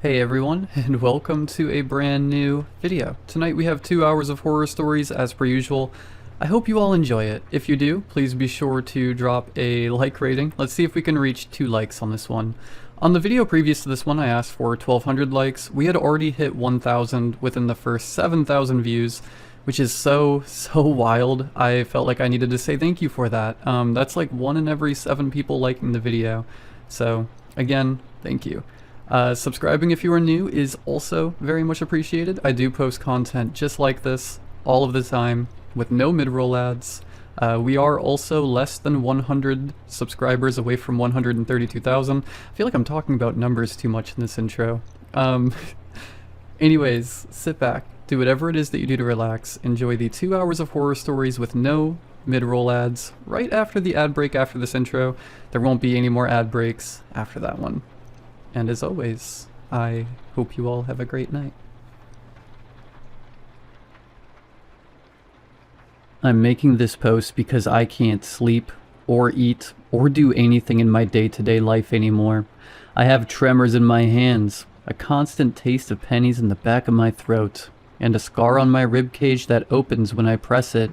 Hey everyone, and welcome to a brand new video. Tonight we have 2 hours of horror stories as per usual. I hope you all enjoy it. If you do, please be sure to drop a like rating. Let's see if we can reach 2 likes on this one. On the video previous to this one, I asked for 1,200 likes. We had already hit 1,000 within the first 7,000 views, which is so wild. I felt like I needed to say thank you for that. That's like 1 in every 7 people liking the video. So, again, thank you. Subscribing if you are new is also very much appreciated. I do post content just like this all of the time with no mid-roll ads. We are also less than 100 subscribers away from 132,000. I feel like I'm talking about numbers too much in this intro. Anyways, sit back, do whatever it is that you do to relax, enjoy the 2 hours of horror stories with no mid-roll ads right after the ad break after this intro. There won't be any more ad breaks after that one. And as always, I hope you all have a great night. I'm making this post because I can't sleep, or eat, or do anything in my day-to-day life anymore. I have tremors in my hands, a constant taste of pennies in the back of my throat, and a scar on my ribcage that opens when I press it.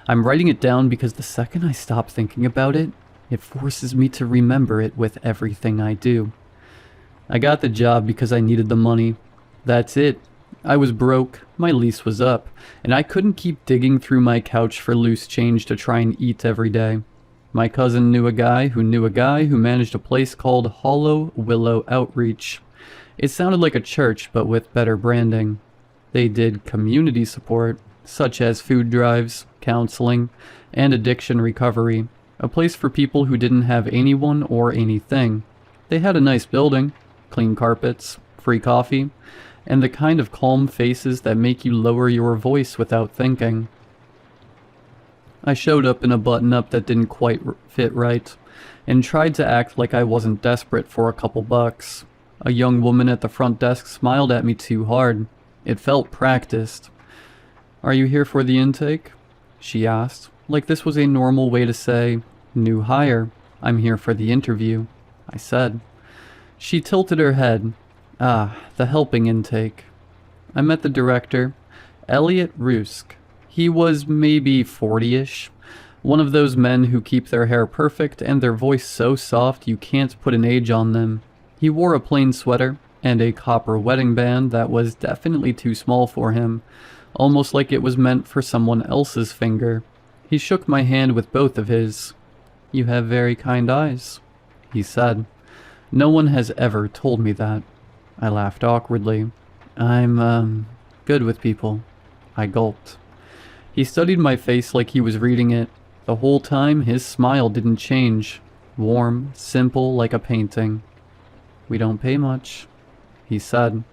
I'm writing it down because the second I stop thinking about it, it forces me to remember it with everything I do. I got the job because I needed the money. That's it. I was broke, my lease was up, and I couldn't keep digging through my couch for loose change to try and eat every day. My cousin knew a guy who managed a place called Hollow Willow Outreach. It sounded like a church, but with better branding. They did community support, such as food drives, counseling, and addiction recovery. A place for people who didn't have anyone or anything. They had a nice building. Clean carpets, free coffee, and the kind of calm faces that make you lower your voice without thinking. I showed up in a button-up that didn't quite fit right, and tried to act like I wasn't desperate for a couple bucks. A young woman at the front desk smiled at me too hard. It felt practiced. "Are you here for the intake?" she asked, like this was a normal way to say, "New hire, I'm here for the interview," I said. She tilted her head. "Ah, the helping intake." I met the director, Elliot Rusk. He was maybe 40-ish. One of those men who keep their hair perfect and their voice so soft you can't put an age on them. He wore a plain sweater and a copper wedding band that was definitely too small for him, almost like it was meant for someone else's finger. He shook my hand with both of his. "You have very kind eyes," he said. No one has ever told me that. I laughed awkwardly. I'm good with people." I gulped. He studied my face like he was reading it. The whole time, his smile didn't change. Warm, simple, like a painting. "We don't pay much," he said.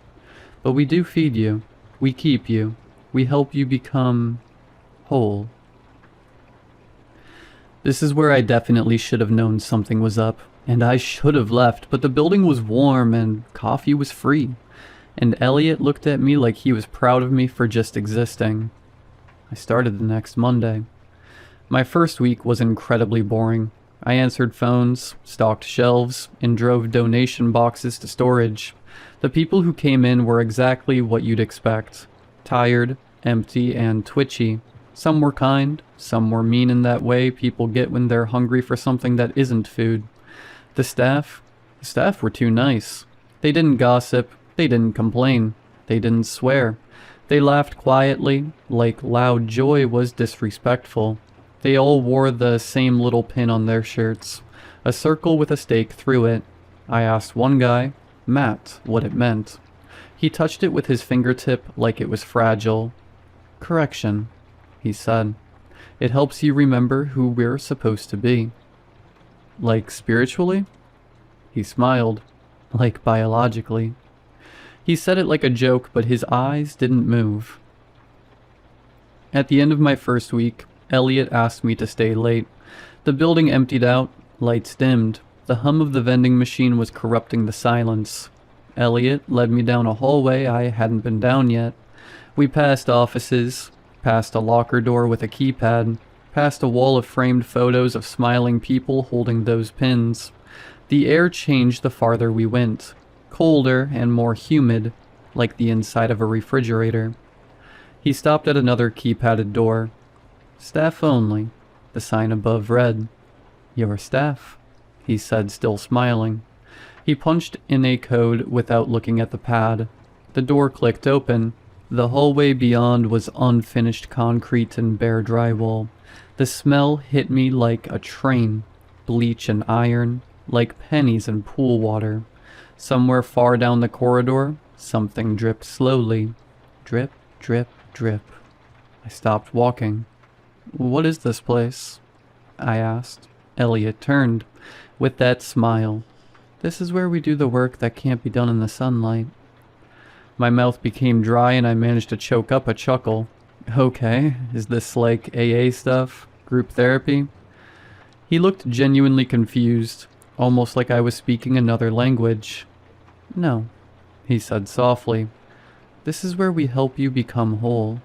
"But we do feed you. We keep you. We help you become whole." This is where I definitely should have known something was up. And I should have left, but the building was warm and coffee was free. And Elliot looked at me like he was proud of me for just existing. I started the next Monday. My first week was incredibly boring. I answered phones, stocked shelves, and drove donation boxes to storage. The people who came in were exactly what you'd expect. Tired, empty, and twitchy. Some were kind, some were mean in that way people get when they're hungry for something that isn't food. The staff were too nice. They didn't gossip, they didn't complain, they didn't swear. They laughed quietly, like loud joy was disrespectful. They all wore the same little pin on their shirts, a circle with a stake through it. I asked one guy, Matt, what it meant. He touched it with his fingertip like it was fragile. "Correction," he said. "It helps you remember who we're supposed to be." "Like spiritually?" He smiled. "Like biologically." He said it like a joke, but his eyes didn't move. At the end of my first week, Elliot asked me to stay late. The building emptied out, lights dimmed. The hum of the vending machine was corrupting the silence. Elliot led me down a hallway I hadn't been down yet. We passed offices, past a locker door with a keypad, past a wall of framed photos of smiling people holding those pins. The air changed the farther we went. colder and more humid, like the inside of a refrigerator. He stopped at another keypadded door. Staff only, the sign above read. Your staff, he said, still smiling. He punched in a code without looking at the pad. The door clicked open. The hallway beyond was unfinished concrete and bare drywall. The smell hit me like a train, bleach and iron, like pennies and pool water. Somewhere far down the corridor, something dripped slowly. Drip, drip, drip. I stopped walking. What is this place? I asked. Elliot turned, with that smile. This is where we do the work that can't be done in the sunlight. My mouth became dry and I managed to choke up a chuckle. Okay, is this like AA stuff? Group therapy? He looked genuinely confused, almost like I was speaking another language. No, he said softly. This is where we help you become whole.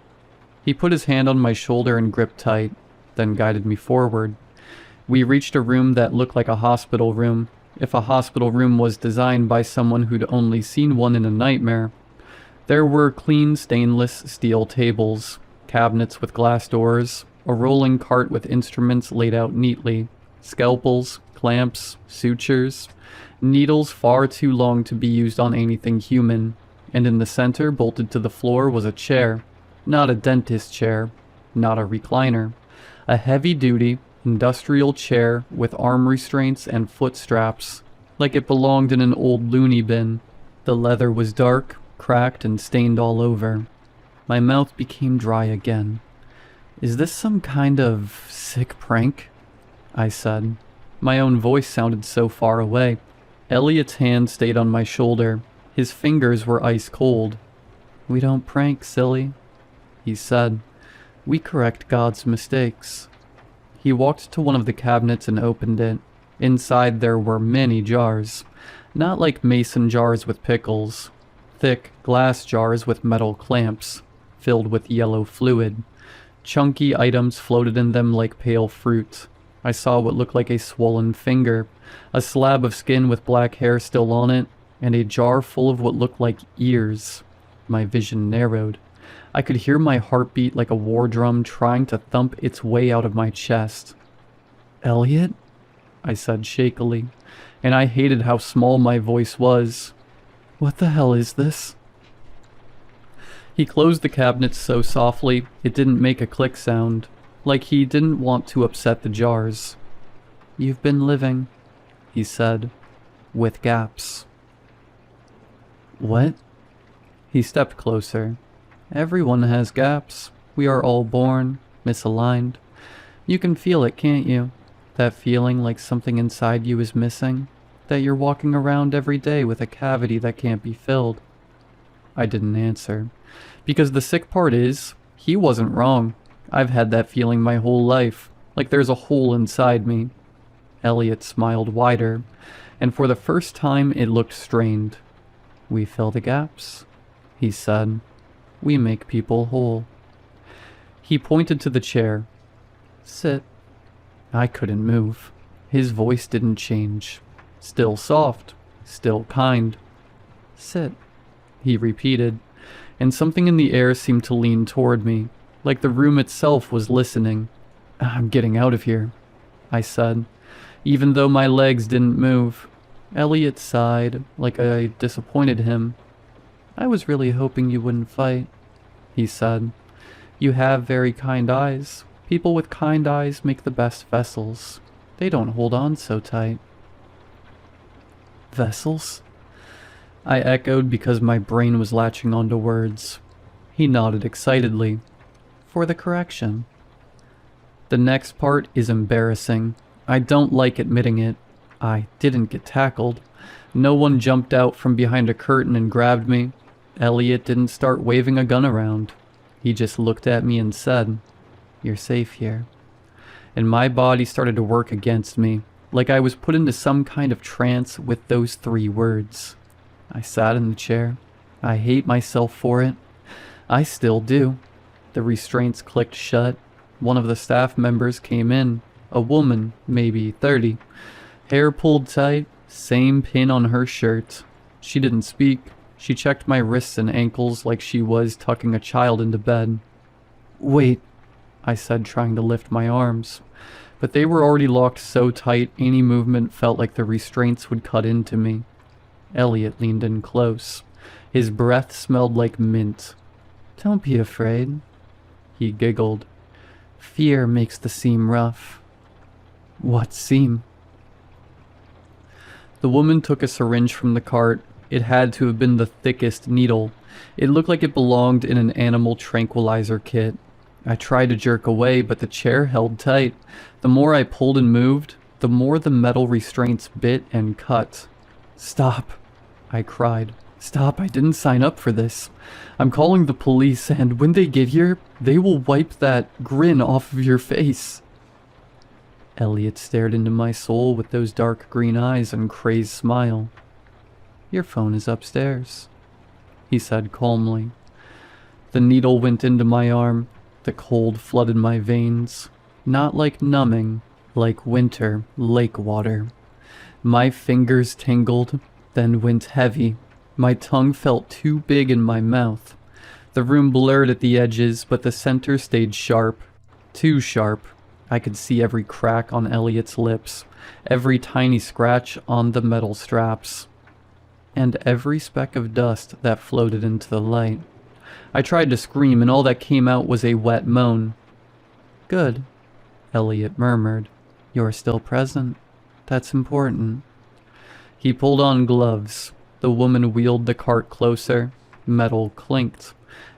He put his hand on my shoulder and gripped tight, then guided me forward. We reached a room that looked like a hospital room, if a hospital room was designed by someone who'd only seen one in a nightmare. There were clean stainless steel tables, cabinets with glass doors, a rolling cart with instruments laid out neatly, scalpels, clamps, sutures, needles far too long to be used on anything human, and in the center, bolted to the floor, was a chair. Not a dentist chair, not a recliner. A heavy-duty, industrial chair with arm restraints and foot straps, like it belonged in an old loony bin. The leather was dark, cracked, and stained all over. My mouth became dry again. Is this some kind of sick prank? I said. My own voice sounded so far away. Elliot's hand stayed on my shoulder. His fingers were ice cold. We don't prank, silly, he said. We correct God's mistakes. He walked to one of the cabinets and opened it. Inside there were many jars. Not like mason jars with pickles. Thick glass jars with metal clamps, filled with yellow fluid. Chunky items floated in them like pale fruit. I saw what looked like a swollen finger, a slab of skin with black hair still on it, and a jar full of what looked like ears. My vision narrowed. I could hear my heartbeat like a war drum trying to thump its way out of my chest. Elliot? I said shakily, and I hated how small my voice was. What the hell is this? He closed the cabinet so softly it didn't make a click sound, like he didn't want to upset the jars. You've been living, he said, with gaps. What? He stepped closer. Everyone has gaps. We are all born misaligned. You can feel it, can't you? That feeling like something inside you is missing? That you're walking around every day with a cavity that can't be filled? I didn't answer. Because the sick part is, he wasn't wrong. I've had that feeling my whole life, like there's a hole inside me. Elliot smiled wider, and for the first time it looked strained. We fill the gaps, he said. We make people whole. He pointed to the chair. Sit. I couldn't move. His voice didn't change. Still soft, still kind. Sit, he repeated, and something in the air seemed to lean toward me, like the room itself was listening. I'm getting out of here, I said, even though my legs didn't move. Elliot sighed, like I disappointed him. I was really hoping you wouldn't fight, he said. You have very kind eyes. People with kind eyes make the best vessels. They don't hold on so tight. Vessels? I echoed because my brain was latching onto words. He nodded excitedly. For the correction. The next part is embarrassing. I don't like admitting it. I didn't get tackled. No one jumped out from behind a curtain and grabbed me. Elliot didn't start waving a gun around. He just looked at me and said, You're safe here. And my body started to work against me, like I was put into some kind of trance with those 3 words. I sat in the chair. I hate myself for it. I still do. The restraints clicked shut. One of the staff members came in, a woman, maybe 30. Hair pulled tight, same pin on her shirt. She didn't speak. She checked my wrists and ankles like she was tucking a child into bed. "Wait," I said, trying to lift my arms. But they were already locked so tight, any movement felt like the restraints would cut into me. Elliot leaned in close. His breath smelled like mint. "Don't be afraid," he giggled. "Fear makes the seam rough." "What seam?" The woman took a syringe from the cart. It had to have been the thickest needle. It looked like it belonged in an animal tranquilizer kit. I tried to jerk away, but the chair held tight. The more I pulled and moved, the more the metal restraints bit and cut. "Stop," I cried. "Stop, I didn't sign up for this. I'm calling the police, and when they get here, they will wipe that grin off of your face." Elliot stared into my soul with those dark green eyes and crazed smile. "Your phone is upstairs," he said calmly. The needle went into my arm. The cold flooded my veins. Not like numbing, like winter lake water. My fingers tingled, then went heavy. My tongue felt too big in my mouth. The room blurred at the edges, but the center stayed sharp. Too sharp. I could see every crack on Elliot's lips, every tiny scratch on the metal straps, and every speck of dust that floated into the light. I tried to scream, and all that came out was a wet moan. "Good," Elliot murmured. "You're still present. That's important." He pulled on gloves. The woman wheeled the cart closer. Metal clinked.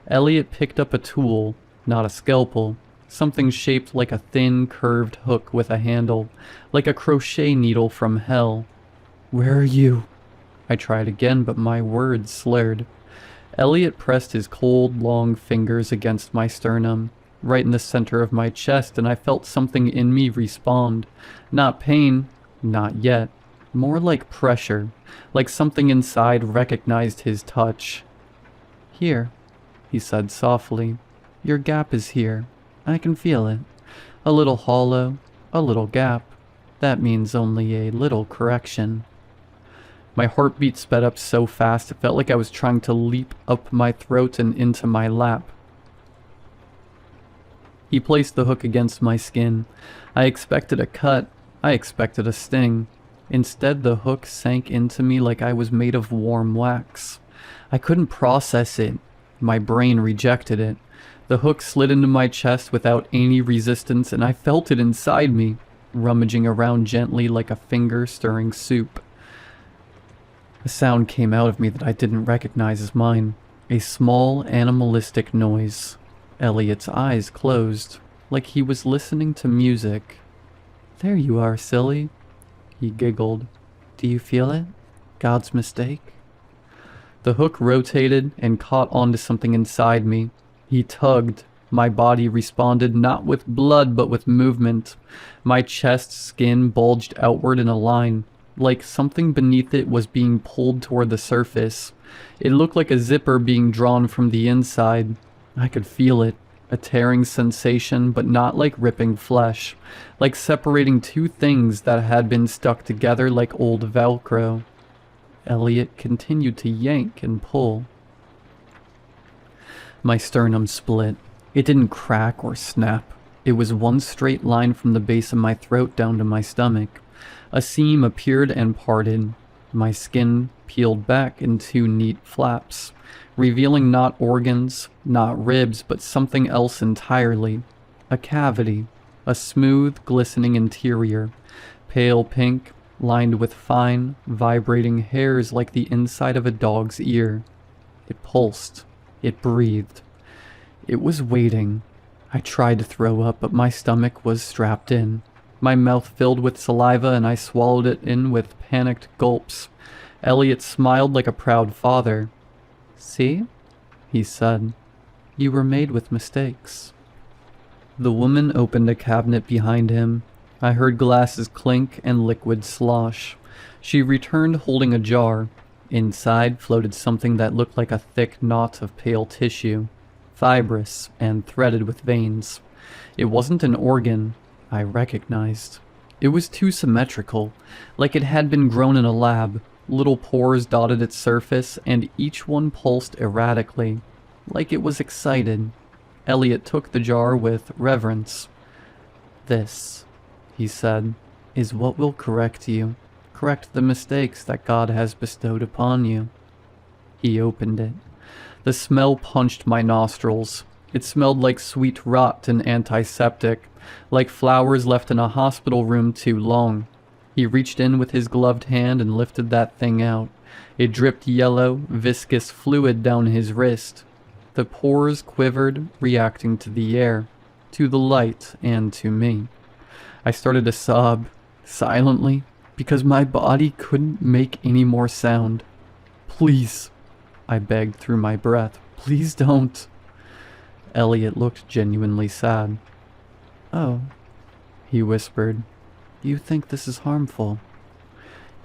Elliot picked up a tool, not a scalpel. Something shaped like a thin, curved hook with a handle, like a crochet needle from hell. "Where are you?" I tried again, but my words slurred. Elliot pressed his cold, long fingers against my sternum, right in the center of my chest, and I felt something in me respond. Not pain, not yet. More like pressure, like something inside recognized his touch. "Here," he said softly. "Your gap is here. I can feel it. A little hollow, a little gap. That means only a little correction." My heartbeat sped up so fast it felt like I was trying to leap up my throat and into my lap. He placed the hook against my skin. I expected a cut. I expected a sting. Instead, the hook sank into me like I was made of warm wax. I couldn't process it. My brain rejected it. The hook slid into my chest without any resistance, and I felt it inside me, rummaging around gently like a finger stirring soup. A sound came out of me that I didn't recognize as mine. A small, animalistic noise. Elliot's eyes closed, like he was listening to music. "There you are, silly," he giggled. "Do you feel it? God's mistake?" The hook rotated and caught onto something inside me. He tugged. My body responded not with blood but with movement. My chest skin bulged outward in a line, like something beneath it was being pulled toward the surface. It looked like a zipper being drawn from the inside. I could feel it, a tearing sensation, but not like ripping flesh, like separating two things that had been stuck together like old Velcro. Elliot continued to yank and pull. My sternum split. It didn't crack or snap. It was one straight line from the base of my throat down to my stomach. A seam appeared and parted. My skin peeled back in two neat flaps, revealing not organs, not ribs, but something else entirely. A cavity. A smooth, glistening interior. Pale pink, lined with fine, vibrating hairs like the inside of a dog's ear. It pulsed. It breathed. It was waiting. I tried to throw up, but my stomach was strapped in. My mouth filled with saliva, and I swallowed it in with panicked gulps. Elliot smiled like a proud father. "See?" he said. "You were made with mistakes." The woman opened a cabinet behind him. I heard glasses clink and liquid slosh. She returned holding a jar. Inside floated something that looked like a thick knot of pale tissue, fibrous and threaded with veins. It wasn't an organ, I recognized. It was too symmetrical, like it had been grown in a lab. Little pores dotted its surface, and each one pulsed erratically, like it was excited. Elliot took the jar with reverence. "This," he said, "is what will correct you. Correct the mistakes that God has bestowed upon you." He opened it. The smell punched my nostrils. It smelled like sweet rot and antiseptic, like flowers left in a hospital room too long. He reached in with his gloved hand and lifted that thing out. It dripped yellow, viscous fluid down his wrist. The pores quivered, reacting to the air, to the light, and to me. I started to sob, silently, because my body couldn't make any more sound. "Please," I begged through my breath. "Please don't." Elliot looked genuinely sad. "Oh," he whispered. "You think this is harmful?"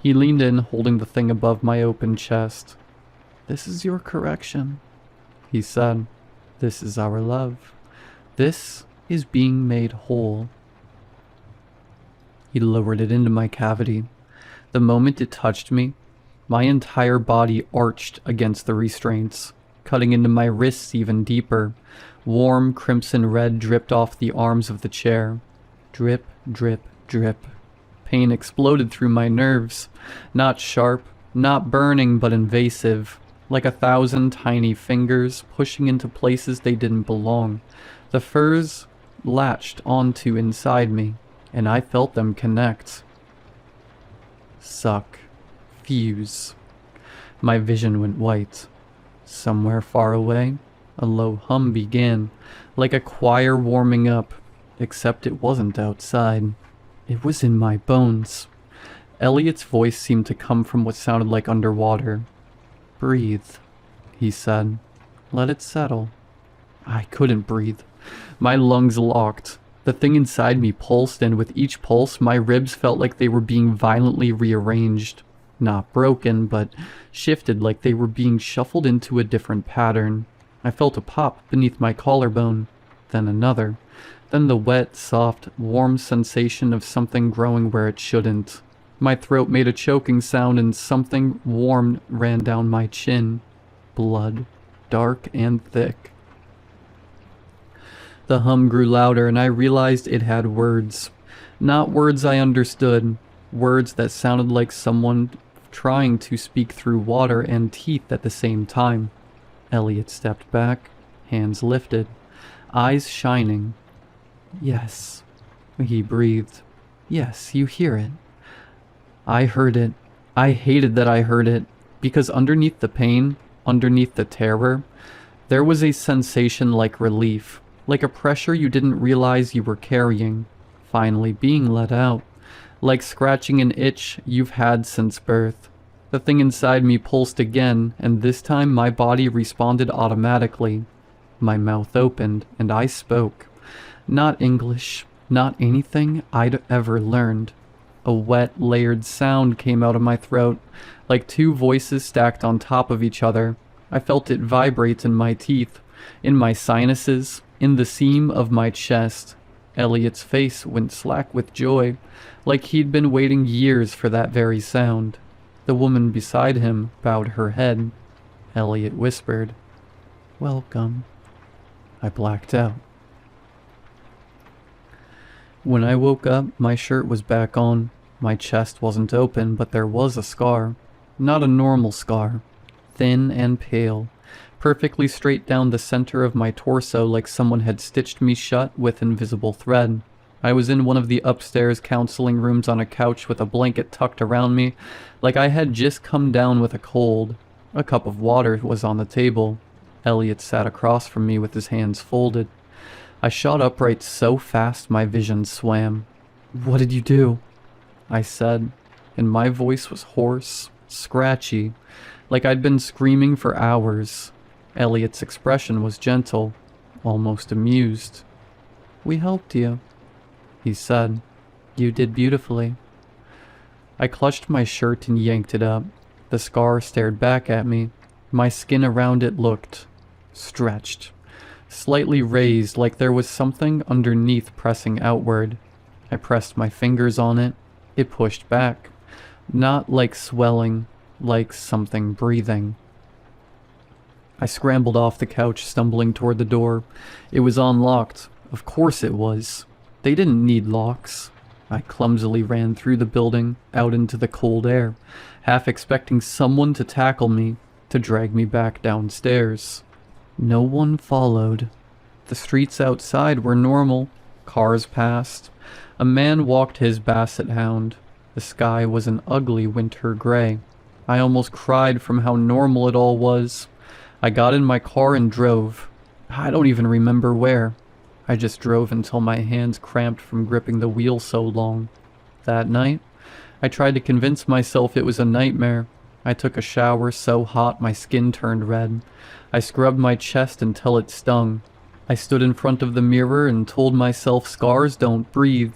He leaned in, holding the thing above my open chest. "This is your correction," he said. "This is our love. This is being made whole." He lowered it into my cavity. The moment it touched me, my entire body arched against the restraints, cutting into my wrists even deeper. Warm crimson red dripped off the arms of the chair. Drip, drip, drip. Pain exploded through my nerves. Not sharp, not burning, but invasive. Like 1,000 tiny fingers pushing into places they didn't belong. The furs latched onto inside me, and I felt them connect. Suck. Fuse. My vision went white. Somewhere far away, a low hum began, like a choir warming up, except it wasn't outside. It was in my bones. Elliot's voice seemed to come from what sounded like underwater. "Breathe," he said. "Let it settle." I couldn't breathe. My lungs locked. The thing inside me pulsed, and with each pulse, my ribs felt like they were being violently rearranged. Not broken, but shifted like they were being shuffled into a different pattern. I felt a pop beneath my collarbone, then another, then the wet, soft, warm sensation of something growing where it shouldn't. My throat made a choking sound and something warm ran down my chin. Blood, dark and thick. The hum grew louder and I realized it had words. Not words I understood, words that sounded like someone trying to speak through water and teeth at the same time. Elliot stepped back, hands lifted, eyes shining. "Yes," he breathed. "Yes, you hear it." I heard it. I hated that I heard it, because underneath the pain, underneath the terror, there was a sensation like relief, like a pressure you didn't realize you were carrying, finally being let out, like scratching an itch you've had since birth. The thing inside me pulsed again, and this time my body responded automatically. My mouth opened, and I spoke. Not English, not anything I'd ever learned. A wet, layered sound came out of my throat, like two voices stacked on top of each other. I felt it vibrate in my teeth, in my sinuses, in the seam of my chest. Elliot's face went slack with joy, like he'd been waiting years for that very sound. The woman beside him bowed her head. Elliot whispered, "Welcome." I blacked out. When I woke up, my shirt was back on. My chest wasn't open, but there was a scar. Not a normal scar. Thin and pale. Perfectly straight down the center of my torso, like someone had stitched me shut with invisible thread. I was in one of the upstairs counseling rooms on a couch with a blanket tucked around me, like I had just come down with a cold. A cup of water was on the table. Elliot sat across from me with his hands folded. I shot upright so fast my vision swam. "What did you do?" I said, and my voice was hoarse, scratchy, like I'd been screaming for hours. Elliot's expression was gentle, almost amused. "We helped you," he said. "You did beautifully." I clutched my shirt and yanked it up. The scar stared back at me. My skin around it looked stretched, slightly raised, like there was something underneath pressing outward. I pressed my fingers on it. It pushed back. Not like swelling, like something breathing. I scrambled off the couch, stumbling toward the door. It was unlocked. Of course it was. They didn't need locks. I clumsily ran through the building, out into the cold air, half expecting someone to tackle me, to drag me back downstairs. No one followed. The streets outside were normal. Cars passed. A man walked his basset hound. The sky was an ugly winter gray. I almost cried from how normal it all was. I got in my car and drove. I don't even remember where. I just drove until my hands cramped from gripping the wheel so long. That night, I tried to convince myself it was a nightmare. I took a shower so hot my skin turned red. I scrubbed my chest until it stung. I stood in front of the mirror and told myself scars don't breathe.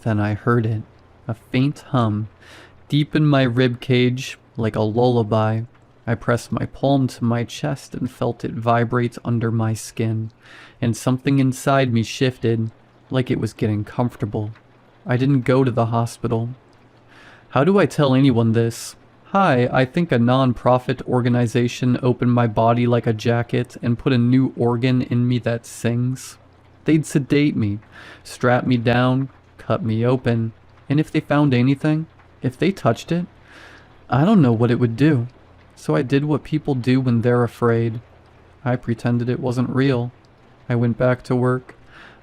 Then I heard it, a faint hum, deep in my rib cage, like a lullaby. I pressed my palm to my chest and felt it vibrate under my skin, and something inside me shifted, like it was getting comfortable. I didn't go to the hospital. How do I tell anyone this? Hi, I think a non-profit organization opened my body like a jacket and put a new organ in me that sings. They'd sedate me, strap me down, cut me open, and if they found anything, if they touched it, I don't know what it would do. So I did what people do when they're afraid. I pretended it wasn't real. I went back to work.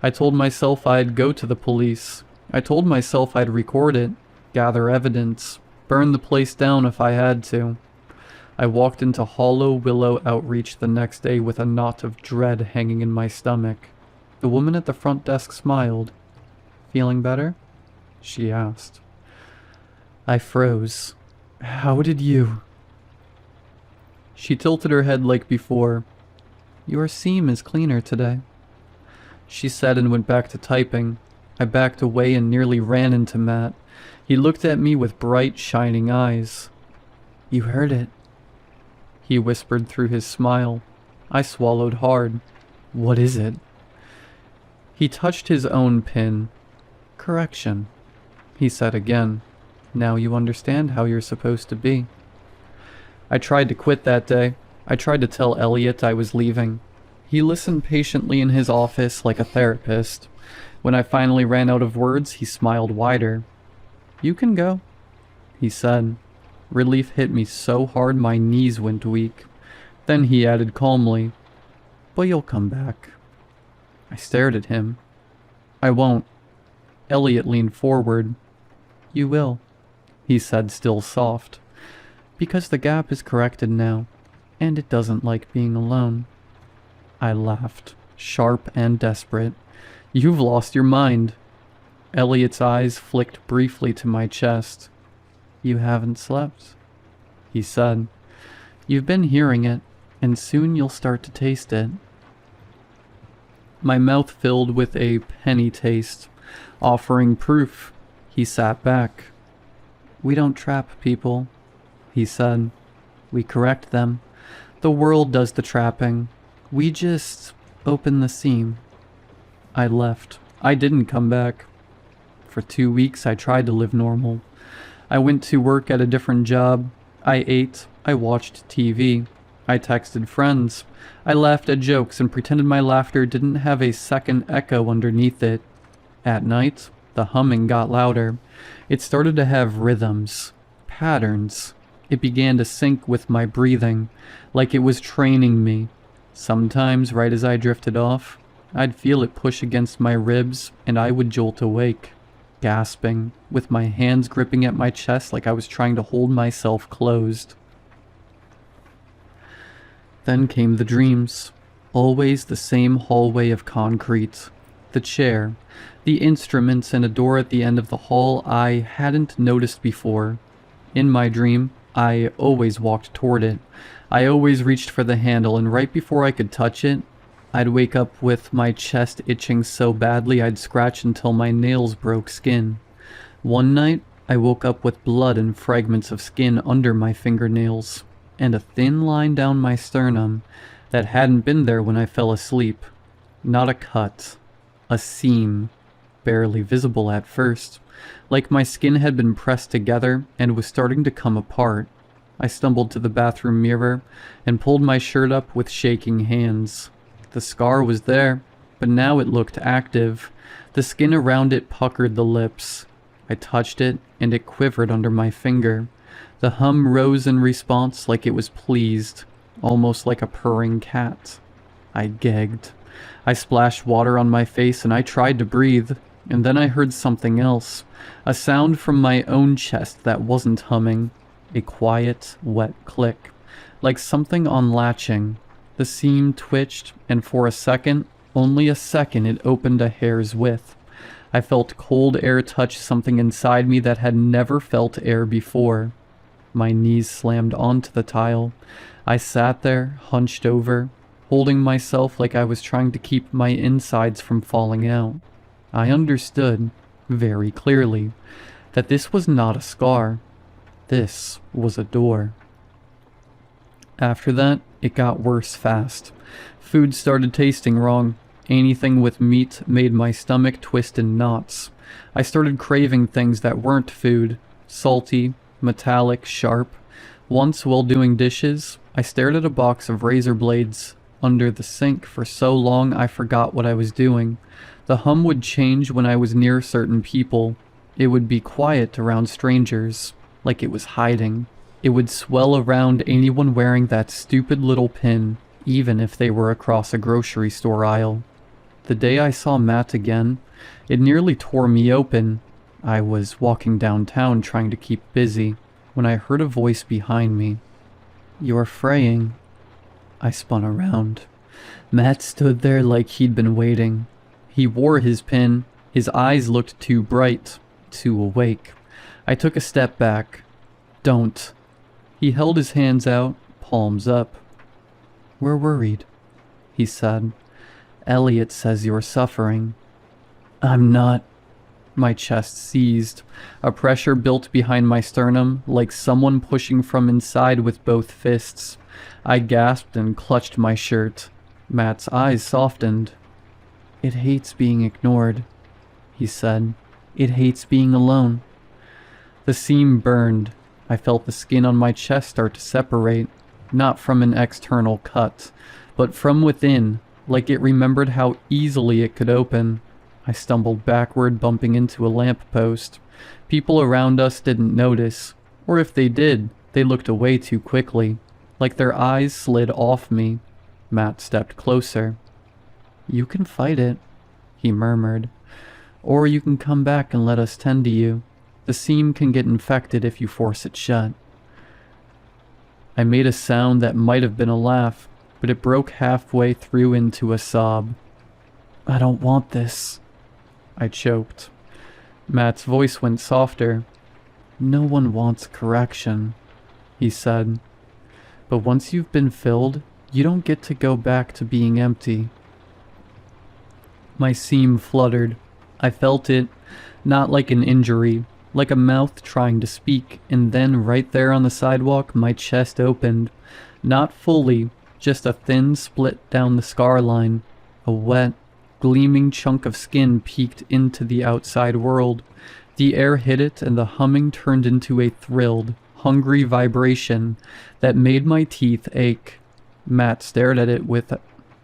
I told myself I'd go to the police. I told myself I'd record it, gather evidence, burn the place down if I had to. I walked into Hollow Willow Outreach the next day with a knot of dread hanging in my stomach. The woman at the front desk smiled. "Feeling better?" she asked. I froze. "How did you?" She tilted her head like before. "Your seam is cleaner today," she said and went back to typing. I backed away and nearly ran into Matt. He looked at me with bright, shining eyes. "You heard it," he whispered through his smile. I swallowed hard. "What is it?" He touched his own pin. "Correction," he said again. "Now you understand how you're supposed to be." I tried to quit that day. I tried to tell Elliot I was leaving. He listened patiently in his office like a therapist. When I finally ran out of words, he smiled wider. "You can go," he said. Relief hit me so hard my knees went weak. Then he added calmly, "But you'll come back." I stared at him. "I won't." Elliot leaned forward. "You will," he said, still soft. "Because the gap is corrected now, and it doesn't like being alone." I laughed, sharp and desperate. "You've lost your mind." Elliot's eyes flicked briefly to my chest. "You haven't slept," he said. "You've been hearing it, and soon you'll start to taste it." My mouth filled with a penny taste. Offering proof, he sat back. "We don't trap people," he said. "We correct them. The world does the trapping. We just open the seam." I left. I didn't come back. For 2 weeks I tried to live normal. I went to work at a different job. I ate. I watched TV. I texted friends. I laughed at jokes and pretended my laughter didn't have a second echo underneath it. At night, the humming got louder. It started to have rhythms, patterns. It began to sync with my breathing, like it was training me. Sometimes, right as I drifted off, I'd feel it push against my ribs, and I would jolt awake, gasping, with my hands gripping at my chest like I was trying to hold myself closed. Then came the dreams. Always the same hallway of concrete. The chair, the instruments, and a door at the end of the hall I hadn't noticed before. In my dream, I always walked toward it. I always reached for the handle, and right before I could touch it, I'd wake up with my chest itching so badly I'd scratch until my nails broke skin. One night, I woke up with blood and fragments of skin under my fingernails, and a thin line down my sternum that hadn't been there when I fell asleep. Not a cut, a seam, barely visible at first, like my skin had been pressed together and was starting to come apart. I stumbled to the bathroom mirror and pulled my shirt up with shaking hands. The scar was there, but now it looked active. The skin around it puckered the lips. I touched it, and it quivered under my finger. The hum rose in response like it was pleased, almost like a purring cat. I gagged. I splashed water on my face and I tried to breathe, and then I heard something else. A sound from my own chest that wasn't humming. A quiet, wet click, like something unlatching. The seam twitched, and for a second, only a second, it opened a hair's width. I felt cold air touch something inside me that had never felt air before. My knees slammed onto the tile. I sat there, hunched over, holding myself like I was trying to keep my insides from falling out. I understood, very clearly, that this was not a scar. This was a door. After that, it got worse fast. Food started tasting wrong. Anything with meat made my stomach twist in knots. I started craving things that weren't food. Salty, metallic, sharp. Once, while doing dishes, I stared at a box of razor blades under the sink for so long I forgot what I was doing. The hum would change when I was near certain people. It would be quiet around strangers, like it was hiding. It would swell around anyone wearing that stupid little pin, even if they were across a grocery store aisle. The day I saw Matt again, it nearly tore me open. I was walking downtown trying to keep busy, when I heard a voice behind me. "You're fraying." I spun around. Matt stood there like he'd been waiting. He wore his pin. His eyes looked too bright, too awake. I took a step back. "Don't." He held his hands out, palms up. "We're worried," he said. "Elliot says you're suffering." "I'm not." My chest seized. A pressure built behind my sternum, like someone pushing from inside with both fists. I gasped and clutched my shirt. Matt's eyes softened. "It hates being ignored," he said. "It hates being alone." The seam burned. I felt the skin on my chest start to separate, not from an external cut, but from within, like it remembered how easily it could open. I stumbled backward, bumping into a lamppost. People around us didn't notice, or if they did, they looked away too quickly, like their eyes slid off me. Matt stepped closer. "You can fight it," he murmured. "Or you can come back and let us tend to you. The seam can get infected if you force it shut." I made a sound that might have been a laugh, but it broke halfway through into a sob. "I don't want this," I choked. Matt's voice went softer. "No one wants correction," he said. "But once you've been filled, you don't get to go back to being empty." My seam fluttered. I felt it, not like an injury, like a mouth trying to speak, and then right there on the sidewalk, my chest opened. Not fully, just a thin split down the scar line. A wet, gleaming chunk of skin peeked into the outside world. The air hit it, and the humming turned into a thrilled, hungry vibration that made my teeth ache. Matt stared at it with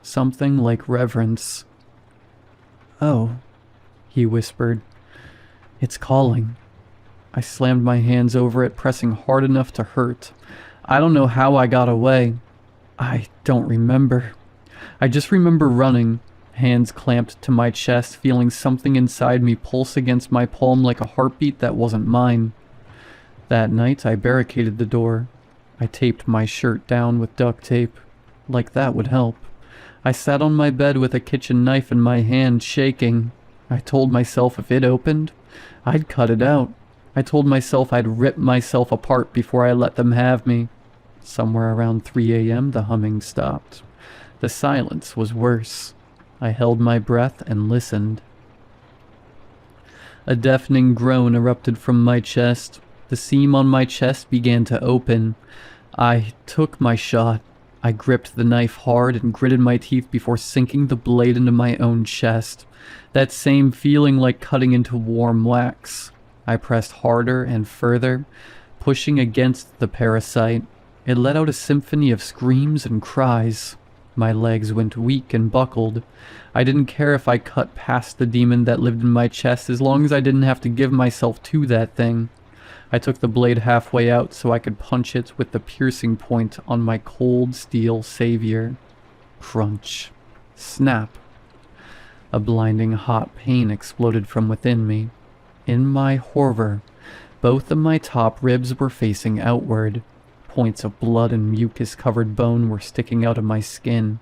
something like reverence. "Oh," he whispered. "It's calling." I slammed my hands over it, pressing hard enough to hurt. I don't know how I got away. I don't remember. I just remember running, hands clamped to my chest, feeling something inside me pulse against my palm like a heartbeat that wasn't mine. That night, I barricaded the door. I taped my shirt down with duct tape. Like that would help. I sat on my bed with a kitchen knife in my hand, shaking. I told myself if it opened, I'd cut it out. I told myself I'd rip myself apart before I let them have me. Somewhere around 3 a.m. the humming stopped. The silence was worse. I held my breath and listened. A deafening groan erupted from my chest. The seam on my chest began to open. I took my shot. I gripped the knife hard and gritted my teeth before sinking the blade into my own chest. That same feeling like cutting into warm wax. I pressed harder and further. pushing against the parasite. It let out a symphony of screams and cries. My legs went weak and buckled. I didn't care if I cut past the demon that lived in my chest as long as I didn't have to give myself to that thing. I took the blade halfway out so I could punch it with the piercing point on my cold steel savior. Crunch. Snap. A blinding hot pain exploded from within me. In my horror, both of my top ribs were facing outward. Points of blood and mucus-covered bone were sticking out of my skin.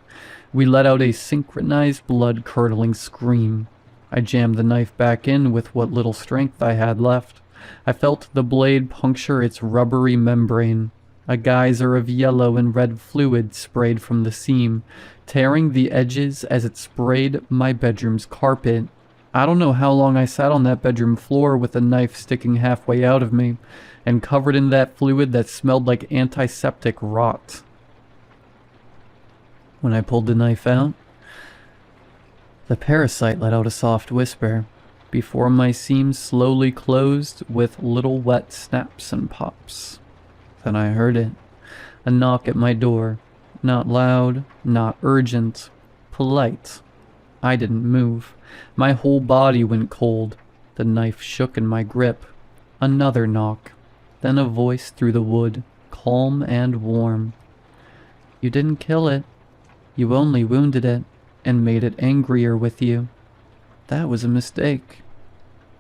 We let out a synchronized blood-curdling scream. I jammed the knife back in with what little strength I had left. I felt the blade puncture its rubbery membrane. A geyser of yellow and red fluid sprayed from the seam, tearing the edges as it sprayed my bedroom's carpet. I don't know how long I sat on that bedroom floor with the knife sticking halfway out of me, and covered in that fluid that smelled like antiseptic rot. When I pulled the knife out, the parasite let out a soft whisper, before my seam slowly closed with little wet snaps and pops. Then I heard it, a knock at my door, not loud, not urgent, polite. I didn't move. My whole body went cold. The knife shook in my grip. Another knock. Then a voice through the wood, calm and warm. You didn't kill it. You only wounded it, and made it angrier with you. That was a mistake,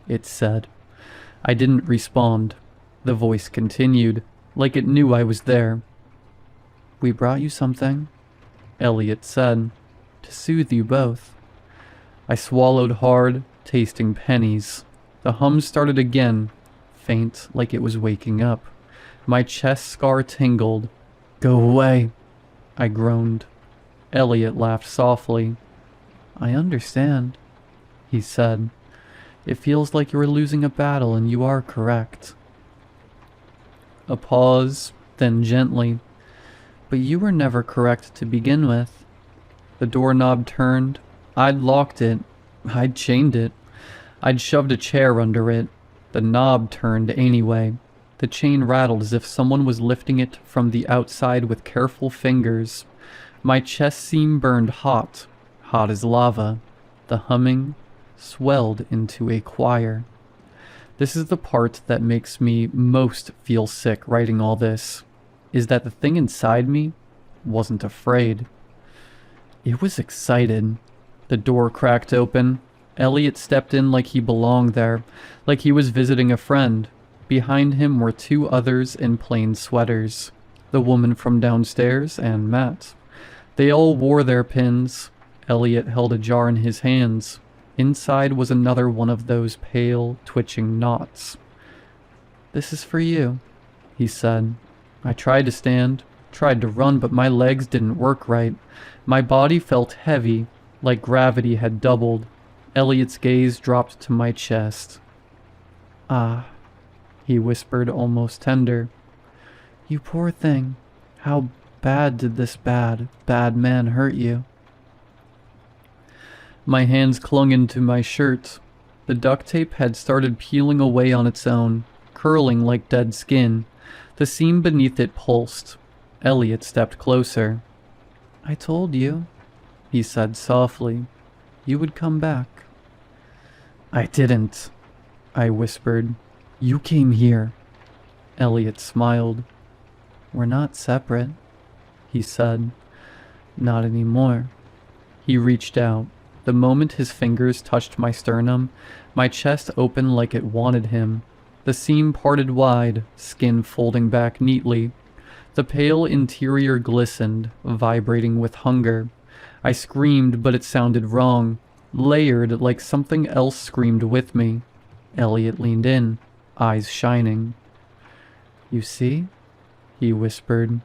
it said. I didn't respond. The voice continued, like it knew I was there. We brought you something, Elliot said, to soothe you both. I swallowed hard, tasting pennies. The hum started again, faint like it was waking up. My chest scar tingled. Go away, I groaned. Elliot laughed softly. I understand, he said. It feels like you are losing a battle, and you are correct. A pause, then gently. But you were never correct to begin with. The doorknob turned. I'd locked it. I'd chained it. I'd shoved a chair under it. The knob turned anyway. The chain rattled as if someone was lifting it from the outside with careful fingers. My chest seam burned hot, hot as lava. The humming swelled into a choir. This is the part that makes me most feel sick writing all this, is that the thing inside me wasn't afraid. It was excited. The door cracked open. Elliot stepped in like he belonged there, like he was visiting a friend. Behind him were two others in plain sweaters, the woman from downstairs and Matt. They all wore their pins. Elliot held a jar in his hands. Inside was another one of those pale, twitching knots. This is for you, he said. I tried to stand, tried to run, but my legs didn't work right. My body felt heavy, like gravity had doubled. Elliot's gaze dropped to my chest. Ah, he whispered, almost tender. You poor thing. How bad did this bad man hurt you? My hands clung into my shirt. The duct tape had started peeling away on its own, curling like dead skin. The seam beneath it pulsed. Elliot stepped closer. I told you, he said softly, you would come back. I didn't, I whispered. You came here. Elliot smiled. We're not separate, he said. Not anymore. He reached out. The moment his fingers touched my sternum, my chest opened like it wanted him. The seam parted wide, skin folding back neatly. The pale interior glistened, vibrating with hunger. I screamed, but it sounded wrong, layered like something else screamed with me. Elliot leaned in, eyes shining. You see? He whispered.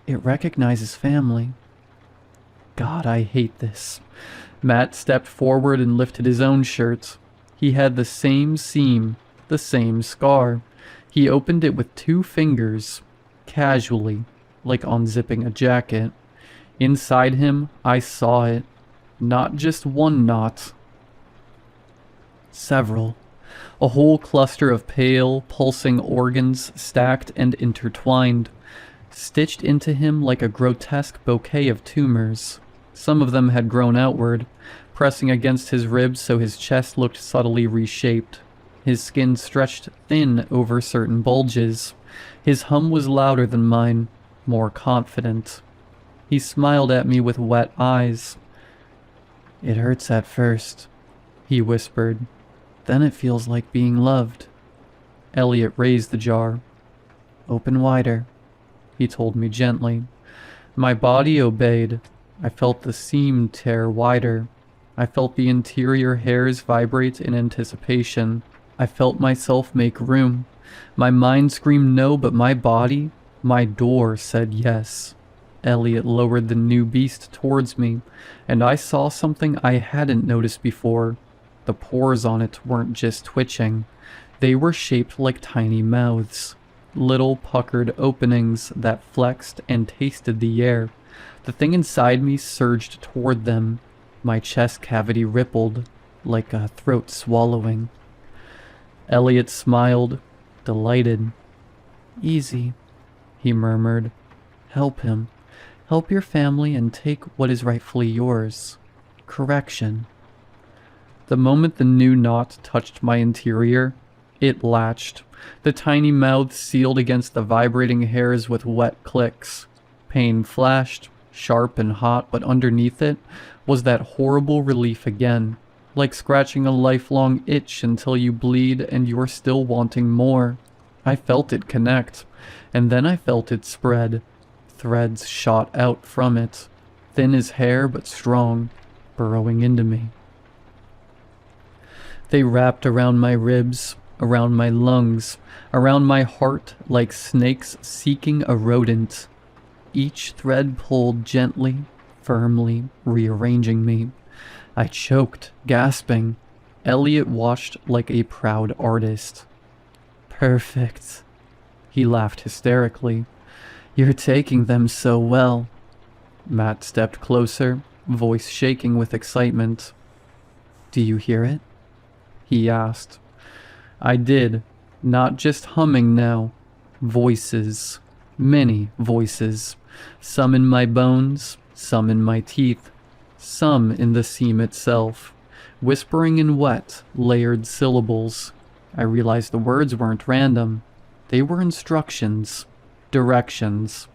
It recognizes family. God, I hate this. Matt stepped forward and lifted his own shirt. He had the same seam, the same scar. He opened it with 2 fingers, casually, like unzipping a jacket. Inside him, I saw it. Not just one knot. Several. A whole cluster of pale, pulsing organs stacked and intertwined, stitched into him like a grotesque bouquet of tumors. Some of them had grown outward, pressing against his ribs so his chest looked subtly reshaped. His skin stretched thin over certain bulges. His hum was louder than mine, more confident. He smiled at me with wet eyes. "It hurts at first," he whispered. "Then it feels like being loved." Elliot raised the jar. "Open wider," he told me gently. My body obeyed. I felt the seam tear wider. I felt the interior hairs vibrate in anticipation. I felt myself make room. My mind screamed no, but my body, my door, said yes. Elliot lowered the new beast towards me, and I saw something I hadn't noticed before. The pores on it weren't just twitching. They were shaped like tiny mouths. Little puckered openings that flexed and tasted the air. The thing inside me surged toward them. My chest cavity rippled, like a throat swallowing. Elliot smiled, delighted. "Easy," he murmured. "Help him. Help your family and take what is rightfully yours. Correction." The moment the new knot touched my interior, it latched. The tiny mouth sealed against the vibrating hairs with wet clicks. Pain flashed, sharp and hot, but underneath it was that horrible relief again, like scratching a lifelong itch until you bleed and you're still wanting more. I felt it connect, and then I felt it spread. Threads shot out from it, thin as hair but strong, burrowing into me. They wrapped around my ribs, around my lungs, around my heart like snakes seeking a rodent. Each thread pulled gently, firmly, rearranging me. I choked, gasping. Elliot watched like a proud artist. "Perfect." He laughed hysterically. "You're taking them so well." Matt stepped closer, voice shaking with excitement. "Do you hear it?" he asked. I did, not just humming now. Voices. Many voices. Some in my bones, some in my teeth, some in the seam itself, whispering in wet, layered syllables. I realized the words weren't random. They were instructions, directions,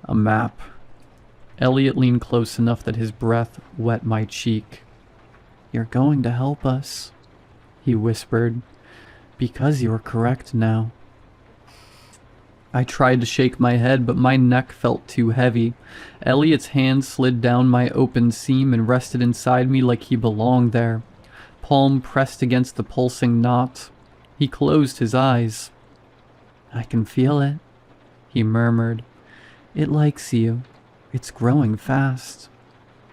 a map. Elliot leaned close enough that his breath wet my cheek. "You're going to help us," he whispered, "because you're correct now." I tried to shake my head, but my neck felt too heavy. Elliot's hand slid down my open seam and rested inside me like he belonged there. Palm pressed against the pulsing knot. He closed his eyes. "I can feel it," he murmured. "It likes you. It's growing fast."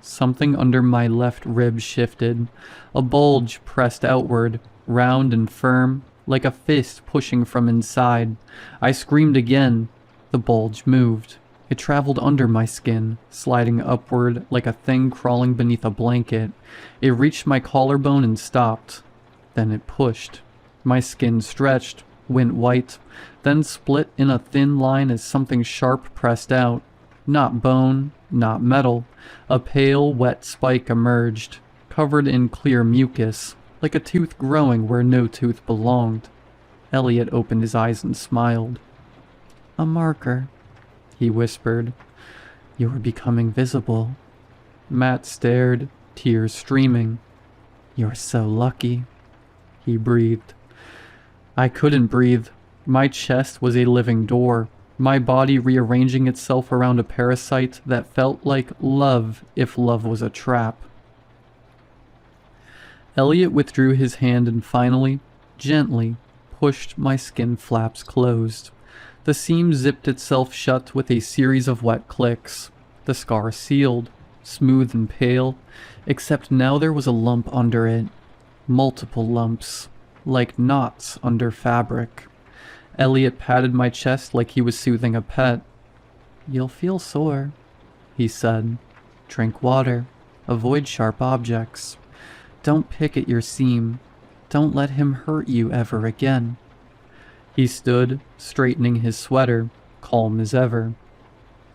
Something under my left rib shifted. A bulge pressed outward, round and firm, like a fist pushing from inside. I screamed again. The bulge moved. It traveled under my skin, sliding upward like a thing crawling beneath a blanket. It reached my collarbone and stopped. Then it pushed. My skin stretched, went white, then split in a thin line as something sharp pressed out. Not bone, not metal. A pale, wet spike emerged, covered in clear mucus, like a tooth growing where no tooth belonged. Elliot opened his eyes and smiled. "A marker," he whispered. "You're becoming visible." Matt stared, tears streaming. "You're so lucky," he breathed. I couldn't breathe. My chest was a living door, my body rearranging itself around a parasite that felt like love if love was a trap. Elliot withdrew his hand and finally, gently, pushed my skin flaps closed. The seam zipped itself shut with a series of wet clicks. The scar sealed, smooth and pale, except now there was a lump under it. Multiple lumps, like knots under fabric. Elliot patted my chest like he was soothing a pet. "You'll feel sore," he said. "Drink water. Avoid sharp objects. Don't pick at your seam. Don't let him hurt you ever again." He stood, straightening his sweater, calm as ever.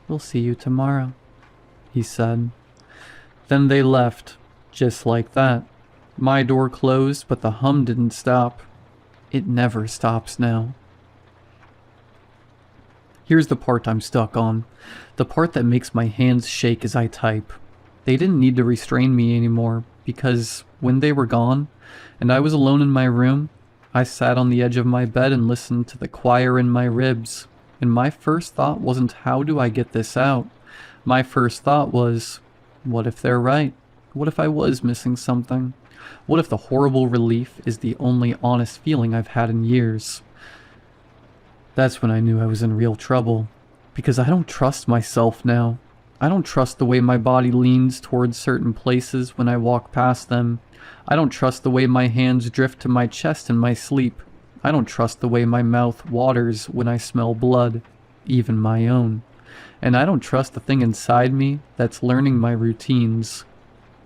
"We'll see you tomorrow," he said. Then they left, just like that. My door closed, but the hum didn't stop. It never stops now. Here's the part I'm stuck on. The part that makes my hands shake as I type. They didn't need to restrain me anymore, because when they were gone, and I was alone in my room, I sat on the edge of my bed and listened to the choir in my ribs. And my first thought wasn't, how do I get this out? My first thought was, what if they're right? What if I was missing something? What if the horrible relief is the only honest feeling I've had in years? That's when I knew I was in real trouble, because I don't trust myself now. I don't trust the way my body leans towards certain places when I walk past them. I don't trust the way my hands drift to my chest in my sleep. I don't trust the way my mouth waters when I smell blood, even my own. And I don't trust the thing inside me that's learning my routines.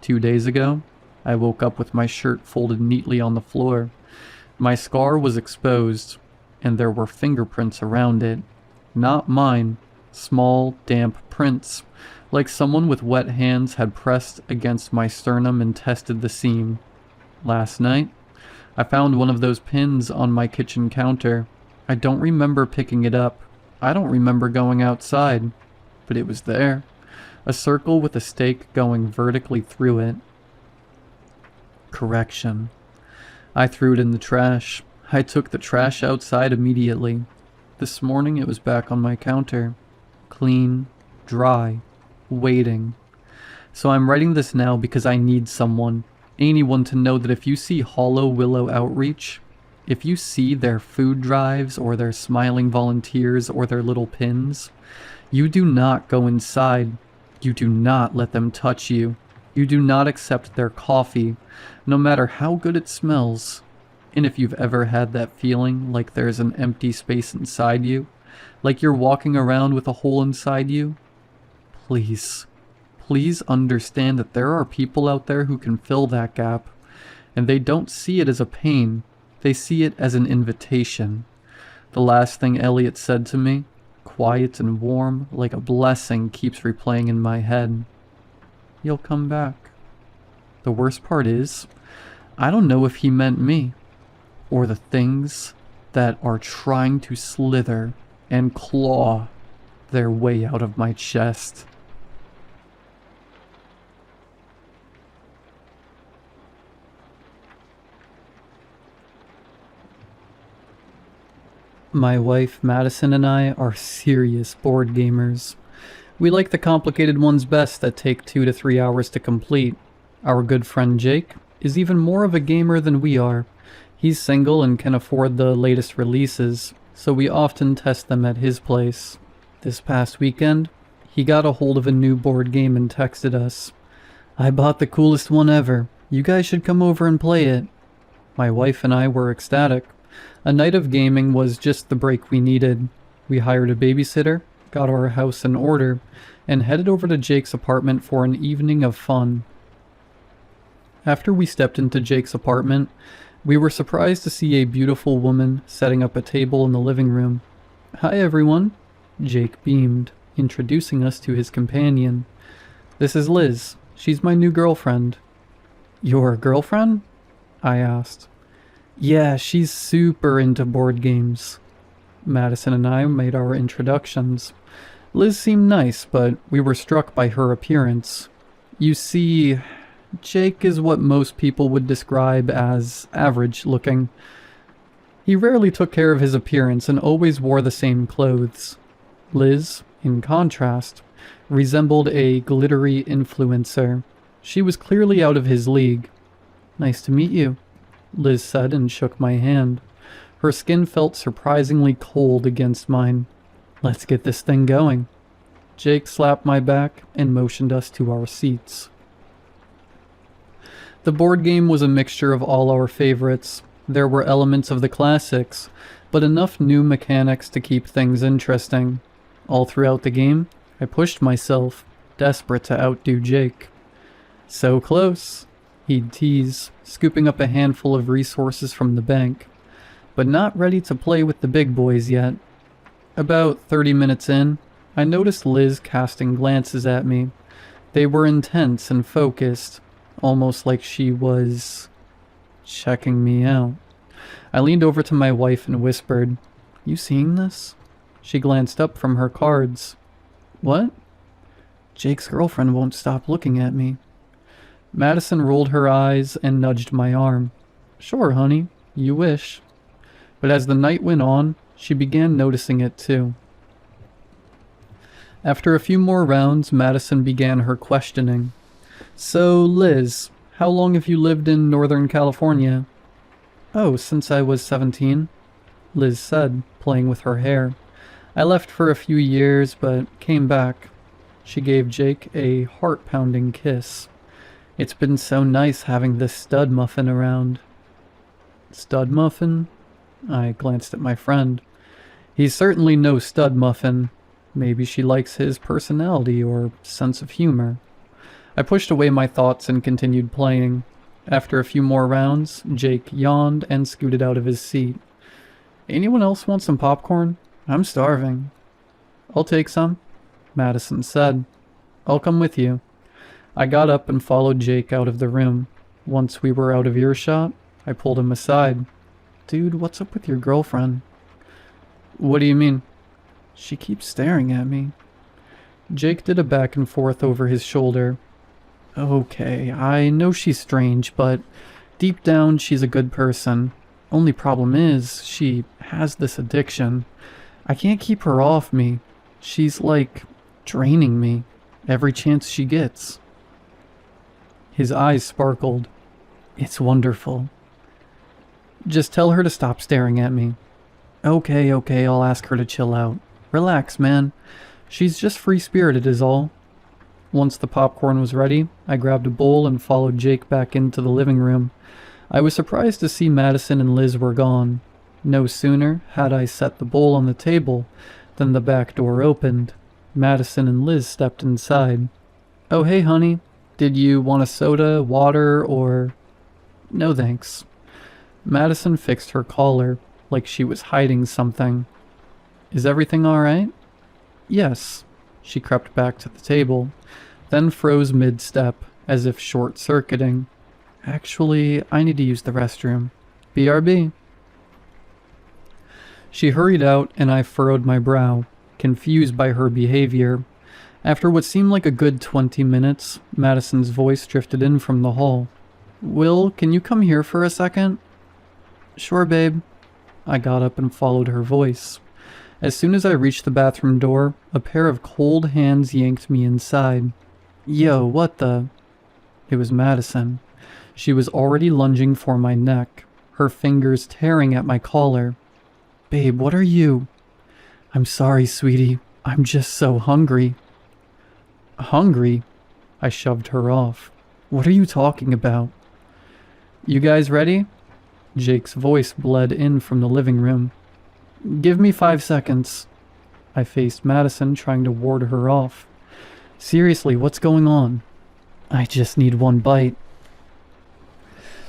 2 days ago, I woke up with my shirt folded neatly on the floor. My scar was exposed, and there were fingerprints around it. Not mine. Small, damp prints, like someone with wet hands had pressed against my sternum and tested the seam. Last night, I found one of those pins on my kitchen counter. I don't remember picking it up. I don't remember going outside, but it was there. A circle with a stake going vertically through it. Correction. I threw it in the trash. I took the trash outside immediately. This morning it was back on my counter. Clean, dry, waiting. So I'm writing this now because I need someone, anyone, to know that if you see Hollow Willow Outreach, if you see their food drives or their smiling volunteers or their little pins, you do not go inside. You do not let them touch you. You do not accept their coffee, no matter how good it smells. And if you've ever had that feeling like there's an empty space inside you, like you're walking around with a hole inside you, please, please understand that there are people out there who can fill that gap, and they don't see it as a pain, they see it as an invitation. The last thing Elliot said to me, quiet and warm like a blessing, keeps replaying in my head. You'll come back. The worst part is, I don't know if he meant me, or the things that are trying to slither and claw their way out of my chest. My wife Madison and I are serious board gamers. We like the complicated ones best that take 2 to 3 hours to complete. Our good friend Jake is even more of a gamer than we are. He's single and can afford the latest releases, so we often test them at his place. This past weekend, he got a hold of a new board game and texted us. "I bought the coolest one ever. You guys should come over and play it." My wife and I were ecstatic. A night of gaming was just the break we needed. We hired a babysitter, got our house in order, and headed over to Jake's apartment for an evening of fun. After we stepped into Jake's apartment, we were surprised to see a beautiful woman setting up a table in the living room. "Hi everyone," Jake beamed, introducing us to his companion. "This is Liz. She's my new girlfriend." "Your girlfriend?" I asked. "Yeah, she's super into board games." Madison and I made our introductions. Liz seemed nice, but we were struck by her appearance. You see, Jake is what most people would describe as average looking. He rarely took care of his appearance and always wore the same clothes. Liz, in contrast, resembled a glittery influencer. She was clearly out of his league. "Nice to meet you," Liz said and shook my hand. Her skin felt surprisingly cold against mine. "Let's get this thing going." Jake slapped my back and motioned us to our seats. The board game was a mixture of all our favorites. There were elements of the classics, but enough new mechanics to keep things interesting. All throughout the game, I pushed myself, desperate to outdo Jake. So close, He'd tease, scooping up a handful of resources from the bank, but not ready to play with the big boys yet. About 30 minutes in, I noticed Liz casting glances at me. They were intense and focused, almost like she was checking me out. I leaned over to my wife and whispered, "You seeing this?" She glanced up from her cards. "What?" "Jake's girlfriend won't stop looking at me." Madison rolled her eyes and nudged my arm. "Sure, honey, you wish." But as the night went on, she began noticing it too. After a few more rounds, Madison began her questioning. "So, Liz, how long have you lived in Northern California?" "Oh, since I was 17, Liz said, playing with her hair. "I left for a few years, but came back." She gave Jake a heart-pounding kiss. "It's been so nice having this stud muffin around." "Stud muffin?" I glanced at my friend. "He's certainly no stud muffin. Maybe she likes his personality or sense of humor." I pushed away my thoughts and continued playing. After a few more rounds, Jake yawned and scooted out of his seat. "Anyone else want some popcorn? I'm starving." "I'll take some," Madison said. "I'll come with you." I got up and followed Jake out of the room. Once we were out of earshot, I pulled him aside. "Dude, what's up with your girlfriend?" "What do you mean?" "She keeps staring at me." Jake did a back and forth over his shoulder. "Okay, I know she's strange, but deep down she's a good person. Only problem is, she has this addiction. I can't keep her off me. She's like draining me every chance she gets." His eyes sparkled. "It's wonderful." "Just tell her to stop staring at me." Okay, I'll ask her to chill out. Relax, man. She's just free-spirited is all." Once the popcorn was ready, I grabbed a bowl and followed Jake back into the living room. I was surprised to see Madison and Liz were gone. No sooner had I set the bowl on the table than the back door opened. Madison and Liz stepped inside. "Oh, hey, honey. Did you want a soda, water, or—" "No, thanks." Madison fixed her collar, like she was hiding something. "Is everything all right?" "Yes." She crept back to the table, then froze mid-step, as if short-circuiting. "Actually, I need to use the restroom. BRB." She hurried out, and I furrowed my brow, confused by her behavior. After what seemed like a good 20 minutes, Madison's voice drifted in from the hall. "Will, can you come here for a second?" "Sure, babe." I got up and followed her voice. As soon as I reached the bathroom door, a pair of cold hands yanked me inside. "Yo, what the—" It was Madison. She was already lunging for my neck, her fingers tearing at my collar. "Babe, what are you—" "I'm sorry, sweetie. I'm just so hungry." "Hungry?" I shoved her off. "What are you talking about?" "You guys ready?" Jake's voice bled in from the living room. "Give me 5 seconds." I faced Madison, trying to ward her off. "Seriously, what's going on?" "I just need one bite."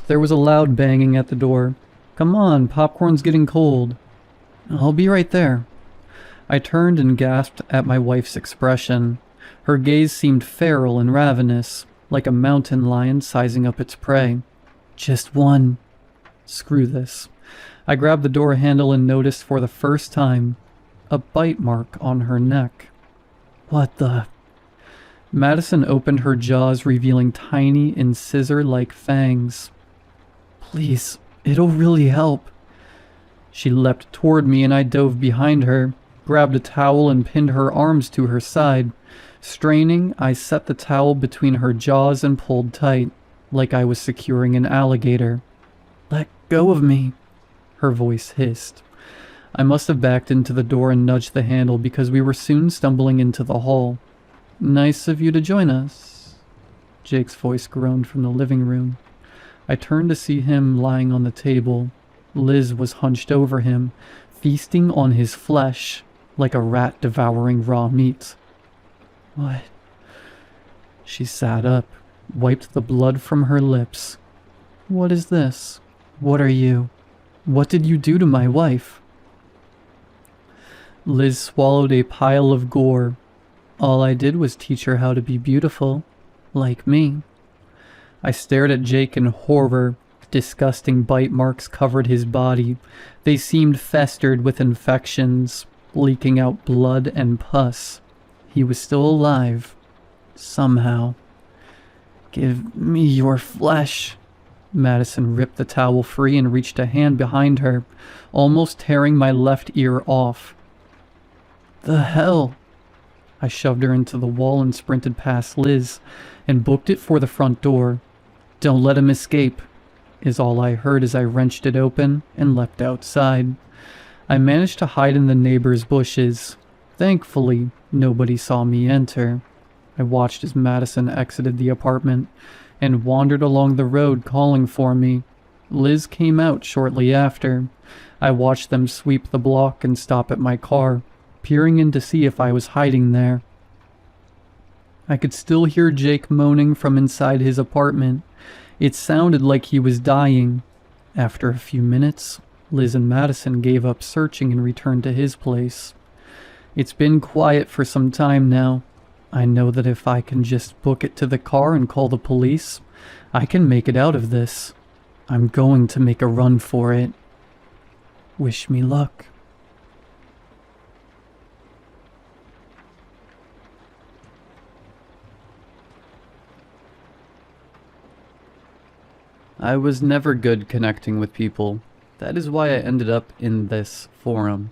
There was a loud banging at the door. "Come on, popcorn's getting cold." "I'll be right there." I turned and gasped at my wife's expression. Her gaze seemed feral and ravenous, like a mountain lion sizing up its prey. "Just one." Screw this. I grabbed the door handle and noticed for the first time a bite mark on her neck. "What the—" Madison opened her jaws, revealing tiny incisor-like fangs. "Please, it'll really help." She leapt toward me and I dove behind her, grabbed a towel and pinned her arms to her side. Straining, I set the towel between her jaws and pulled tight, like I was securing an alligator. "Let go of me," her voice hissed. I must have backed into the door and nudged the handle because we were soon stumbling into the hall. "Nice of you to join us." Jake's voice groaned from the living room. I turned to see him lying on the table. Liz was hunched over him, feasting on his flesh like a rat devouring raw meat. "What?" She sat up. wiped the blood from her lips. What is this? What are you? What did you do to my wife? Liz swallowed a pile of gore. All I did was teach her how to be beautiful, like me. I stared at Jake in horror. Disgusting bite marks covered his body. They seemed festered with infections, leaking out blood and pus. He was still alive. Somehow. Give me your flesh. Madison ripped the towel free and reached a hand behind her, almost tearing my left ear off. The hell? I shoved her into the wall and sprinted past Liz, and booked it for the front door. Don't let him escape, is all I heard as I wrenched it open and leapt outside. I managed to hide in the neighbor's bushes. Thankfully, nobody saw me enter. I watched as Madison exited the apartment and wandered along the road calling for me. Liz came out shortly after. I watched them sweep the block and stop at my car, peering in to see if I was hiding there. I could still hear Jake moaning from inside his apartment. It sounded like he was dying. After a few minutes, Liz and Madison gave up searching and returned to his place. It's been quiet for some time now. I know that if I can just book it to the car and call the police, I can make it out of this. I'm going to make a run for it. Wish me luck. I was never good connecting with people. That is why I ended up in this forum.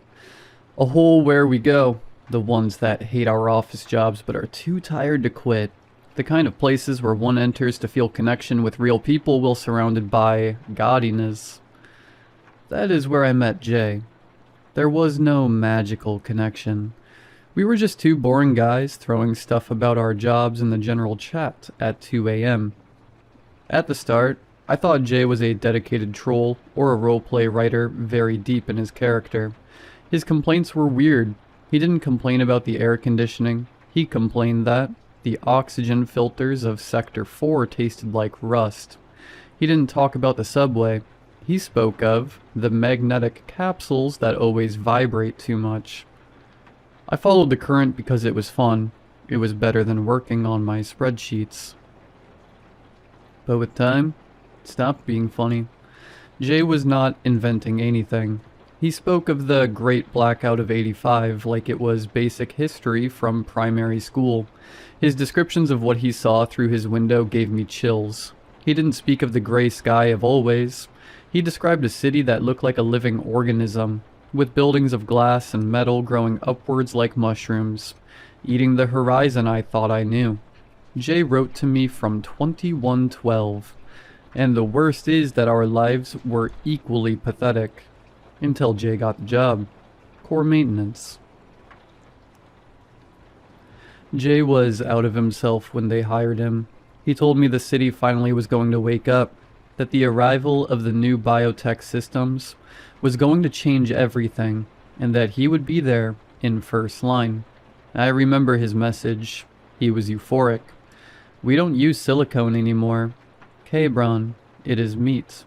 A hole where we go. The ones that hate our office jobs but are too tired to quit. The kind of places where one enters to feel connection with real people while surrounded by gaudiness. That is where I met Jay. There was no magical connection. We were just two boring guys throwing stuff about our jobs in the general chat at 2 a.m. At the start, I thought Jay was a dedicated troll or a roleplay writer very deep in his character. His complaints were weird. He didn't complain about the air conditioning. He complained that the oxygen filters of Sector 4 tasted like rust. He didn't talk about the subway. He spoke of the magnetic capsules that always vibrate too much. I followed the current because it was fun. It was better than working on my spreadsheets. But with time, it stopped being funny. Jay was not inventing anything. He spoke of the Great Blackout of '85 like it was basic history from primary school. His descriptions of what he saw through his window gave me chills. He didn't speak of the gray sky of always. He described a city that looked like a living organism, with buildings of glass and metal growing upwards like mushrooms, eating the horizon I thought I knew. Jay wrote to me from 2112, and the worst is that our lives were equally pathetic. Until Jay got the job. Core maintenance. Jay was out of himself when they hired him. He told me the city finally was going to wake up, that the arrival of the new biotech systems was going to change everything, and that he would be there in first line. I remember his message. He was euphoric. We don't use silicone anymore. Cabron, it is meat.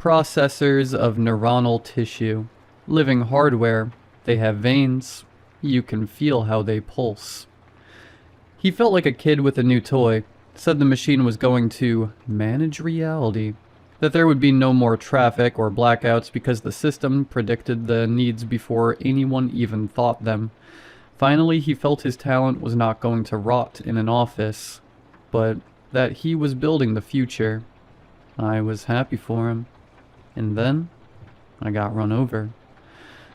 Processors of neuronal tissue. Living hardware. They have veins. You can feel how they pulse. He felt like a kid with a new toy. Said the machine was going to manage reality. That there would be no more traffic or blackouts because the system predicted the needs before anyone even thought them. Finally, he felt his talent was not going to rot in an office, but that he was building the future. I was happy for him. And then, I got run over.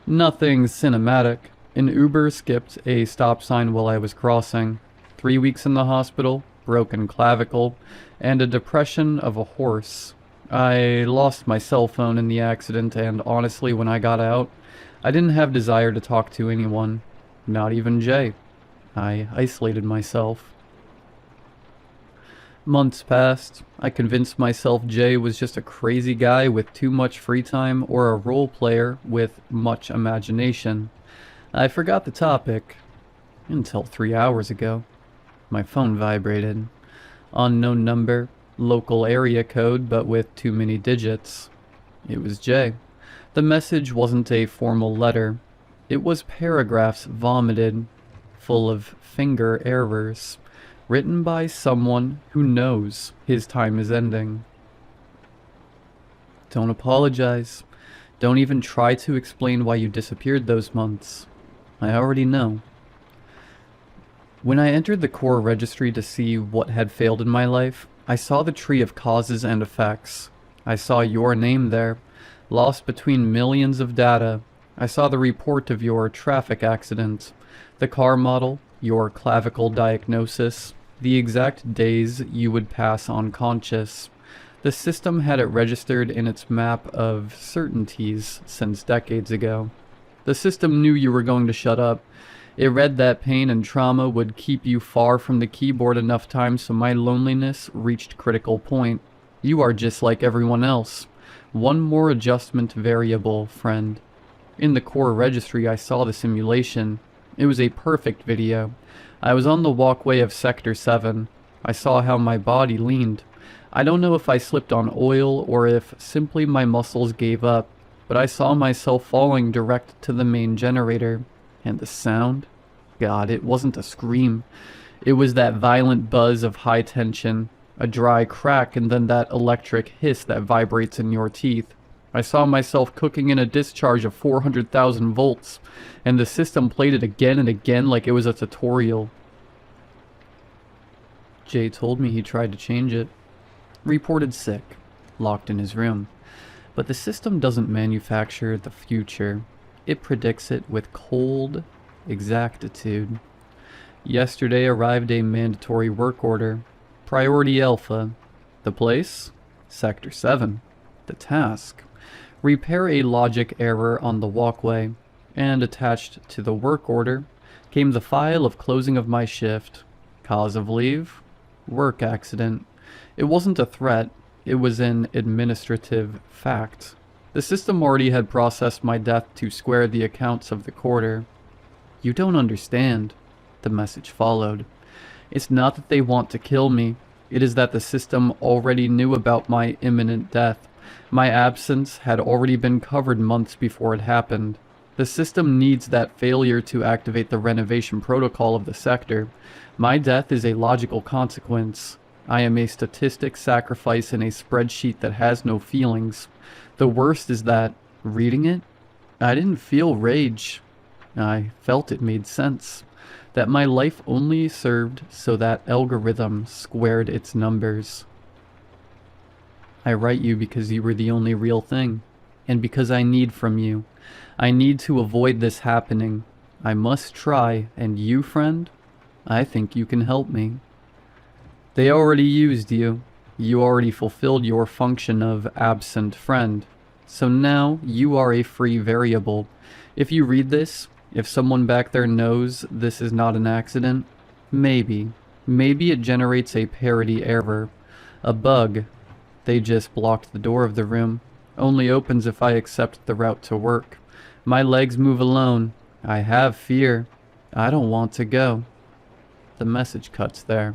Nothing cinematic. An Uber skipped a stop sign while I was crossing. 3 weeks in the hospital, broken clavicle, and a depression of a horse. I lost my cell phone in the accident, and honestly, when I got out, I didn't have desire to talk to anyone. Not even Jay. I isolated myself. Months passed. I convinced myself Jay was just a crazy guy with too much free time or a role player with much imagination. I forgot the topic. Until 3 hours ago. My phone vibrated. Unknown number, local area code, but with too many digits. It was Jay. The message wasn't a formal letter. It was paragraphs vomited, full of finger errors, written by someone who knows his time is ending. Don't apologize. Don't even try to explain why you disappeared those months. I already know. When I entered the core registry to see what had failed in my life, I saw the tree of causes and effects. I saw your name there, lost between millions of data. I saw the report of your traffic accident, the car model, your clavicle diagnosis, the exact days you would pass unconscious. The system had it registered in its map of certainties since decades ago. The system knew you were going to shut up. It read that pain and trauma would keep you far from the keyboard enough time so my loneliness reached critical point. You are just like everyone else. One more adjustment variable, friend. In the core registry, I saw the simulation. It was a perfect video. I was on the walkway of Sector 7. I saw how my body leaned. I don't know if I slipped on oil or if simply my muscles gave up, but I saw myself falling direct to the main generator. And the sound? God, it wasn't a scream. It was that violent buzz of high tension, a dry crack, and then that electric hiss that vibrates in your teeth. I saw myself cooking in a discharge of 400,000 volts, and the system played it again and again like it was a tutorial. Jay told me he tried to change it. Reported sick, locked in his room. But the system doesn't manufacture the future. It predicts it with cold exactitude. Yesterday arrived a mandatory work order. Priority Alpha. The place? Sector 7. The task. Repair a logic error on the walkway. And attached to the work order came the file of closing of my shift. Cause of leave? Work accident. It wasn't a threat. It was an administrative fact. The system already had processed my death to square the accounts of the quarter. You don't understand, the message followed. It's not that they want to kill me. It is that the system already knew about my imminent death. My absence had already been covered months before it happened. The system needs that failure to activate the renovation protocol of the sector. My death is a logical consequence. I am a statistic sacrifice in a spreadsheet that has no feelings. The worst is that, reading it, I didn't feel rage. I felt it made sense. That my life only served so that algorithm squared its numbers. I write you because you were the only real thing, and because I need from you. I need to avoid this happening. I must try, and you, friend, I think you can help me. They already used you. You already fulfilled your function of absent friend. So now you are a free variable. If you read this, if someone back there knows this is not an accident, maybe it generates a parity error. A bug. They just blocked the door of the room. Only opens if I accept the route to work. My legs move alone. I have fear. I don't want to go. The message cuts there.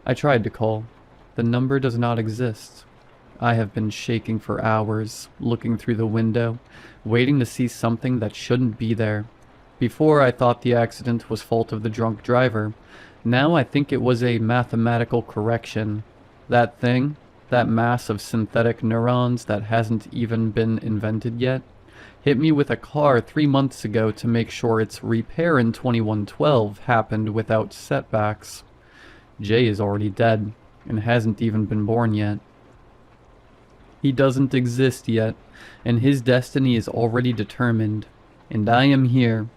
I tried to call. The number does not exist. I have been shaking for hours, looking through the window, waiting to see something that shouldn't be there. Before I thought the accident was fault of the drunk driver. Now I think it was a mathematical correction. That thing, that mass of synthetic neurons that hasn't even been invented yet, hit me with a car 3 months ago to make sure its repair in 2112 happened without setbacks. Jay is already dead, and hasn't even been born yet. He doesn't exist yet, and his destiny is already determined. And I am here,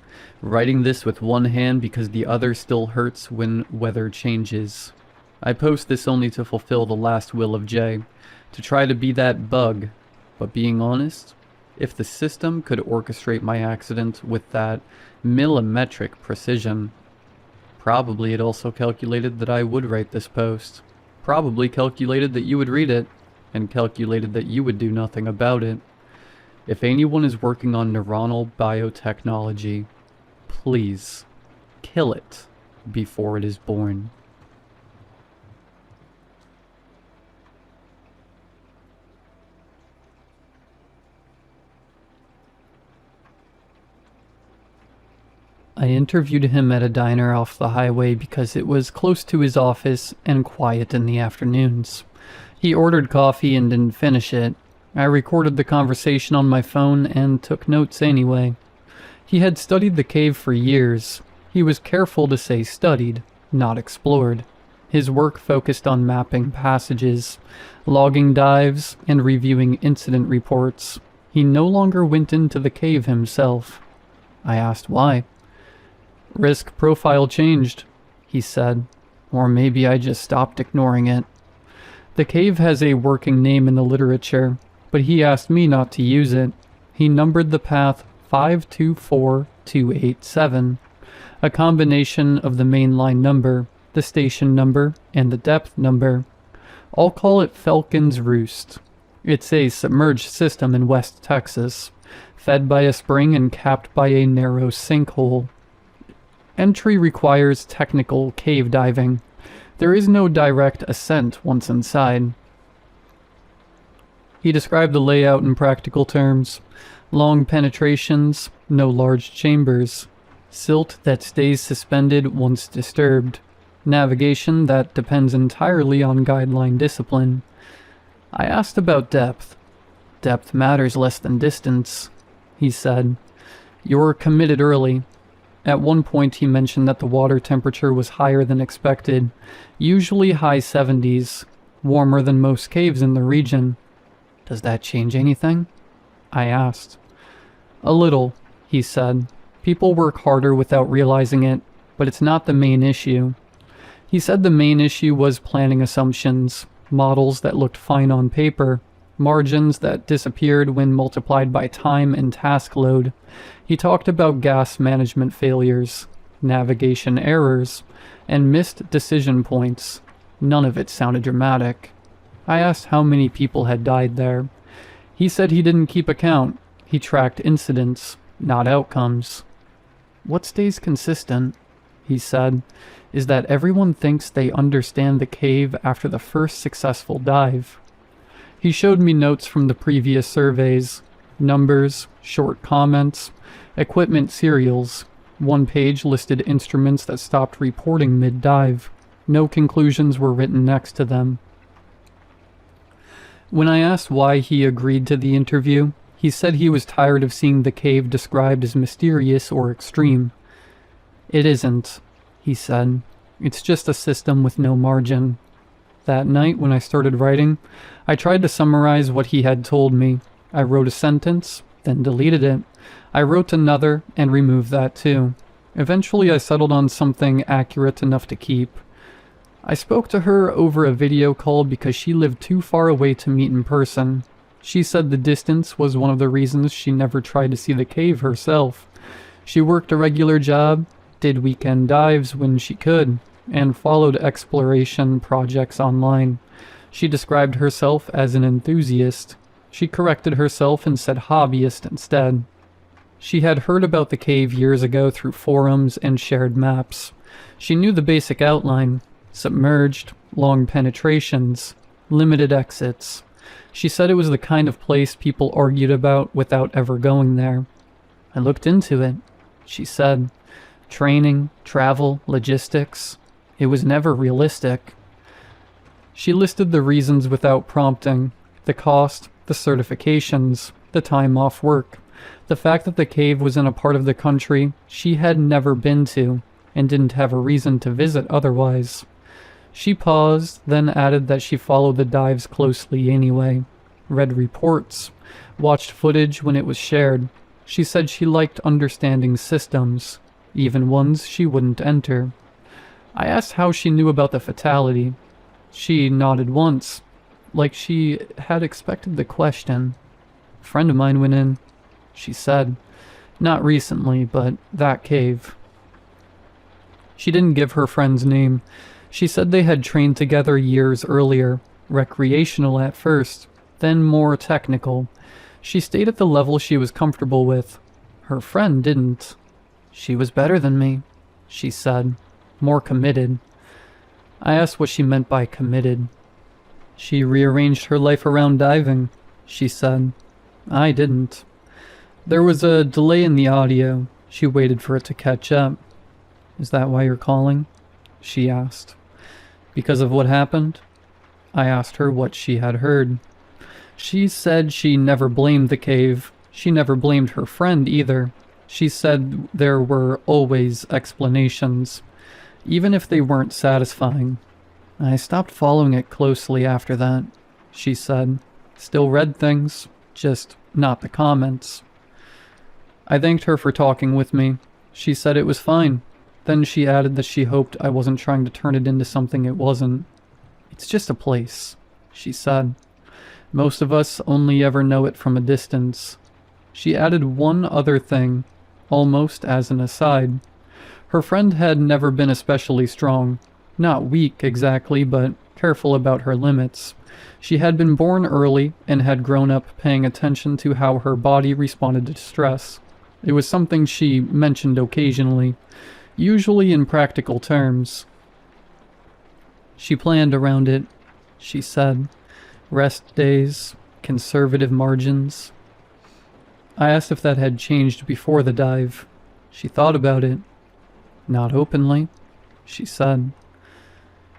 writing this with one hand because the other still hurts when weather changes. I post this only to fulfill the last will of Jay, to try to be that bug. But being honest, if the system could orchestrate my accident with that millimetric precision, probably it also calculated that I would write this post. Probably calculated that you would read it, and calculated that you would do nothing about it. If anyone is working on neuronal biotechnology, please kill it before it is born. I interviewed him at a diner off the highway because it was close to his office and quiet in the afternoons. He ordered coffee and didn't finish it. I recorded the conversation on my phone and took notes anyway. He had studied the cave for years. He was careful to say studied, not explored. His work focused on mapping passages, logging dives, and reviewing incident reports. He no longer went into the cave himself. I asked why. Risk profile changed, he said. Or maybe I just stopped ignoring it. The cave has a working name in the literature, but he asked me not to use it. He numbered the path 524287, a combination of the mainline number, the station number, and the depth number. I'll call it Falcon's Roost. It's a submerged system in West Texas, fed by a spring and capped by a narrow sinkhole. Entry requires technical cave diving. There is no direct ascent once inside. He described the layout in practical terms. Long penetrations, no large chambers. Silt that stays suspended once disturbed. Navigation that depends entirely on guideline discipline. I asked about depth. Depth matters less than distance, he said. You're committed early. At one point he mentioned that the water temperature was higher than expected, usually high 70s, warmer than most caves in the region. Does that change anything? I asked. A little, he said. People work harder without realizing it, but it's not the main issue. He said the main issue was planning assumptions, models that looked fine on paper, margins that disappeared when multiplied by time and task load. He talked about gas management failures, navigation errors, and missed decision points. None of it sounded dramatic. I asked how many people had died there. He said he didn't keep account. He tracked incidents, not outcomes. What stays consistent, he said, is that everyone thinks they understand the cave after the first successful dive. He showed me notes from the previous surveys, numbers, short comments, equipment serials. One page listed instruments that stopped reporting mid-dive. No conclusions were written next to them. When I asked why he agreed to the interview, he said he was tired of seeing the cave described as mysterious or extreme. It isn't, he said. It's just a system with no margin. That night, when I started writing, I tried to summarize what he had told me. I wrote a sentence, then deleted it. I wrote another, and removed that too. Eventually I settled on something accurate enough to keep. I spoke to her over a video call because she lived too far away to meet in person. She said the distance was one of the reasons she never tried to see the cave herself. She worked a regular job, did weekend dives when she could, and followed exploration projects online. She described herself as an enthusiast. She corrected herself and said hobbyist instead. She had heard about the cave years ago through forums and shared maps. She knew the basic outline: submerged, long penetrations, limited exits. She said it was the kind of place people argued about without ever going there. I looked into it, she said. Training, travel, logistics. It was never realistic. She listed the reasons without prompting: the cost, the certifications, the time off work, the fact that the cave was in a part of the country she had never been to and didn't have a reason to visit otherwise. She paused, then added that she followed the dives closely anyway, read reports, watched footage when it was shared. She said she liked understanding systems, even ones she wouldn't enter. I asked how she knew about the fatality. She nodded once, like she had expected the question. A friend of mine went in, she said. Not recently, but that cave. She didn't give her friend's name. She said they had trained together years earlier, recreational at first, then more technical. She stayed at the level she was comfortable with. Her friend didn't. She was better than me, she said, more committed. I asked what she meant by committed. She rearranged her life around diving, she said. I didn't. There was a delay in the audio. She waited for it to catch up. "Is that why you're calling?" she asked. "Because of what happened?" I asked her what she had heard. She said she never blamed the cave. She never blamed her friend either. She said there were always explanations, even if they weren't satisfying. "I stopped following it closely after that," she said. "Still read things, just not the comments." I thanked her for talking with me. She said it was fine. Then she added that she hoped I wasn't trying to turn it into something it wasn't. "It's just a place," she said. "Most of us only ever know it from a distance." She added one other thing, almost as an aside. Her friend had never been especially strong. Not weak exactly, but careful about her limits. She had been born early and had grown up paying attention to how her body responded to stress. It was something she mentioned occasionally, usually in practical terms. She planned around it, she said. Rest days, conservative margins. I asked if that had changed before the dive. She thought about it. "Not openly," she said.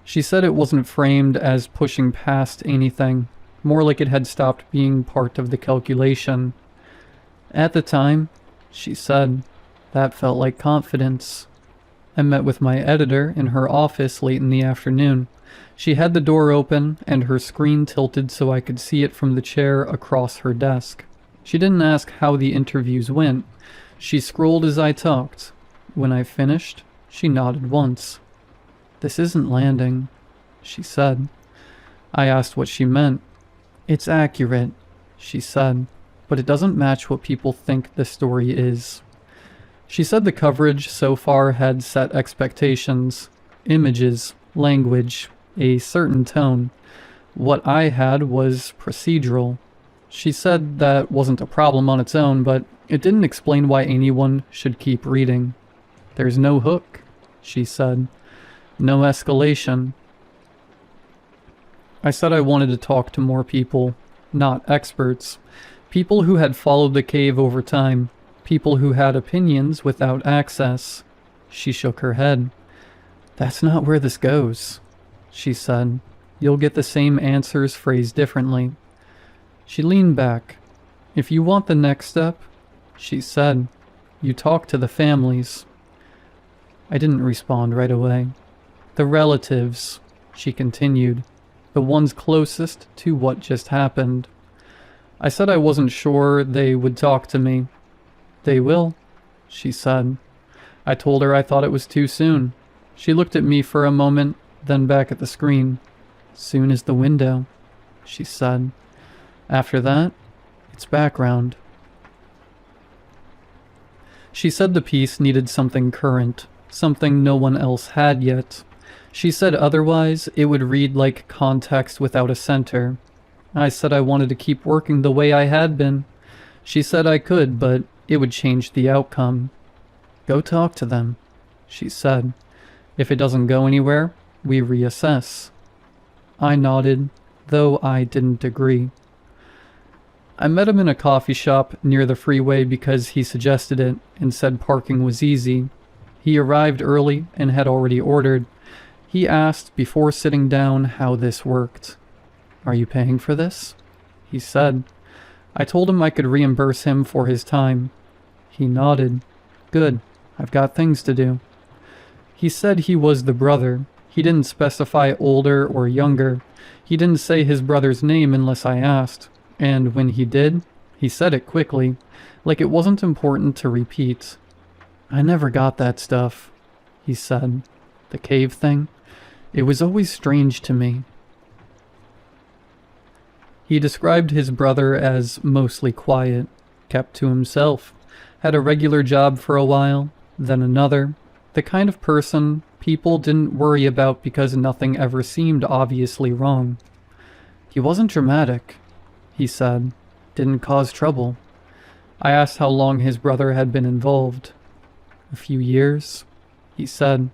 She said it wasn't framed as pushing past anything, more like it had stopped being part of the calculation. "At the time," she said, "that felt like confidence." I met with my editor in her office late in the afternoon. She had the door open and her screen tilted so I could see it from the chair across her desk. She didn't ask how the interviews went. She scrolled as I talked. When I finished, she nodded once. "This isn't landing," she said. I asked what she meant. "It's accurate," she said, "but it doesn't match what people think the story is." She said the coverage so far had set expectations, images, language, a certain tone. What I had was procedural. She said that wasn't a problem on its own, but it didn't explain why anyone should keep reading. "There's no hook," she said. "No escalation." I said I wanted to talk to more people, not experts. People who had followed the cave over time. People who had opinions without access. She shook her head. "That's not where this goes," she said. "You'll get the same answers phrased differently." She leaned back. "If you want the next step," she said, "you talk to the families." I didn't respond right away. "The relatives," she continued, "the ones closest to what just happened." I said I wasn't sure they would talk to me. "They will," she said. I told her I thought it was too soon. She looked at me for a moment, then back at the screen. "Soon is the window," she said. "After that, it's background." She said the piece needed something current, something no one else had yet. She said otherwise it would read like context without a center. I said I wanted to keep working the way I had been. She said I could, but it would change the outcome. "Go talk to them," she said. "If it doesn't go anywhere, we reassess." I nodded, though I didn't agree. I met him in a coffee shop near the freeway because he suggested it and said parking was easy. He arrived early and had already ordered. He asked before sitting down how this worked. "Are you paying for this?" he said. I told him I could reimburse him for his time. He nodded. "Good, I've got things to do." He said he was the brother. He didn't specify older or younger. He didn't say his brother's name unless I asked. And when he did, he said it quickly, like it wasn't important to repeat. "I never got that stuff," he said. "The cave thing? It was always strange to me." He described his brother as mostly quiet, kept to himself, had a regular job for a while, then another, the kind of person people didn't worry about because nothing ever seemed obviously wrong. "He wasn't dramatic," he said. "Didn't cause trouble." I asked how long his brother had been involved. "A few years," he said.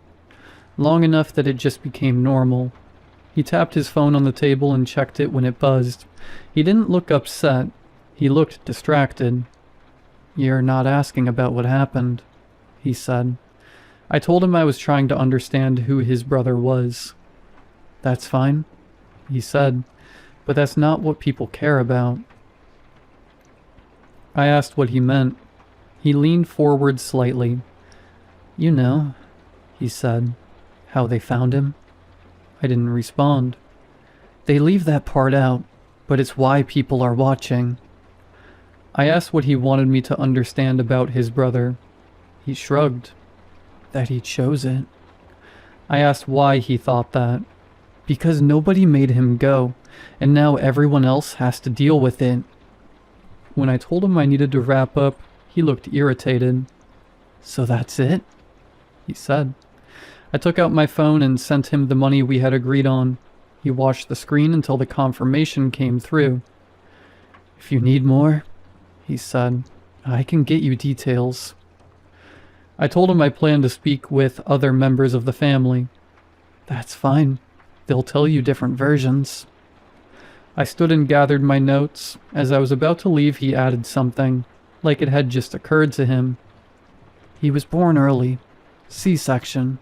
"Long enough that it just became normal." He tapped his phone on the table and checked it when it buzzed. He didn't look upset. He looked distracted. "You're not asking about what happened," he said. I told him I was trying to understand who his brother was. That's fine, he said, but that's not what people care about. I asked what he meant. He leaned forward slightly. You know, he said, how they found him. I didn't respond. They leave that part out, but it's why people are watching. I asked what he wanted me to understand about his brother. He shrugged. That he chose it. I asked why he thought that. Because nobody made him go, and now everyone else has to deal with it. When I told him I needed to wrap up, he looked irritated. So that's it? He said. I took out my phone and sent him the money we had agreed on. He watched the screen until the confirmation came through. If you need more, he said, I can get you details. I told him I planned to speak with other members of the family. That's fine. They'll tell you different versions. I stood and gathered my notes. As I was about to leave, he added something, like it had just occurred to him. He was born early. C-section.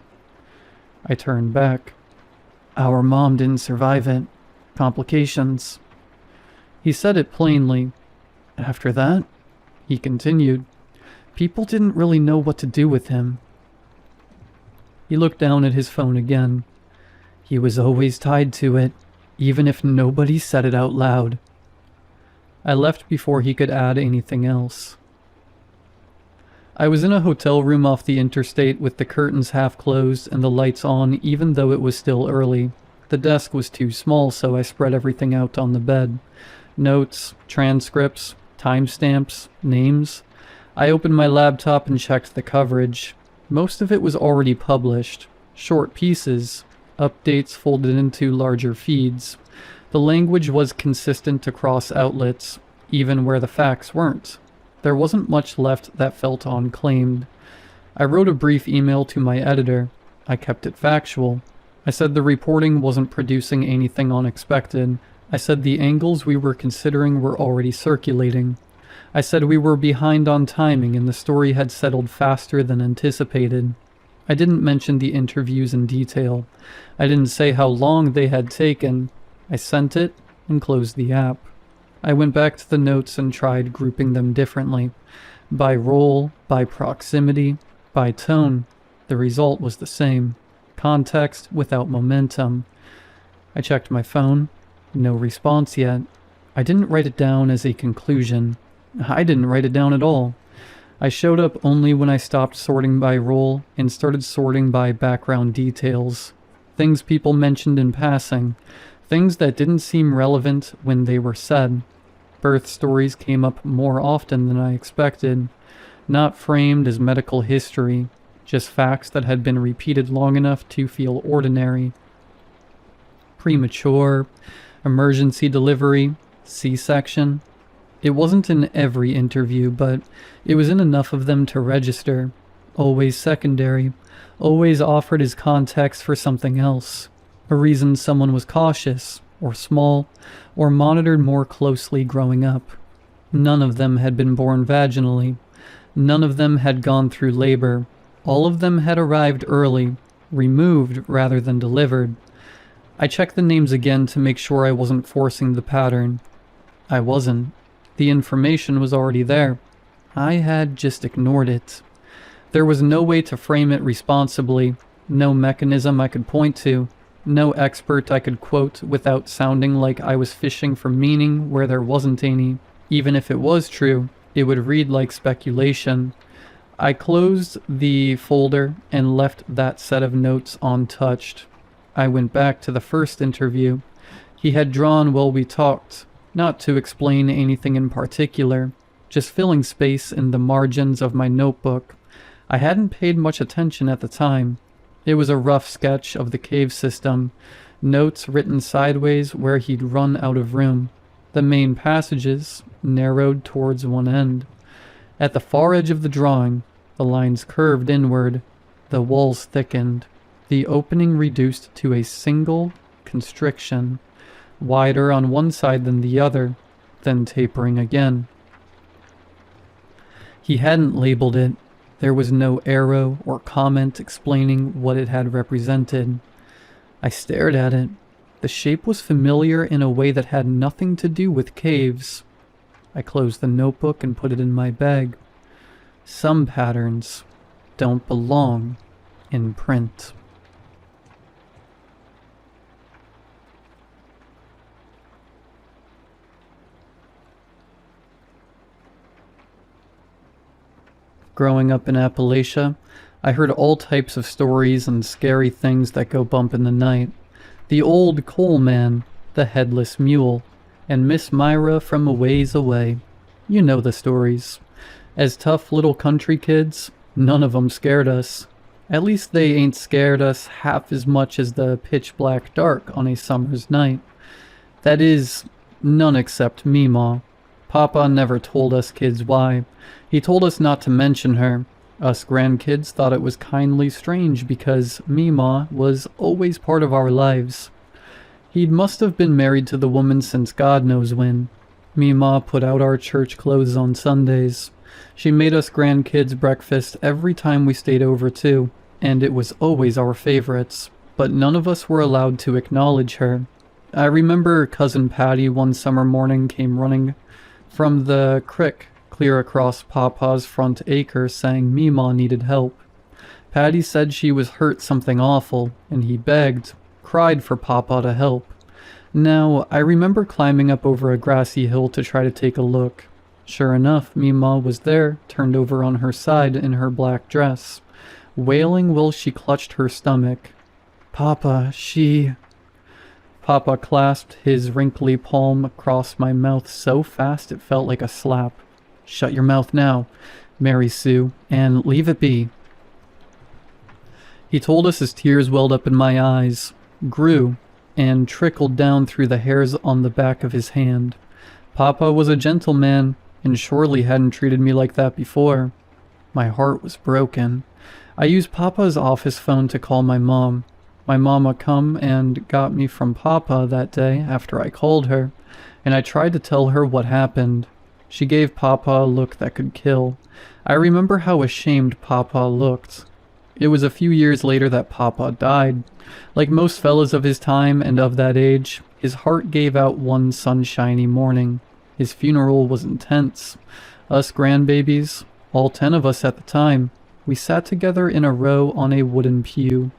I turned back. Our mom didn't survive it. Complications. He said it plainly. After that, he continued, people didn't really know what to do with him. He looked down at his phone again. He was always tied to it, even if nobody said it out loud. I left before he could add anything else. I was in a hotel room off the interstate with the curtains half closed and the lights on even though it was still early. The desk was too small, so I spread everything out on the bed. Notes, transcripts, timestamps, names. I opened my laptop and checked the coverage. Most of it was already published. Short pieces, updates folded into larger feeds. The language was consistent across outlets, even where the facts weren't. There wasn't much left that felt unclaimed. I wrote a brief email to my editor. I kept it factual. I said the reporting wasn't producing anything unexpected. I said the angles we were considering were already circulating. I said we were behind on timing and the story had settled faster than anticipated. I didn't mention the interviews in detail. I didn't say how long they had taken. I sent it and closed the app. I went back to the notes and tried grouping them differently. By role, by proximity, by tone. The result was the same. Context without momentum. I checked my phone. No response yet. I didn't write it down as a conclusion. I didn't write it down at all. I showed up only when I stopped sorting by role and started sorting by background details. Things people mentioned in passing. Things that didn't seem relevant when they were said. Birth stories came up more often than I expected. Not framed as medical history. Just facts that had been repeated long enough to feel ordinary. Premature. Emergency delivery. C-section. It wasn't in every interview, but it was in enough of them to register. Always secondary. Always offered as context for something else. A reason someone was cautious, or small, or monitored more closely growing up. None of them had been born vaginally. None of them had gone through labor. All of them had arrived early, removed rather than delivered. I checked the names again to make sure I wasn't forcing the pattern. I wasn't. The information was already there. I had just ignored it. There was no way to frame it responsibly, no mechanism I could point to, no expert I could quote without sounding like I was fishing for meaning where there wasn't any. Even if it was true, it would read like speculation. I closed the folder and left that set of notes untouched. I went back to the first interview. He had drawn while we talked. Not to explain anything in particular, just filling space in the margins of my notebook. I hadn't paid much attention at the time. It was a rough sketch of the cave system, notes written sideways where he'd run out of room. The main passages narrowed towards one end. At the far edge of the drawing, the lines curved inward, the walls thickened, the opening reduced to a single constriction. Wider on one side than the other, then tapering again. He hadn't labeled it. There was no arrow or comment explaining what it had represented. I stared at it. The shape was familiar in a way that had nothing to do with caves. I closed the notebook and put it in my bag. Some patterns don't belong in print. Growing up in Appalachia, I heard all types of stories and scary things that go bump in the night. The old coal man, the headless mule, and Miss Myra from a ways away. You know the stories. As tough little country kids, none of them scared us. At least they ain't scared us half as much as the pitch black dark on a summer's night. That is, none except Meemaw. Papa never told us kids why. He told us not to mention her. Us grandkids thought it was kindly strange because Meemaw was always part of our lives. He must have been married to the woman since God knows when. Meemaw put out our church clothes on Sundays. She made us grandkids breakfast every time we stayed over too, and it was always our favorites. But none of us were allowed to acknowledge her. I remember Cousin Patty one summer morning came running from the crick clear across Papa's front acre saying Meemaw needed help. Patty said she was hurt something awful, and he begged, cried for Papa to help. Now, I remember climbing up over a grassy hill to try to take a look. Sure enough, Meemaw was there, turned over on her side in her black dress, wailing while she clutched her stomach. Papa, she... Papa clasped his wrinkly palm across my mouth so fast it felt like a slap. Shut your mouth now, Mary Sue, and leave it be. He told us as tears welled up in my eyes, grew, and trickled down through the hairs on the back of his hand. Papa was a gentleman, and surely hadn't treated me like that before. My heart was broken. I used Papa's office phone to call my mom. My mama come and got me from Papa that day after I called her, and I tried to tell her what happened. She gave Papa a look that could kill. I remember how ashamed Papa looked. It was a few years later that Papa died. Like most fellas of his time and of that age, his heart gave out one sunshiny morning. His funeral was intense. Us grandbabies, all 10 of us at the time, we sat together in a row on a wooden pew.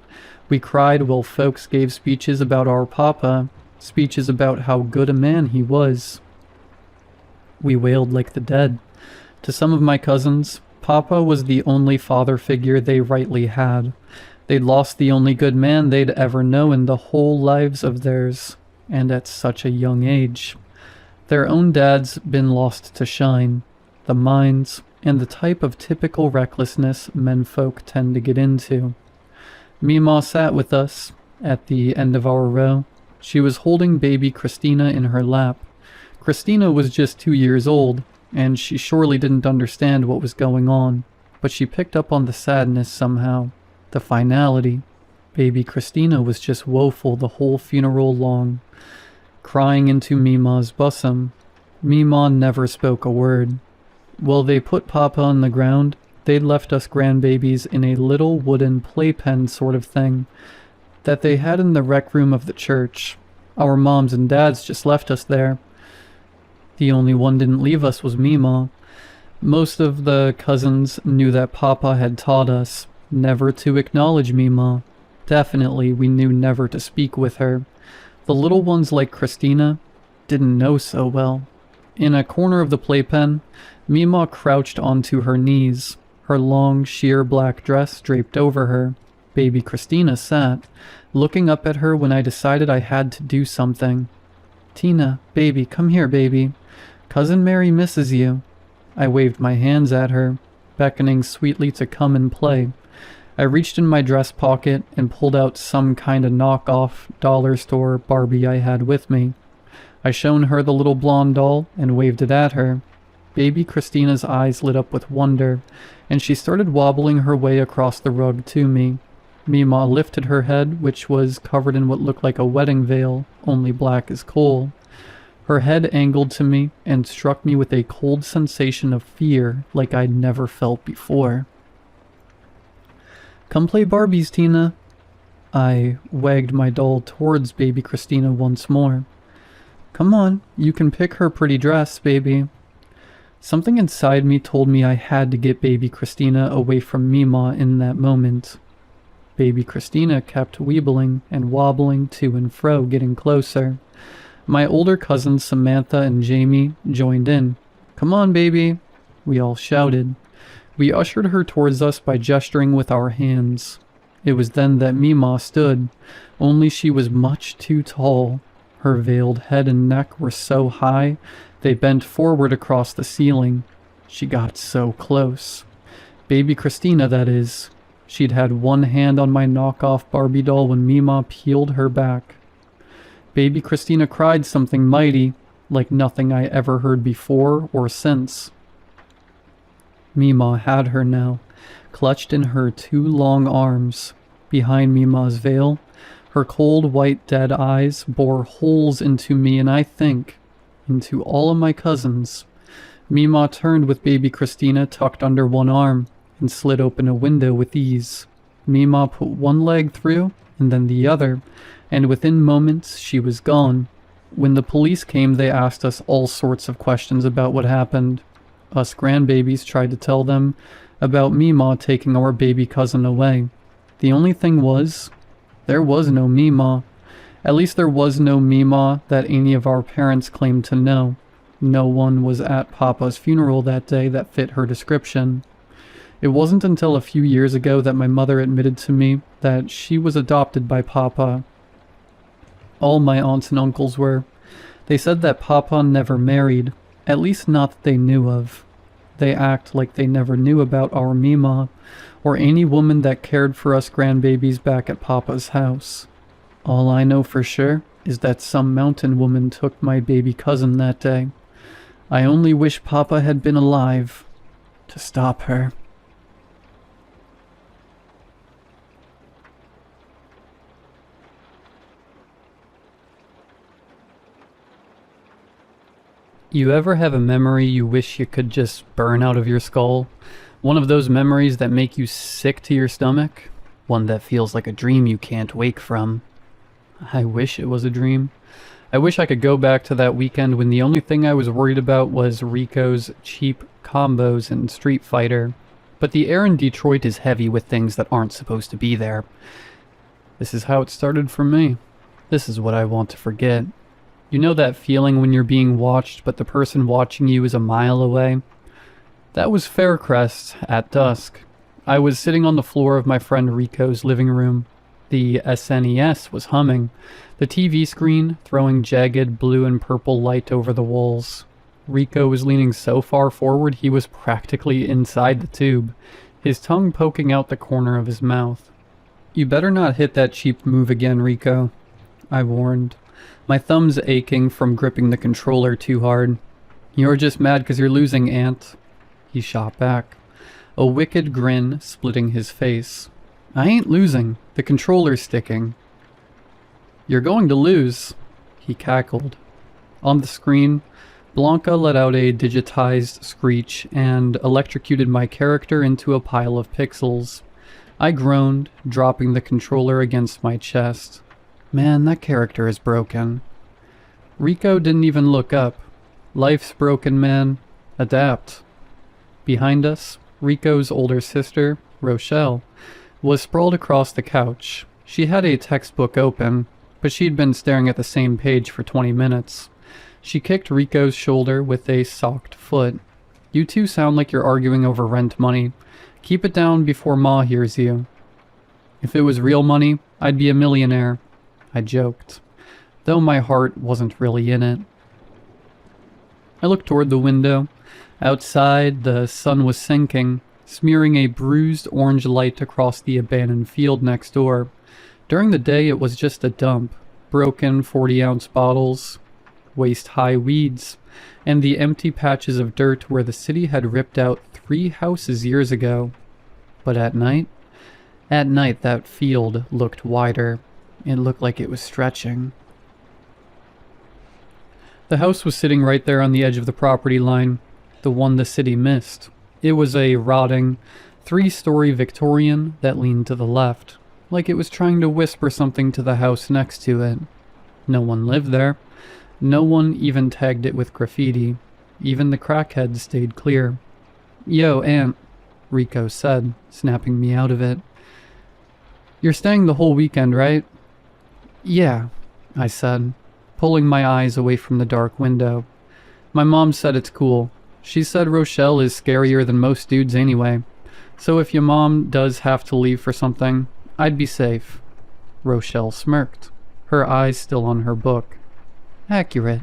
We cried while folks gave speeches about our Papa, speeches about how good a man he was. We wailed like the dead. To some of my cousins, Papa was the only father figure they rightly had. They'd lost the only good man they'd ever know in the whole lives of theirs, and at such a young age. Their own dad's been lost to shine, the mines, and the type of typical recklessness menfolk tend to get into. Meemaw sat with us, at the end of our row. She was holding baby Christina in her lap. Christina was just 2 years old, and she surely didn't understand what was going on, but she picked up on the sadness somehow, the finality. Baby Christina was just woeful the whole funeral long, crying into Meemaw's bosom. Meemaw never spoke a word. While they put Papa on the ground, they'd left us grandbabies in a little wooden playpen sort of thing that they had in the rec room of the church. Our moms and dads just left us there. The only one didn't leave us was Meemaw. Most of the cousins knew that Papa had taught us never to acknowledge Meemaw. Definitely we knew never to speak with her. The little ones like Christina didn't know so well. In a corner of the playpen, Meemaw crouched onto her knees, her long, sheer black dress draped over her. Baby Christina sat, looking up at her when I decided I had to do something. Tina, baby, come here, baby. Cousin Mary misses you. I waved my hands at her, beckoning sweetly to come and play. I reached in my dress pocket and pulled out some kind of knockoff dollar store Barbie I had with me. I shown her the little blonde doll and waved it at her. Baby Christina's eyes lit up with wonder, and she started wobbling her way across the rug to me. Meemaw lifted her head, which was covered in what looked like a wedding veil, only black as coal. Her head angled to me and struck me with a cold sensation of fear like I'd never felt before. Come play Barbies, Tina. I wagged my doll towards baby Christina once more. Come on, you can pick her pretty dress, baby. Something inside me told me I had to get baby Christina away from Mima in that moment. Baby Christina kept weebling and wobbling to and fro, getting closer. My older cousins Samantha and Jamie joined in. Come on, baby, we all shouted. We ushered her towards us by gesturing with our hands. It was then that Mima stood, only she was much too tall. Her veiled head and neck were so high, they bent forward across the ceiling. She got so close. Baby Christina, that is. She'd had one hand on my knockoff Barbie doll when Mima peeled her back. Baby Christina cried something mighty, like nothing I ever heard before or since. Mima had her now, clutched in her two long arms. Behind Mima's veil, her cold white dead eyes bore holes into me and I think into all of my cousins. Mima turned with baby Christina tucked under one arm and slid open a window with ease. Mima put one leg through and then the other, and within moments she was gone. When the police came, they asked us all sorts of questions about what happened. Us grandbabies tried to tell them about Mima taking our baby cousin away. The only thing was, there was no Mima. At least there was no Mima that any of our parents claimed to know. No one was at Papa's funeral that day that fit her description. It wasn't until a few years ago that my mother admitted to me that she was adopted by Papa. All my aunts and uncles were. They said that Papa never married, at least not that they knew of. They act like they never knew about our Mima, or any woman that cared for us grandbabies back at Papa's house. All I know for sure is that some mountain woman took my baby cousin that day. I only wish Papa had been alive to stop her. You ever have a memory you wish you could just burn out of your skull? One of those memories that make you sick to your stomach? One that feels like a dream you can't wake from? I wish it was a dream. I wish I could go back to that weekend when the only thing I was worried about was Rico's cheap combos in Street Fighter. But the air in Detroit is heavy with things that aren't supposed to be there. This is how it started for me. This is what I want to forget. You know that feeling when you're being watched but the person watching you is a mile away? That was Faircrest at dusk. I was sitting on the floor of my friend Rico's living room. The SNES was humming, the TV screen throwing jagged blue and purple light over the walls. Rico was leaning so far forward he was practically inside the tube, his tongue poking out the corner of his mouth. "You better not hit that cheap move again, Rico," I warned. My thumb's aching from gripping the controller too hard. "You're just mad 'cause you're losing, Aunt," he shot back, a wicked grin splitting his face. "I ain't losing. The controller's sticking." "You're going to lose," he cackled. On the screen, Blanca let out a digitized screech and electrocuted my character into a pile of pixels. I groaned, dropping the controller against my chest. Man, that character is broken. Rico didn't even look up. Life's broken, man. Adapt. Behind us, Rico's older sister, Rochelle, was sprawled across the couch. She had a textbook open, but she'd been staring at the same page for 20 minutes. She kicked Rico's shoulder with a socked foot. "You two sound like you're arguing over rent money. Keep it down before Ma hears you." "If it was real money, I'd be a millionaire," I joked, though my heart wasn't really in it. I looked toward the window. Outside, the sun was sinking, smearing a bruised orange light across the abandoned field next door. During the day, it was just a dump. Broken 40-ounce bottles, waist-high weeds, and the empty patches of dirt where the city had ripped out 3 houses years ago. But at night that field looked wider. It looked like it was stretching. The house was sitting right there on the edge of the property line, the one the city missed. It was a rotting, three-story Victorian that leaned to the left, like it was trying to whisper something to the house next to it. No one lived there. No one even tagged it with graffiti. Even the crackheads stayed clear. "Yo, Aunt," Rico said, snapping me out of it. "You're staying the whole weekend, right?" "Yeah," I said, pulling my eyes away from the dark window. "My mom said it's cool. She said Rochelle is scarier than most dudes anyway. So if your mom does have to leave for something, I'd be safe." Rochelle smirked, her eyes still on her book. Accurate.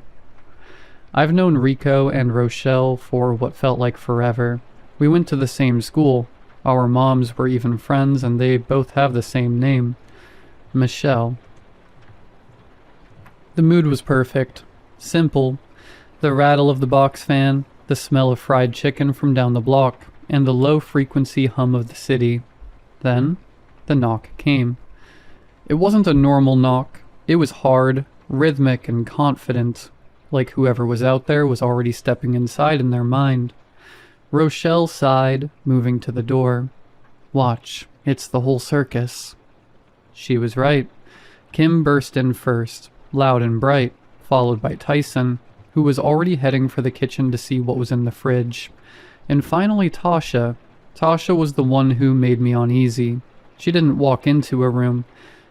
I've known Rico and Rochelle for what felt like forever. We went to the same school. Our moms were even friends, and they both have the same name, Michelle. The mood was perfect. Simple. The rattle of the box fan, the smell of fried chicken from down the block, and the low-frequency hum of the city. Then, the knock came. It wasn't a normal knock. It was hard, rhythmic, and confident, like whoever was out there was already stepping inside in their mind. Rochelle sighed, moving to the door. "Watch, it's the whole circus." She was right. Kim burst in first, loud and bright, followed by Tyson, who was already heading for the kitchen to see what was in the fridge. And finally Tasha. Tasha was the one who made me uneasy. She didn't walk into a room.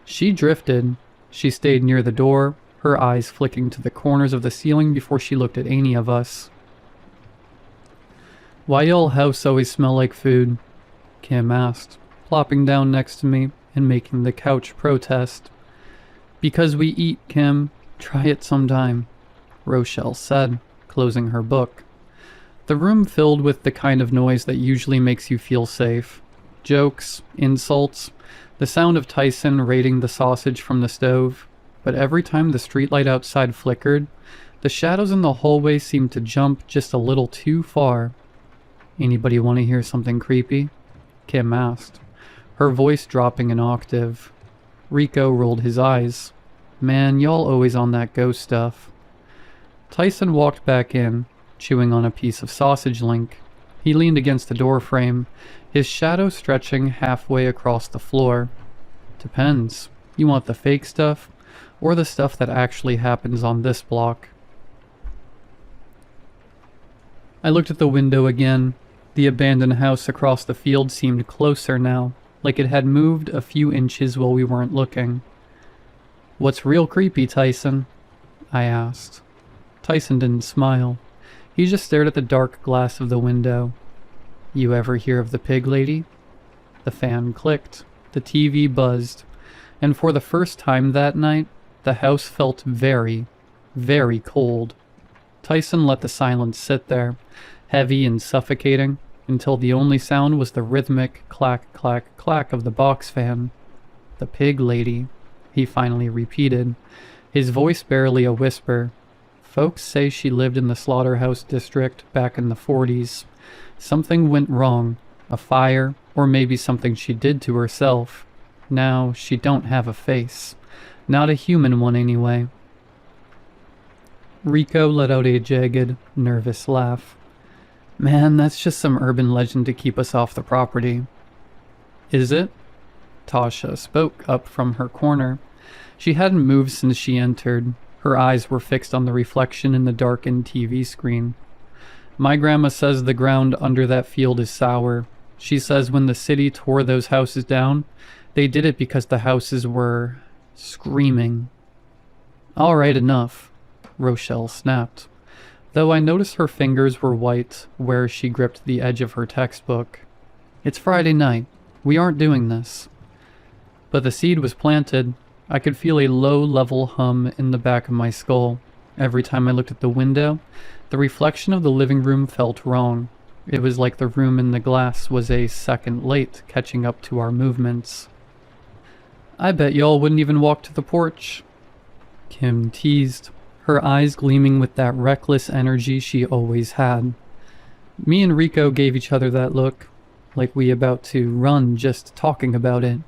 She drifted. She stayed near the door, her eyes flicking to the corners of the ceiling before she looked at any of us. "Why y'all house always smell like food?" Kim asked, plopping down next to me and making the couch protest. "Because we eat, Kim. Try it sometime," Rochelle said, closing her book. The room filled with the kind of noise that usually makes you feel safe. Jokes, insults, the sound of Tyson raiding the sausage from the stove. But every time the streetlight outside flickered, the shadows in the hallway seemed to jump just a little too far. "Anybody want to hear something creepy?" Kim asked, her voice dropping an octave. Rico rolled his eyes. "Man, y'all always on that ghost stuff." Tyson walked back in, chewing on a piece of sausage link. He leaned against the doorframe, his shadow stretching halfway across the floor. "Depends. You want the fake stuff, or the stuff that actually happens on this block?" I looked at the window again. The abandoned house across the field seemed closer now, like it had moved a few inches while we weren't looking. "What's real creepy, Tyson?" I asked. Tyson didn't smile. He just stared at the dark glass of the window. "You ever hear of the pig lady?" The fan clicked. The TV buzzed. And for the first time that night, the house felt very, very cold. Tyson let the silence sit there, heavy and suffocating, until the only sound was the rhythmic clack, clack, clack of the box fan. "The pig lady," he finally repeated, his voice barely a whisper. "Folks say she lived in the slaughterhouse district back in the 40s. Something went wrong, a fire, or maybe something she did to herself. Now she don't have a face. Not a human one anyway." Rico let out a jagged, nervous laugh. "Man, that's just some urban legend to keep us off the property." "Is it?" Tasha spoke up from her corner. She hadn't moved since she entered. Her eyes were fixed on the reflection in the darkened TV screen. "My grandma says the ground under that field is sour. She says when the city tore those houses down, they did it because the houses were screaming." "All right, enough," Rochelle snapped, though I noticed her fingers were white where she gripped the edge of her textbook. "It's Friday night. We aren't doing this." But the seed was planted. I could feel a low-level hum in the back of my skull. Every time I looked at the window, the reflection of the living room felt wrong. It was like the room in the glass was a second late catching up to our movements. "I bet y'all wouldn't even walk to the porch," Kim teased, her eyes gleaming with that reckless energy she always had. Me and Rico gave each other that look, like we about to run just talking about it.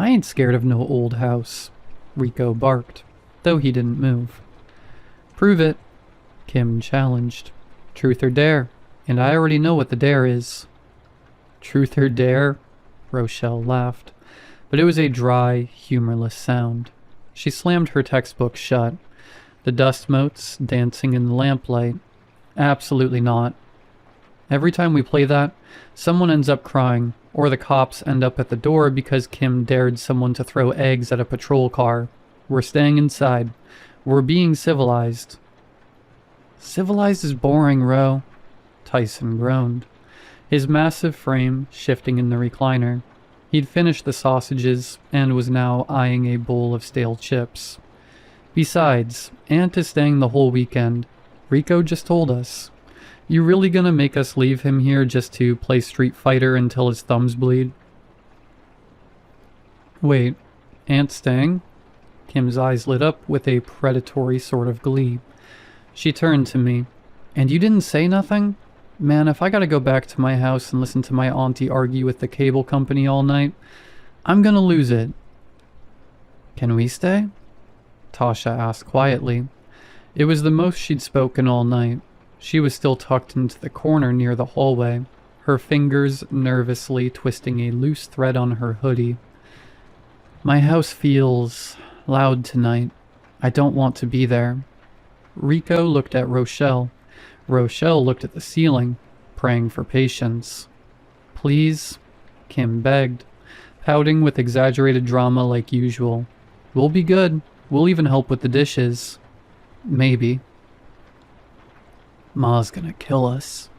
"I ain't scared of no old house," Rico barked, though he didn't move. "Prove it," Kim challenged. "Truth or dare, and I already know what the dare is." Truth or dare? Rochelle laughed, but it was a dry, humorless sound. She slammed her textbook shut, the dust motes dancing in the lamplight. Absolutely not. Every time we play that, someone ends up crying, or the cops end up at the door because Kim dared someone to throw eggs at a patrol car. We're staying inside. We're being civilized. Civilized is boring, Ro. Tyson groaned, his massive frame shifting in the recliner. He'd finished the sausages and was now eyeing a bowl of stale chips. Besides, Aunt is staying the whole weekend. Rico just told us. You really gonna make us leave him here just to play Street Fighter until his thumbs bleed? Wait, Aunt's staying? Kim's eyes lit up with a predatory sort of glee. She turned to me. And you didn't say nothing? Man, if I gotta go back to my house and listen to my auntie argue with the cable company all night, I'm gonna lose it. Can we stay? Tasha asked quietly. It was the most she'd spoken all night. She was still tucked into the corner near the hallway, her fingers nervously twisting a loose thread on her hoodie. My house feels loud tonight. I don't want to be there. Rico looked at Rochelle. Rochelle looked at the ceiling, praying for patience. Please, Kim begged, pouting with exaggerated drama like usual. We'll be good. We'll even help with the dishes. Maybe. Ma's gonna kill us.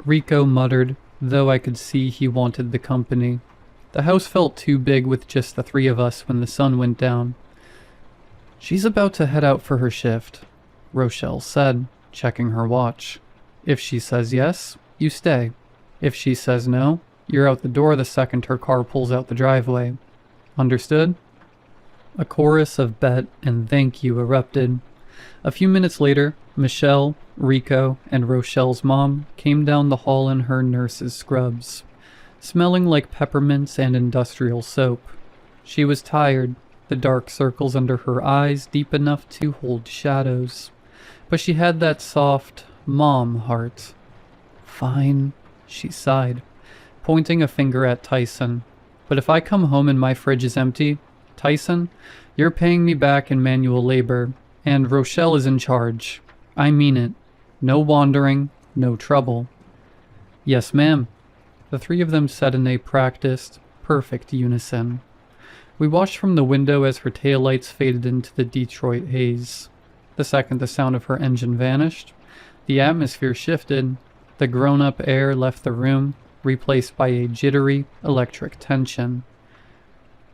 Rico muttered, though I could see he wanted the company. The house felt too big with just the three of us when the sun went down. She's about to head out for her shift, Rochelle said, checking her watch. If she says yes, you stay. If she says no, you're out the door the second her car pulls out the driveway. Understood? A chorus of bet and thank you erupted. A few minutes later, Michelle, Rico, and Rochelle's mom came down the hall in her nurse's scrubs, smelling like peppermints and industrial soap. She was tired, the dark circles under her eyes deep enough to hold shadows. But she had that soft, mom heart. Fine, she sighed, pointing a finger at Tyson. But if I come home and my fridge is empty, Tyson, you're paying me back in manual labor, and Rochelle is in charge. I mean it. No wandering, no trouble. Yes, ma'am, the three of them said in a practiced, perfect unison. We watched from the window as her taillights faded into the Detroit haze. The second the sound of her engine vanished, the atmosphere shifted. The grown-up air left the room, replaced by a jittery, electric tension.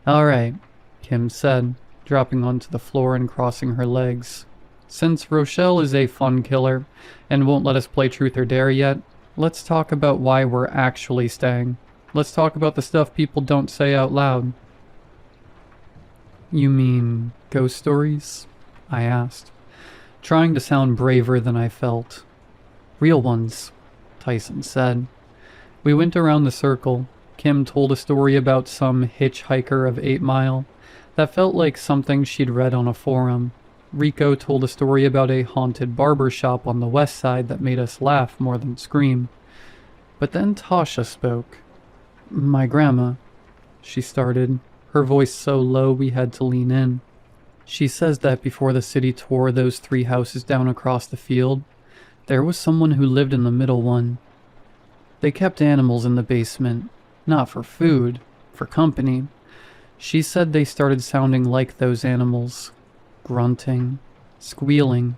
All right, Kim said, dropping onto the floor and crossing her legs. Since Rochelle is a fun killer and won't let us play Truth or Dare yet, let's talk about why we're actually staying. Let's talk about the stuff people don't say out loud. You mean ghost stories? I asked, trying to sound braver than I felt. Real ones, Tyson said. We went around the circle. Kim told a story about some hitchhiker of 8 Mile that felt like something she'd read on a forum. Rico told a story about a haunted barber shop on the west side that made us laugh more than scream. But then Tasha spoke. My grandma, she started, her voice so low we had to lean in. She says that before the city tore those 3 houses down across the field, there was someone who lived in the middle one. They kept animals in the basement, not for food, for company. She said they started sounding like those animals, grunting, squealing.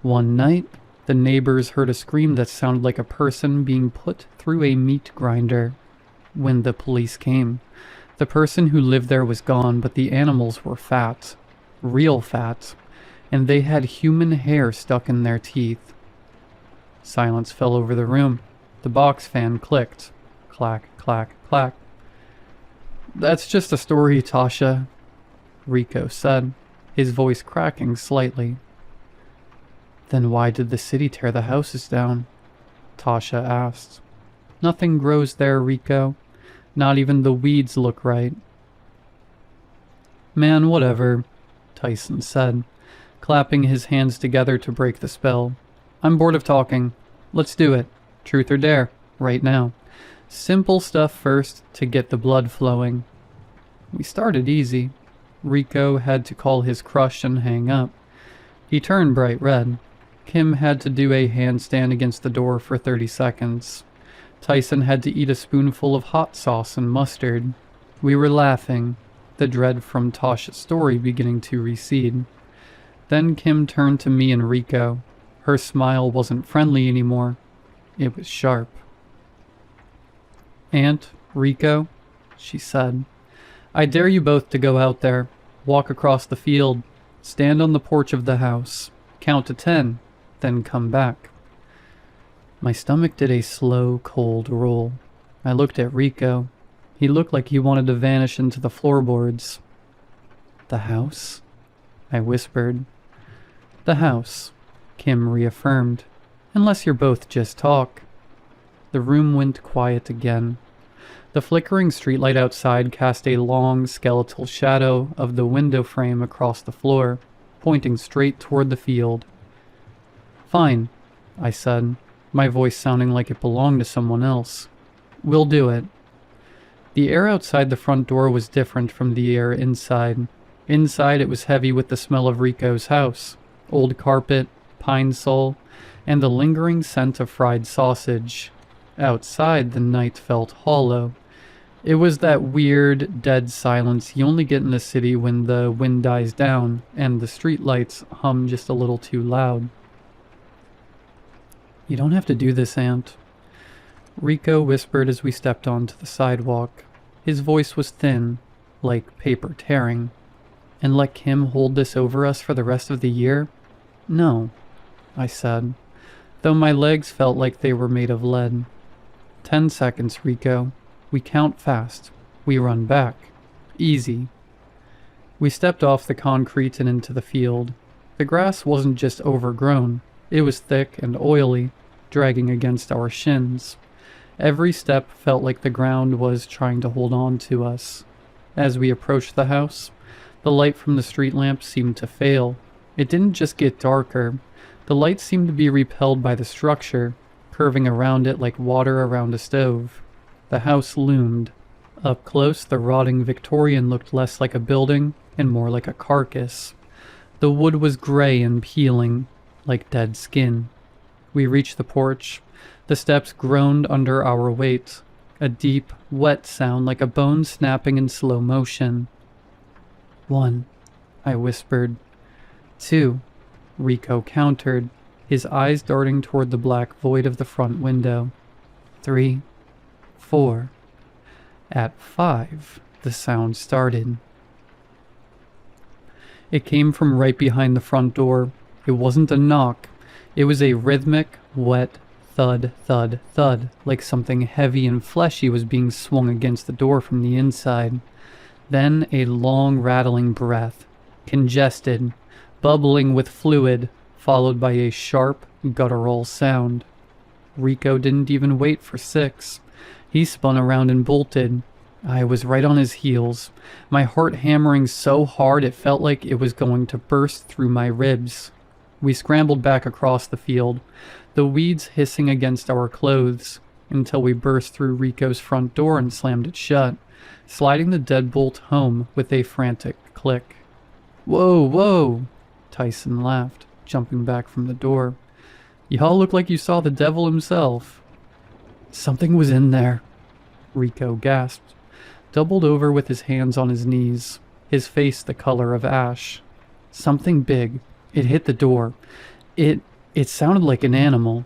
One night, the neighbors heard a scream that sounded like a person being put through a meat grinder. When the police came, the person who lived there was gone, but the animals were fat, real fat, and they had human hair stuck in their teeth. Silence fell over the room. The box fan clicked. Clack, clack, clack. That's just a story, Tasha, Rico said, his voice cracking slightly. Then why did the city tear the houses down? Tasha asked. Nothing grows there, Rico. Not even the weeds look right. Man, whatever, Tyson said, clapping his hands together to break the spell. I'm bored of talking. Let's do it. Truth or dare, right now. Simple stuff first to get the blood flowing. We started easy. Rico had to call his crush and hang up. He turned bright red. Kim had to do a handstand against the door for 30 seconds. Tyson had to eat a spoonful of hot sauce and mustard. We were laughing, the dread from Tasha's story beginning to recede. Then Kim turned to me and Rico. Her smile wasn't friendly anymore. It was sharp. "Aunt, Rico," she said, "I dare you both to go out there, walk across the field, stand on the porch of the house, count to 10, then come back." My stomach did a slow, cold roll. I looked at Rico. He looked like he wanted to vanish into the floorboards. "The house?" I whispered. "The house," Kim reaffirmed, "unless you're both just talk." The room went quiet again. The flickering streetlight outside cast a long, skeletal shadow of the window frame across the floor, pointing straight toward the field. "Fine," I said, my voice sounding like it belonged to someone else. "We'll do it." The air outside the front door was different from the air inside. Inside it was heavy with the smell of Rico's house, old carpet, pine sol, and the lingering scent of fried sausage. Outside the night felt hollow. It was that weird, dead silence you only get in the city when the wind dies down and the streetlights hum just a little too loud. "You don't have to do this, Aunt," Rico whispered as we stepped onto the sidewalk. His voice was thin, like paper tearing. "And let Kim hold this over us for the rest of the year?" "No," I said, though my legs felt like they were made of lead. 10 seconds, Rico. We count fast. We run back. Easy." We stepped off the concrete and into the field. The grass wasn't just overgrown. It was thick and oily, dragging against our shins. Every step felt like the ground was trying to hold on to us. As we approached the house, the light from the street lamp seemed to fail. It didn't just get darker. The light seemed to be repelled by the structure, curving around it like water around a stove. The house loomed. Up close, the rotting Victorian looked less like a building and more like a carcass. The wood was gray and peeling, like dead skin. We reached the porch. The steps groaned under our weight, a deep, wet sound like a bone snapping in slow motion. "1," I whispered. "2," Rico countered, his eyes darting toward the black void of the front window. 3, 4. At 5, the sound started. It came from right behind the front door. It wasn't a knock. It was a rhythmic, wet thud, thud, thud, like something heavy and fleshy was being swung against the door from the inside. Then a long, rattling breath, congested, bubbling with fluid, followed by a sharp, guttural sound. Rico didn't even wait for 6. He spun around and bolted. I was right on his heels, my heart hammering so hard it felt like it was going to burst through my ribs. We scrambled back across the field, the weeds hissing against our clothes, until we burst through Rico's front door and slammed it shut, sliding the deadbolt home with a frantic click. "Whoa, whoa!" Tyson laughed, jumping back from the door. "Y'all look like you saw the devil himself." "Something was in there," Rico gasped, doubled over with his hands on his knees, his face the color of ash. "Something big. It hit the door. It sounded like an animal."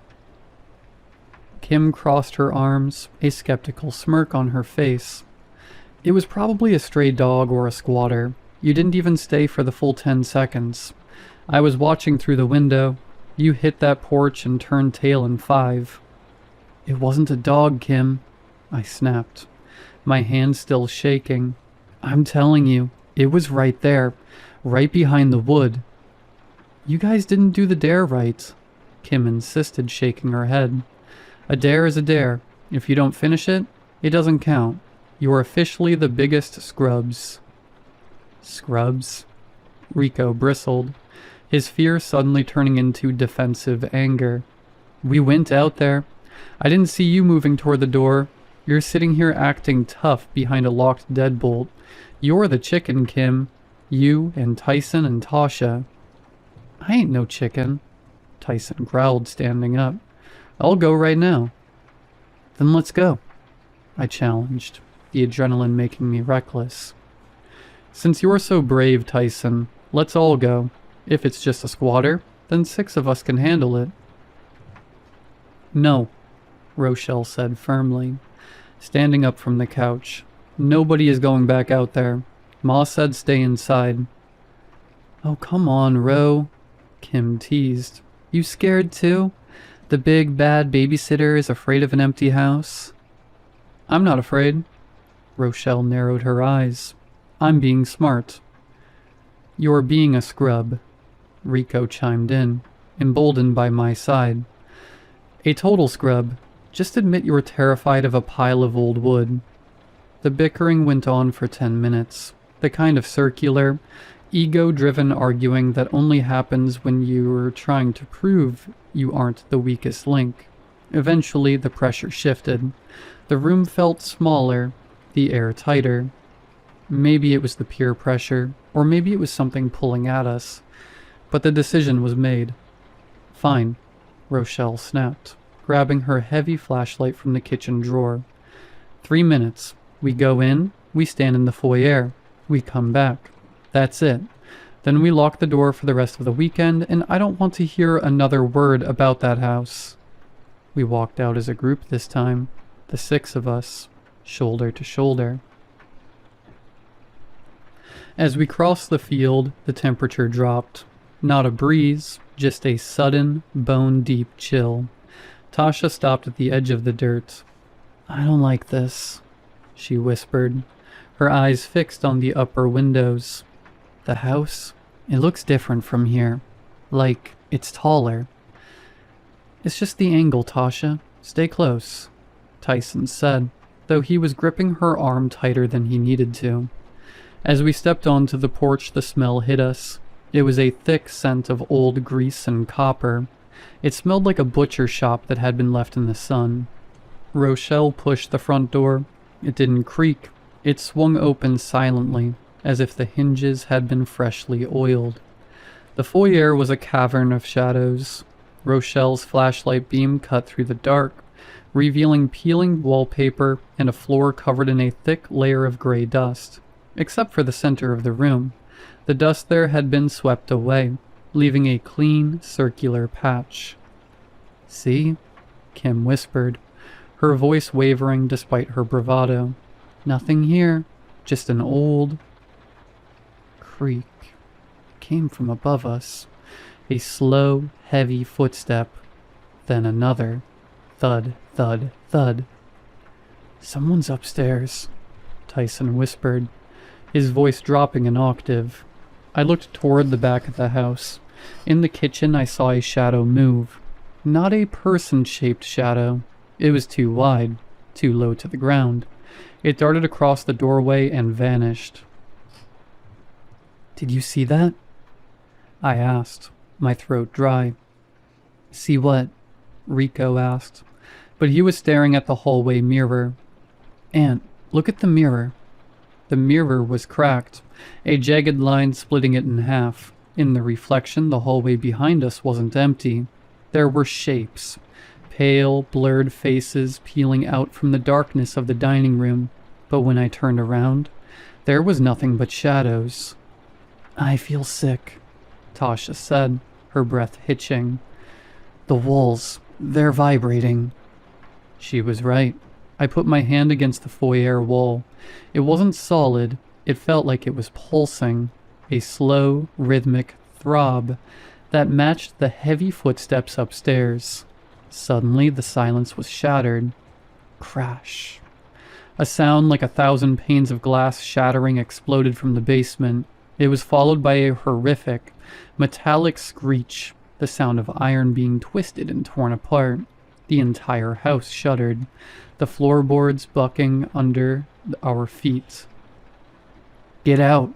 Kim crossed her arms, a skeptical smirk on her face. "It was probably a stray dog or a squatter. You didn't even stay for the full 10 seconds. I was watching through the window. You hit that porch and turned tail in 5. "It wasn't a dog, Kim," I snapped, my hand still shaking. "I'm telling you, it was right there, right behind the wood." "You guys didn't do the dare right," Kim insisted, shaking her head. "A dare is a dare. If you don't finish it, it doesn't count. You are officially the biggest scrubs." "Scrubs?" Rico bristled, his fear suddenly turning into defensive anger. "We went out there. I didn't see you moving toward the door. You're sitting here acting tough behind a locked deadbolt. You're the chicken, Kim. You and Tyson and Tasha. I ain't no chicken, Tyson growled, standing up. I'll go right now. Then let's go, I challenged, the adrenaline making me reckless. Since you're so brave, Tyson, let's all go. If it's just a squatter, then 6 of us can handle it. No, Rochelle said firmly, standing up from the couch. Nobody is going back out there. Ma said stay inside. Oh, come on, Ro, Kim teased. You scared too? The big, bad babysitter is afraid of an empty house? I'm not afraid. Rochelle narrowed her eyes. I'm being smart. You're being a scrub, Rico chimed in, emboldened by my side. A total scrub. Just admit you're terrified of a pile of old wood. The bickering went on for 10 minutes, the kind of circular, ego-driven arguing that only happens when you're trying to prove you aren't the weakest link. Eventually, the pressure shifted. The room felt smaller, the air tighter. Maybe it was the peer pressure, or maybe it was something pulling at us. But the decision was made. Fine, Rochelle snapped, grabbing her heavy flashlight from the kitchen drawer. 3 minutes. We go in, we stand in the foyer, we come back. That's it. Then we lock the door for the rest of the weekend, and I don't want to hear another word about that house. We walked out as a group this time, the 6 of us, shoulder to shoulder. As we crossed the field, the temperature dropped. Not a breeze, just a sudden, bone-deep chill. Tasha stopped at the edge of the dirt. I don't like this, she whispered, her eyes fixed on the upper windows. The house? It looks different from here. Like, it's taller. It's just the angle, Tasha. Stay close, Tyson said, though he was gripping her arm tighter than he needed to. As we stepped onto the porch, the smell hit us. It was a thick scent of old grease and copper. It smelled like a butcher shop that had been left in the sun. Rochelle pushed the front door. It didn't creak. It swung open silently, as if the hinges had been freshly oiled. The foyer was a cavern of shadows. Rochelle's flashlight beam cut through the dark, revealing peeling wallpaper and a floor covered in a thick layer of gray dust. Except for the center of the room. The dust there had been swept away, leaving a clean, circular patch. See? Kim whispered, her voice wavering despite her bravado. Nothing here, just an old creak. It came from above us. A slow, heavy footstep. Then another. Thud, thud, thud. Someone's upstairs, Tyson whispered, his voice dropping an octave. I looked toward the back of the house. In the kitchen, I saw a shadow move. Not a person-shaped shadow. It was too wide, too low to the ground. It darted across the doorway and vanished. Did you see that? I asked, my throat dry. See what? Rico asked, but he was staring at the hallway mirror. Aunt, look at the mirror. The mirror was cracked, a jagged line splitting it in half. In the reflection, the hallway behind us wasn't empty. There were shapes, pale, blurred faces peeling out from the darkness of the dining room. But when I turned around, there was nothing but shadows. I feel sick, Tasha said, her breath hitching. The walls, they're vibrating. She was right. I put my hand against the foyer wall. It wasn't solid. It felt like it was pulsing, a slow, rhythmic throb that matched the heavy footsteps upstairs. Suddenly, the silence was shattered. Crash. A sound like 1,000 panes of glass shattering exploded from the basement. It was followed by a horrific, metallic screech, the sound of iron being twisted and torn apart. The entire house shuddered, the floorboards bucking under our feet. Get out,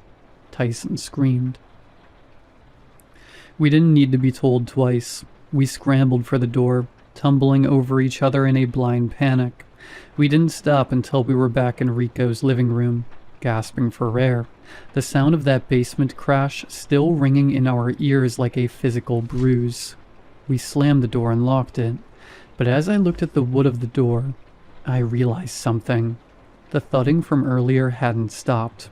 Tyson screamed. We didn't need to be told twice. We scrambled for the door, tumbling over each other in a blind panic. We didn't stop until we were back in Rico's living room, gasping for air, the sound of that basement crash still ringing in our ears like a physical bruise. We slammed the door and locked it, but as I looked at the wood of the door, I realized something. The thudding from earlier hadn't stopped.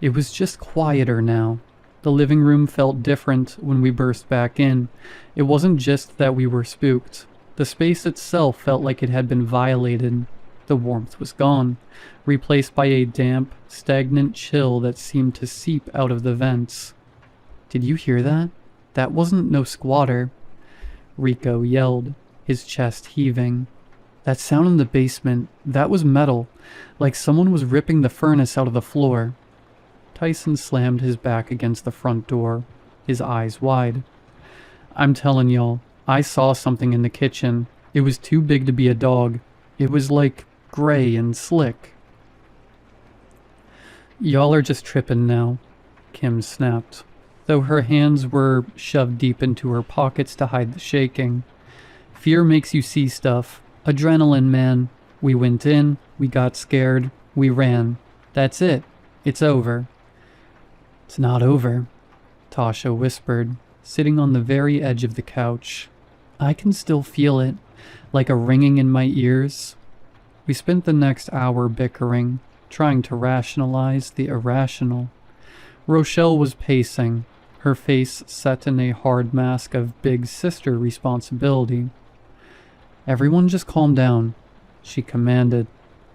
It was just quieter now. The living room felt different when we burst back in. It wasn't just that we were spooked. The space itself felt like it had been violated. The warmth was gone, replaced by a damp, stagnant chill that seemed to seep out of the vents. "Did you hear that? That wasn't no squatter," Rico yelled, his chest heaving. "That sound in the basement, that was metal, like someone was ripping the furnace out of the floor." Tyson slammed his back against the front door, his eyes wide. "I'm telling y'all, I saw something in the kitchen. It was too big to be a dog. It was like gray and slick." "Y'all are just tripping now," Kim snapped, though her hands were shoved deep into her pockets to hide the shaking. "Fear makes you see stuff. Adrenaline, man. We went in, we got scared, we ran. That's it. It's over." "It's not over," Tasha whispered, sitting on the very edge of the couch. "I can still feel it, like a ringing in my ears." We spent the next hour bickering, trying to rationalize the irrational. Rochelle was pacing, her face set in a hard mask of big sister responsibility. "Everyone just calm down," she commanded.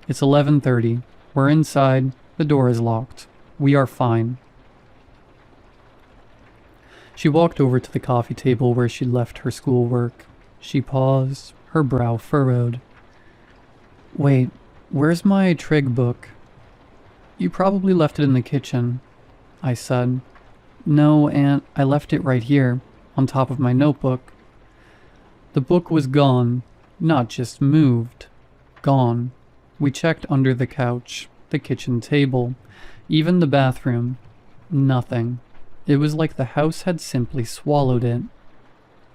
"It's 11:30. We're inside. The door is locked. We are fine." She walked over to the coffee table where she'd left her schoolwork. She paused, her brow furrowed. "Wait, where's my trig book?" "You probably left it in the kitchen," I said. "No, Aunt, I left it right here, on top of my notebook." The book was gone, not just moved. Gone. We checked under the couch, the kitchen table, even the bathroom. Nothing. It was like the house had simply swallowed it.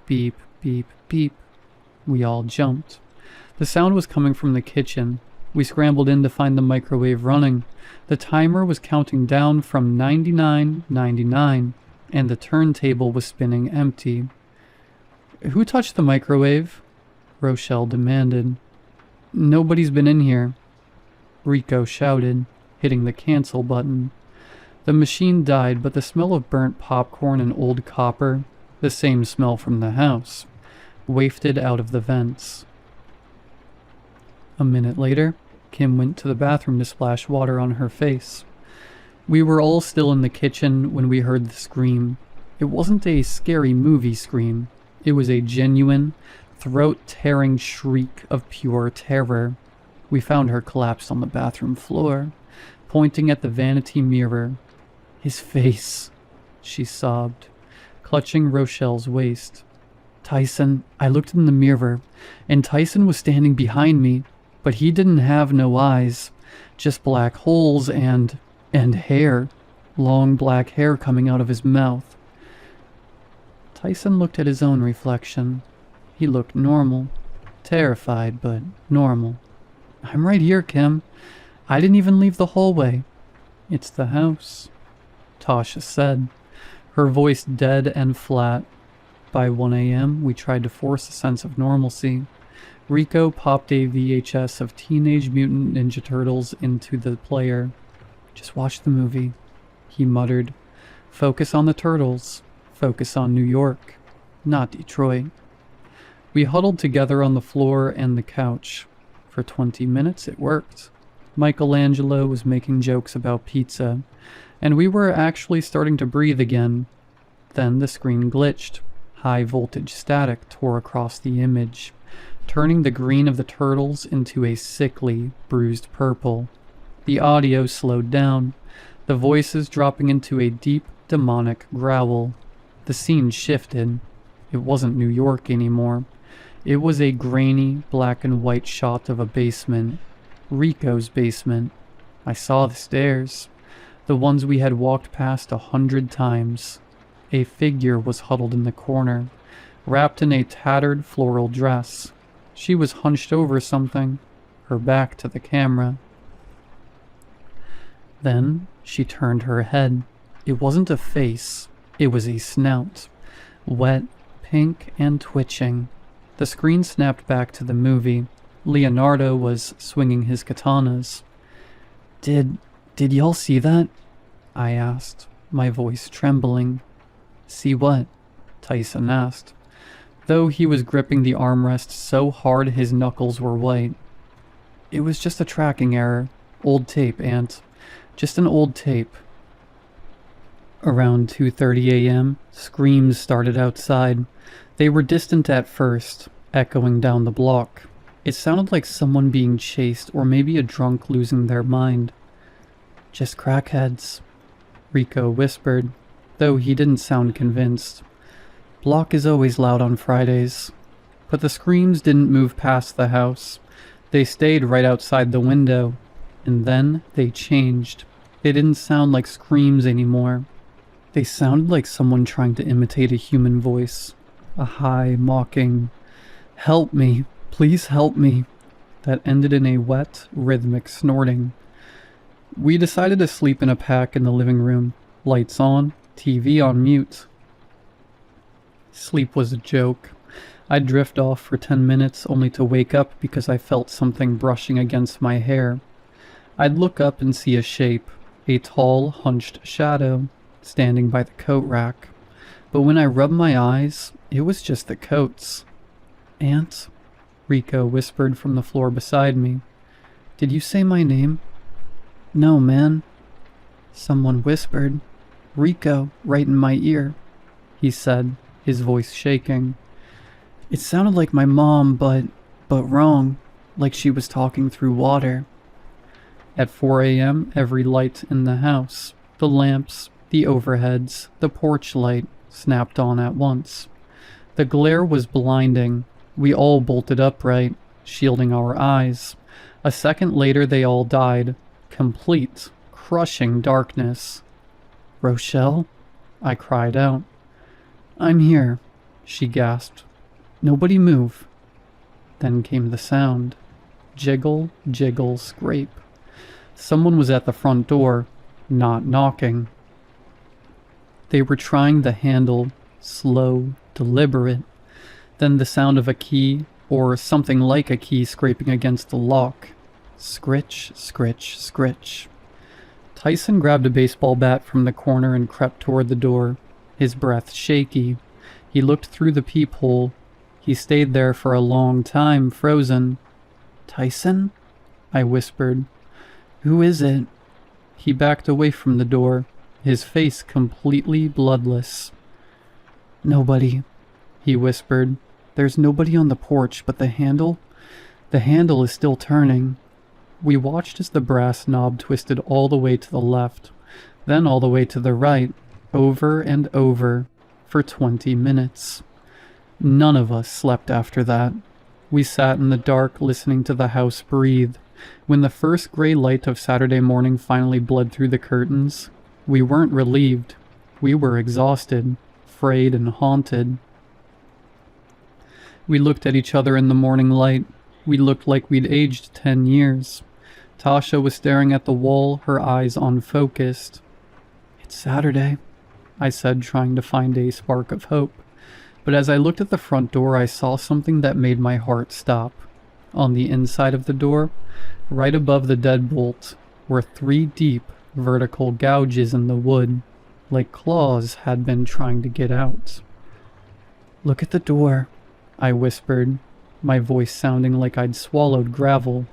Beep, beep, beep. We all jumped. The sound was coming from the kitchen. We scrambled in to find the microwave running. The timer was counting down from 99.99, and the turntable was spinning empty. "Who touched the microwave?" Rochelle demanded. "Nobody's been in here," Rico shouted, hitting the cancel button. The machine died, but the smell of burnt popcorn and old copper, the same smell from the house, wafted out of the vents. A minute later, Kim went to the bathroom to splash water on her face. We were all still in the kitchen when we heard the scream. It wasn't a scary movie scream. It was a genuine, throat-tearing shriek of pure terror. We found her collapsed on the bathroom floor, pointing at the vanity mirror. "His face," she sobbed, clutching Rochelle's waist. "Tyson, I looked in the mirror, and Tyson was standing behind me, but he didn't have no eyes, just black holes and hair, long black hair coming out of his mouth." Tyson looked at his own reflection. He looked normal, terrified, but normal. "I'm right here, Kim. I didn't even leave the hallway." "It's the house," Tasha said, her voice dead and flat. By 1 a.m., we tried to force a sense of normalcy. Rico popped a VHS of Teenage Mutant Ninja Turtles into the player. "Just watch the movie," he muttered. "Focus on the turtles. Focus on New York, not Detroit." We huddled together on the floor and the couch. For 20 minutes it worked. Michelangelo was making jokes about pizza, and we were actually starting to breathe again. Then the screen glitched. High voltage static tore across the image, turning the green of the turtles into a sickly, bruised purple. The audio slowed down, the voices dropping into a deep, demonic growl. The scene shifted. It wasn't New York anymore. It was a grainy, black and white shot of a basement. Rico's basement. I saw the stairs, the ones we had walked past 100 times. A figure was huddled in the corner, wrapped in a tattered floral dress. She was hunched over something, her back to the camera. Then she turned her head. It wasn't a face, it was a snout. Wet, pink, and twitching. The screen snapped back to the movie. Leonardo was swinging his katanas. Did y'all see that? I asked, my voice trembling. See what? Tyson asked, though he was gripping the armrest so hard his knuckles were white. It was just a tracking error. Old tape, Aunt. Just an old tape. Around 2:30 a.m., screams started outside. They were distant at first, echoing down the block. It sounded like someone being chased or maybe a drunk losing their mind. Just crackheads, Rico whispered, though he didn't sound convinced. Block is always loud on Fridays. But the screams didn't move past the house. They stayed right outside the window. And then they changed. They didn't sound like screams anymore. They sounded like someone trying to imitate a human voice. A high, mocking, "Help me, please help me," that ended in a wet, rhythmic snorting. We decided to sleep in a pack in the living room. Lights on, TV on mute. Sleep was a joke. I'd drift off for 10 minutes only to wake up because I felt something brushing against my hair. I'd look up and see a shape, a tall, hunched shadow, standing by the coat rack. But when I rubbed my eyes, it was just the coats. "Aunt," Rico whispered from the floor beside me. "Did you say my name?" "No, man." Someone whispered, "Rico," right in my ear, he said, his voice shaking. It sounded like my mom, but wrong, like she was talking through water. At 4 a.m., every light in the house, the lamps, the overheads, the porch light, snapped on at once. The glare was blinding. We all bolted upright, shielding our eyes. A second later, they all died. Complete, crushing darkness. "Rochelle?" I cried out. "I'm here," she gasped. "Nobody move." Then came the sound. Jiggle, jiggle, scrape. Someone was at the front door, not knocking. They were trying the handle, slow, deliberate. Then the sound of a key, or something like a key scraping against the lock. Scritch, scritch, scritch. Tyson grabbed a baseball bat from the corner and crept toward the door, his breath shaky. He looked through the peephole. He stayed there for a long time, frozen. "Tyson?" I whispered. "Who is it?" He backed away from the door, his face completely bloodless. "Nobody," he whispered. "There's nobody on the porch, but the handle is still turning." We watched as the brass knob twisted all the way to the left, then all the way to the right, over and over, for 20 minutes. None of us slept after that. We sat in the dark listening to the house breathe. When the first gray light of Saturday morning finally bled through the curtains, we weren't relieved. We were exhausted, frayed, and haunted. We looked at each other in the morning light. We looked like we'd aged 10 years. Tasha was staring at the wall, her eyes unfocused. "It's Saturday," I said, trying to find a spark of hope. But as I looked at the front door, I saw something that made my heart stop. On the inside of the door, right above the deadbolt, were 3 deep, vertical gouges in the wood, like claws had been trying to get out. "Look at the door," I whispered, my voice sounding like I'd swallowed gravel.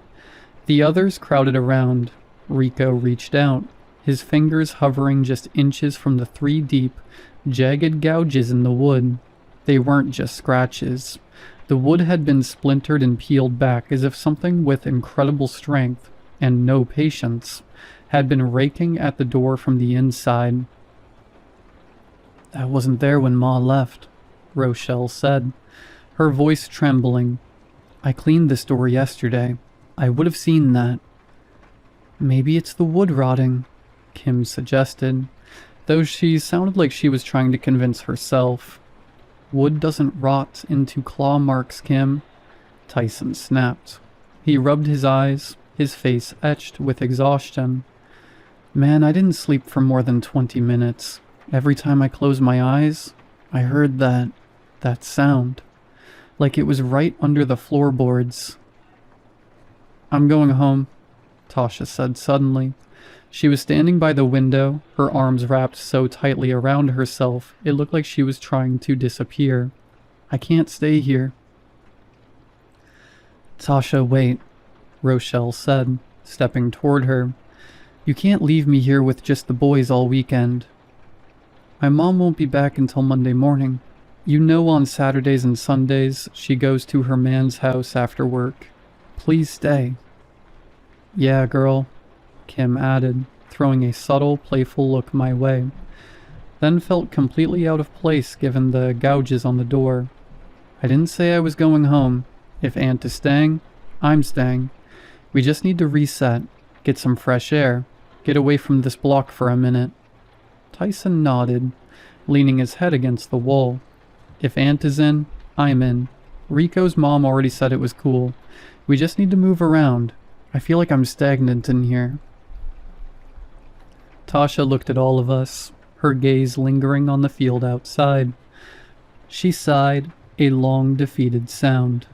The others crowded around. Rico reached out, his fingers hovering just inches from the 3 deep, jagged gouges in the wood. They weren't just scratches. The wood had been splintered and peeled back as if something with incredible strength, and no patience, had been raking at the door from the inside. "That wasn't there when Ma left," Rochelle said, her voice trembling. "I cleaned this door yesterday. I would have seen that." "Maybe it's the wood rotting," Kim suggested, though she sounded like she was trying to convince herself. "Wood doesn't rot into claw marks, Kim," Tyson snapped. He rubbed his eyes, his face etched with exhaustion. Man, I didn't sleep for more than 20 minutes. Every time I closed my eyes, I heard that sound. Like it was right under the floorboards. I'm going home, Tasha said suddenly. She was standing by the window, her arms wrapped so tightly around herself, it looked like she was trying to disappear. I can't stay here. Tasha, wait, Rochelle said, stepping toward her. You can't leave me here with just the boys all weekend. My mom won't be back until Monday morning. You know on Saturdays and Sundays she goes to her man's house after work. Please stay. Yeah, girl, Kim added, throwing a subtle, playful look my way, then felt completely out of place given the gouges on the door. I didn't say I was going home. If Aunt is staying, I'm staying. We just need to reset, get some fresh air, get away from this block for a minute. Tyson nodded, leaning his head against the wall. If Aunt is in, I'm in. Rico's mom already said it was cool. We just need to move around. I feel like I'm stagnant in here. Tasha looked at all of us, her gaze lingering on the field outside. She sighed, a long, defeated sound.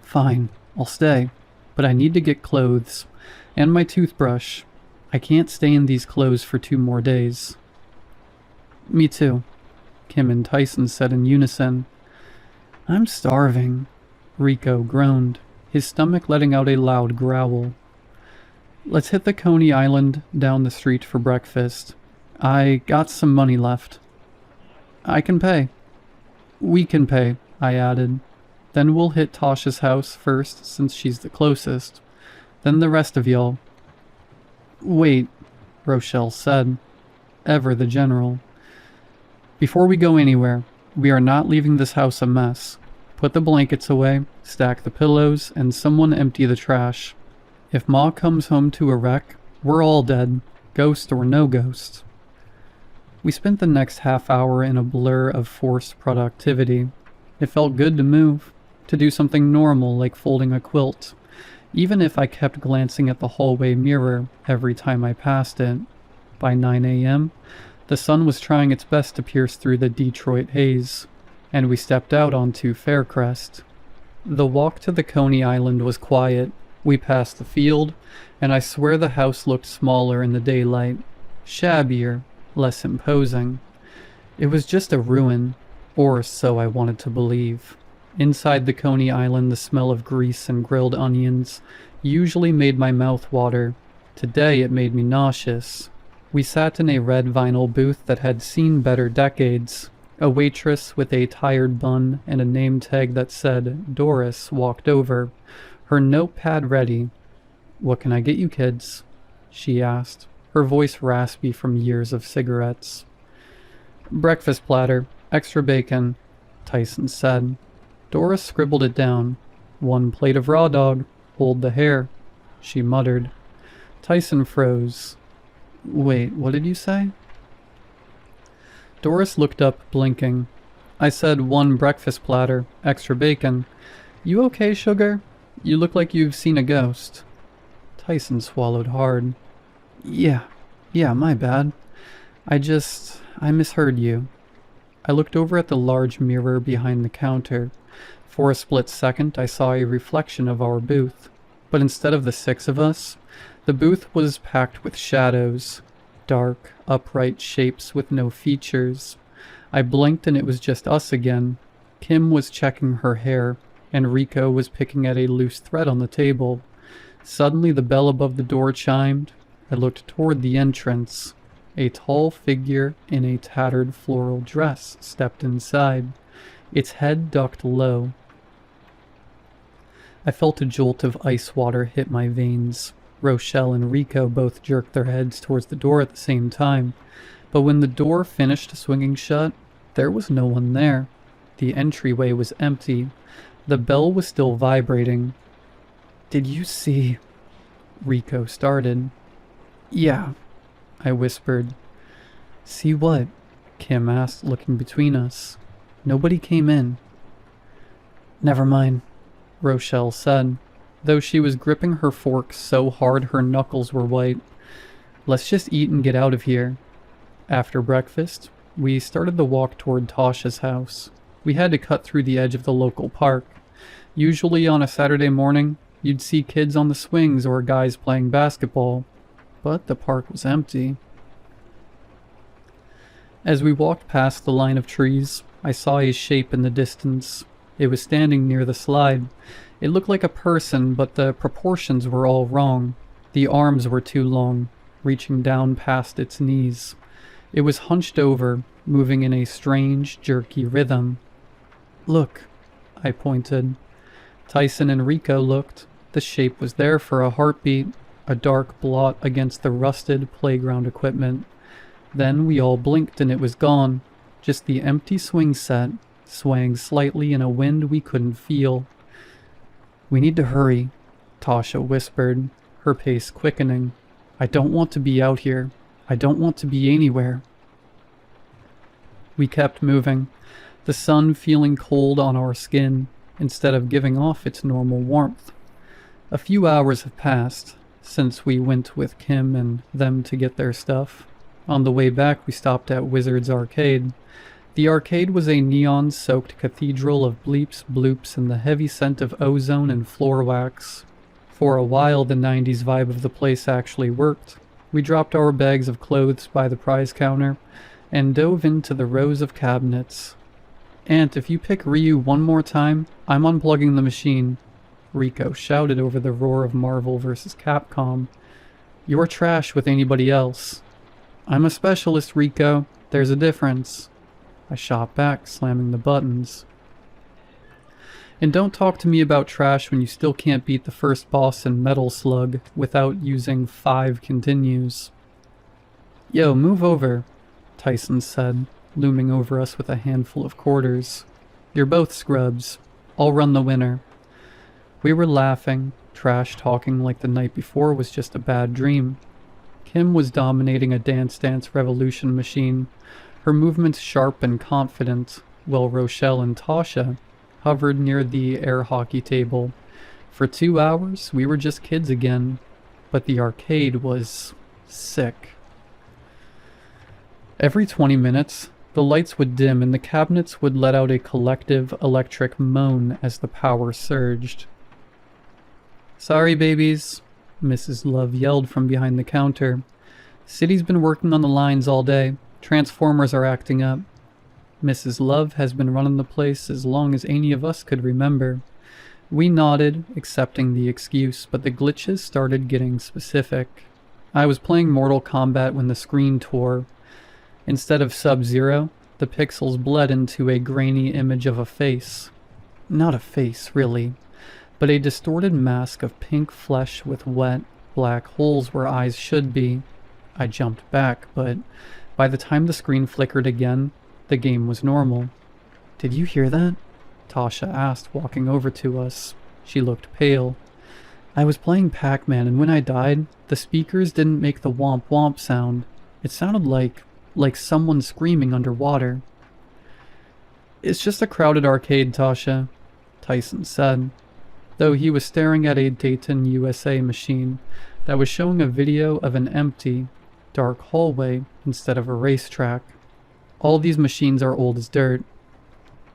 Fine, I'll stay, but I need to get clothes, and my toothbrush. I can't stay in these clothes for 2 more days. Me too, Kim and Tyson said in unison. I'm starving, Rico groaned, his stomach letting out a loud growl. Let's hit the Coney Island down the street for breakfast. I got some money left. I can pay. We can pay, I added. Then we'll hit Tasha's house first since she's the closest. Then the rest of y'all. Wait, Rochelle said, ever the general. Before we go anywhere, we are not leaving this house a mess. Put the blankets away, stack the pillows, and someone empty the trash. If Ma comes home to a wreck, we're all dead, ghost or no ghost. We spent the next half hour in a blur of forced productivity. It felt good to move, to do something normal like folding a quilt, even if I kept glancing at the hallway mirror every time I passed it. By 9 a.m., the sun was trying its best to pierce through the Detroit haze, and we stepped out onto Faircrest. The walk to the Coney Island was quiet. We passed the field, and I swear the house looked smaller in the daylight, shabbier, less imposing. It was just a ruin, or so I wanted to believe. Inside the Coney Island, the smell of grease and grilled onions usually made my mouth water. Today it made me nauseous. We sat in a red vinyl booth that had seen better decades. A waitress with a tired bun and a name tag that said Doris walked over, her notepad ready. What can I get you kids? She asked, her voice raspy from years of cigarettes. Breakfast platter, extra bacon, Tyson said. Doris scribbled it down. 1 plate of raw dog, hold the hair, she muttered. Tyson froze. Wait, what did you say? Doris looked up, blinking. I said 1 breakfast platter, extra bacon. You okay, sugar? You look like you've seen a ghost. Tyson swallowed hard. Yeah, my bad. I misheard you. I looked over at the large mirror behind the counter. For a split second, I saw a reflection of our booth. But instead of the 6 of us, the booth was packed with shadows. Dark, upright shapes with no features. I blinked and it was just us again. Kim was checking her hair, and Rico was picking at a loose thread on the table. Suddenly the bell above the door chimed. I looked toward the entrance. A tall figure in a tattered floral dress stepped inside, its head ducked low. I felt a jolt of ice water hit my veins. Rochelle and Rico both jerked their heads towards the door at the same time, but when the door finished swinging shut, there was no one there. The entryway was empty. The bell was still vibrating. Did you see? Rico started. Yeah, I whispered. See what? Kim asked, looking between us. Nobody came in. Never mind, Rochelle said. though she was gripping her fork so hard her knuckles were white. Let's just eat and get out of here. After breakfast, we started the walk toward Tasha's house. We had to cut through the edge of the local park. Usually on a Saturday morning, you'd see kids on the swings or guys playing basketball, but the park was empty. As we walked past the line of trees, I saw a shape in the distance. It was standing near the slide. It looked like a person, but the proportions were all wrong. The arms were too long, reaching down past its knees. It was hunched over, moving in a strange, jerky rhythm. "Look," I pointed. Tyson and Rico looked. The shape was there for a heartbeat, a dark blot against the rusted playground equipment. Then we all blinked and it was gone. Just the empty swing set, swaying slightly in a wind we couldn't feel. "We need to hurry," Tasha whispered, her pace quickening. "I don't want to be out here. I don't want to be anywhere." We kept moving, the sun feeling cold on our skin instead of giving off its normal warmth. A few hours have passed since we went with Kim and them to get their stuff. On the way back, we stopped at Wizard's Arcade. The arcade was a neon-soaked cathedral of bleeps, bloops, and the heavy scent of ozone and floor wax. For a while, the 90s vibe of the place actually worked. We dropped our bags of clothes by the prize counter and dove into the rows of cabinets. "Aunt, if you pick Ryu one more time, I'm unplugging the machine," Rico shouted over the roar of Marvel vs. Capcom. "You're trash with anybody else." "I'm a specialist, Rico. There's a difference," I shot back, slamming the buttons. "And don't talk to me about trash when you still can't beat the first boss in Metal Slug without using 5 continues." "Yo, move over," Tyson said, looming over us with a handful of quarters. "You're both scrubs. I'll run the winner." We were laughing, trash talking like the night before was just a bad dream. Kim was dominating a Dance Dance Revolution machine, her movements sharp and confident, while Rochelle and Tasha hovered near the air hockey table. For 2 hours, we were just kids again, but the arcade was sick. Every 20 minutes, the lights would dim and the cabinets would let out a collective electric moan as the power surged. "Sorry, babies," Mrs. Love yelled from behind the counter. "City's been working on the lines all day. Transformers are acting up." Mrs. Love has been running the place as long as any of us could remember. We nodded, accepting the excuse, but the glitches started getting specific. I was playing Mortal Kombat when the screen tore. Instead of Sub-Zero, the pixels bled into a grainy image of a face. Not a face, really, but a distorted mask of pink flesh with wet, black holes where eyes should be. I jumped back, but by the time the screen flickered again, the game was normal. "Did you hear that?" Tasha asked, walking over to us. She looked pale. "I was playing Pac-Man, and when I died, the speakers didn't make the womp womp sound. It sounded like someone screaming underwater." "It's just a crowded arcade, Tasha," Tyson said, though he was staring at a Dayton, USA machine that was showing a video of an empty, dark hallway instead of a racetrack. "All these machines are old as dirt.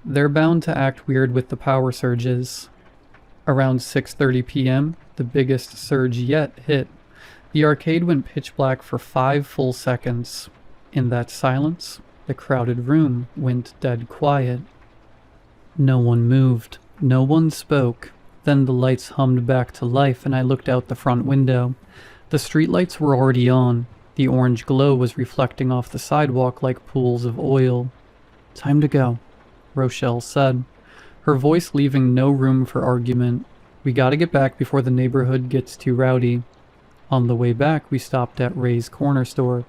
They're bound to act weird with the power surges." Around 6:30 p.m., the biggest surge yet hit. The arcade went pitch black for 5 full seconds. In that silence, the crowded room went dead quiet. No one moved. No one spoke. Then the lights hummed back to life and I looked out the front window. The streetlights were already on. The orange glow was reflecting off the sidewalk like pools of oil. "Time to go," Rochelle said, her voice leaving no room for argument. "We gotta get back before the neighborhood gets too rowdy." On the way back, we stopped at Ray's corner store.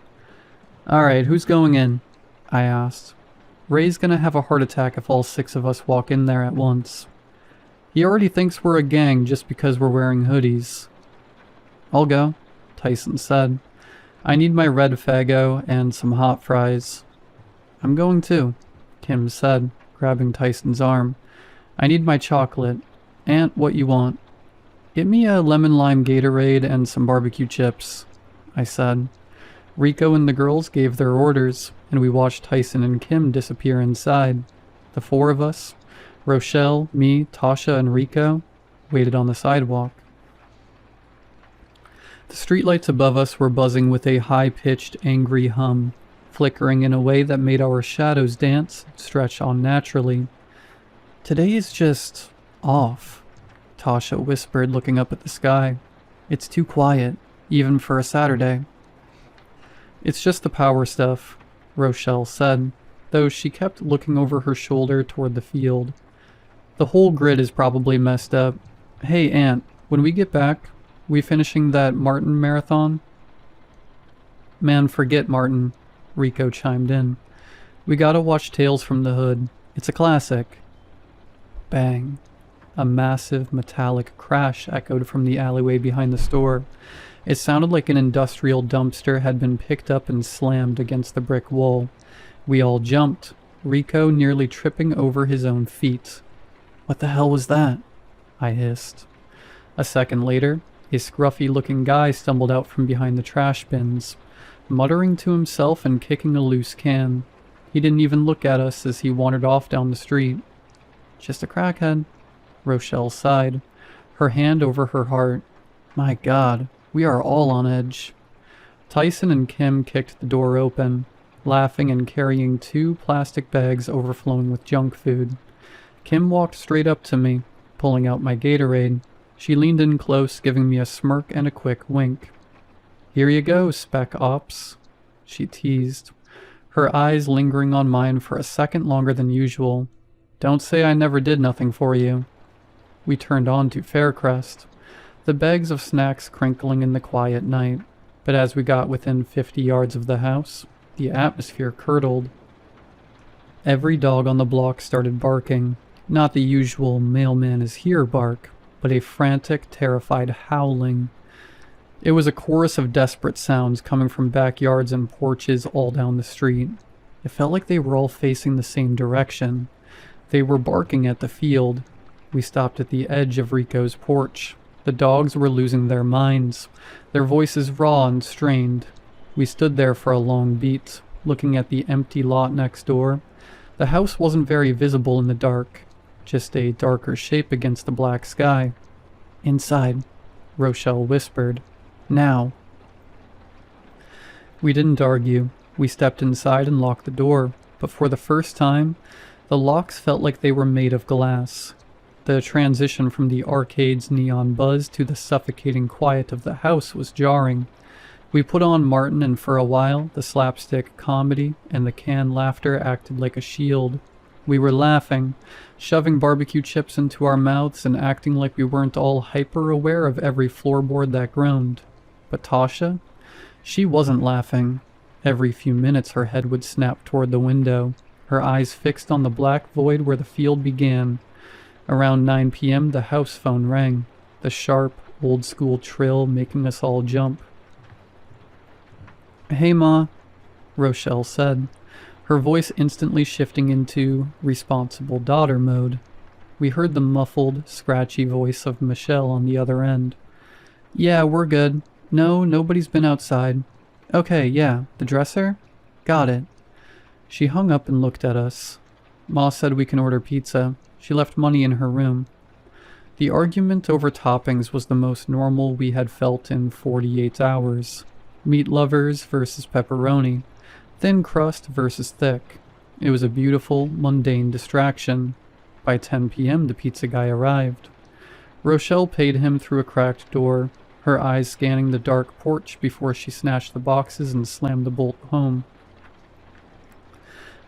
"Alright, who's going in?" I asked. "Ray's gonna have a heart attack if all 6 of us walk in there at once. He already thinks we're a gang just because we're wearing hoodies." "I'll go," Tyson said. "I need my red Faggo and some hot fries." "I'm going too," Kim said, grabbing Tyson's arm. "I need my chocolate. Aunt, what you want?" "Get me a lemon lime Gatorade and some barbecue chips," I said. Rico and the girls gave their orders, and we watched Tyson and Kim disappear inside. The four of us, Rochelle, me, Tasha, and Rico, waited on the sidewalk. The streetlights above us were buzzing with a high-pitched, angry hum, flickering in a way that made our shadows dance and stretch unnaturally. "Today is just off," Tasha whispered, looking up at the sky. "It's too quiet, even for a Saturday." "It's just the power stuff," Rochelle said, though she kept looking over her shoulder toward the field. "The whole grid is probably messed up. Hey, Aunt, when we get back, we finishing that Martin marathon?" "Man, forget Martin," Rico chimed in. "We gotta watch Tales from the Hood. It's a classic." Bang. A massive metallic crash echoed from the alleyway behind the store. It sounded like an industrial dumpster had been picked up and slammed against the brick wall. We all jumped, Rico nearly tripping over his own feet. "What the hell was that?" I hissed. A second later, a scruffy-looking guy stumbled out from behind the trash bins, muttering to himself and kicking a loose can. He didn't even look at us as he wandered off down the street. "Just a crackhead," Rochelle sighed, her hand over her heart. "My God, we are all on edge." Tyson and Kim kicked the door open, laughing and carrying 2 plastic bags overflowing with junk food. Kim walked straight up to me, pulling out my Gatorade. She leaned in close, giving me a smirk and a quick wink. "Here you go, Spec Ops," she teased, her eyes lingering on mine for a second longer than usual. "Don't say I never did nothing for you." We turned on to Faircrest, the bags of snacks crinkling in the quiet night, but as we got within 50 yards of the house, the atmosphere curdled. Every dog on the block started barking, not the usual mailman is here bark, but a frantic, terrified howling. It was a chorus of desperate sounds coming from backyards and porches all down the street. It felt like they were all facing the same direction. They were barking at the field. We stopped at the edge of Rico's porch. The dogs were losing their minds, their voices raw and strained. We stood there for a long beat, looking at the empty lot next door. The house wasn't very visible in the dark, just a darker shape against the black sky. "Inside," Rochelle whispered. "Now." We didn't argue. We stepped inside and locked the door, but for the first time, the locks felt like they were made of glass. The transition from the arcade's neon buzz to the suffocating quiet of the house was jarring. We put on Martin, and for a while, the slapstick comedy and the canned laughter acted like a shield. We were laughing, shoving barbecue chips into our mouths and acting like we weren't all hyper-aware of every floorboard that groaned. But Tasha? She wasn't laughing. Every few minutes her head would snap toward the window, her eyes fixed on the black void where the field began. Around 9 p.m. the house phone rang, the sharp, old-school trill making us all jump. "Hey, Ma," Rochelle said, her voice instantly shifting into responsible daughter mode. We heard the muffled, scratchy voice of Michelle on the other end. "Yeah, we're good. No, nobody's been outside. Okay, yeah, the dresser? Got it." She hung up and looked at us. Ma said we can order pizza. She left money in her room. The argument over toppings was the most normal we had felt in 48 hours. Meat lovers versus pepperoni. Thin crust versus thick. It was a beautiful, mundane distraction. By 10 p.m. the pizza guy arrived. Rochelle paid him through a cracked door, her eyes scanning the dark porch before she snatched the boxes and slammed the bolt home.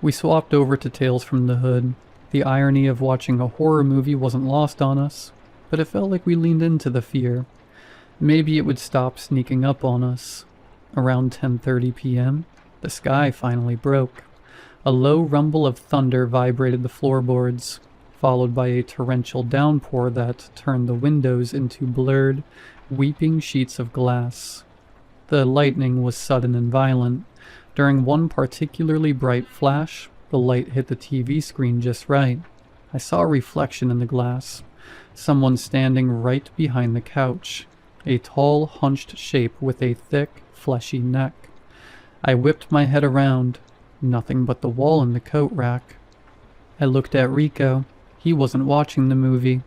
We swapped over to Tales from the Hood. The irony of watching a horror movie wasn't lost on us, but it felt like we leaned into the fear. Maybe it would stop sneaking up on us. Around 10:30 p.m., the sky finally broke. A low rumble of thunder vibrated the floorboards, followed by a torrential downpour that turned the windows into blurred, weeping sheets of glass. The lightning was sudden and violent. During one particularly bright flash, the light hit the TV screen just right. I saw a reflection in the glass, Someone standing right behind the couch. A tall, hunched shape with a thick, fleshy neck. I whipped my head around. Nothing but the wall and the coat rack. I looked at Rico. He wasn't watching the movie.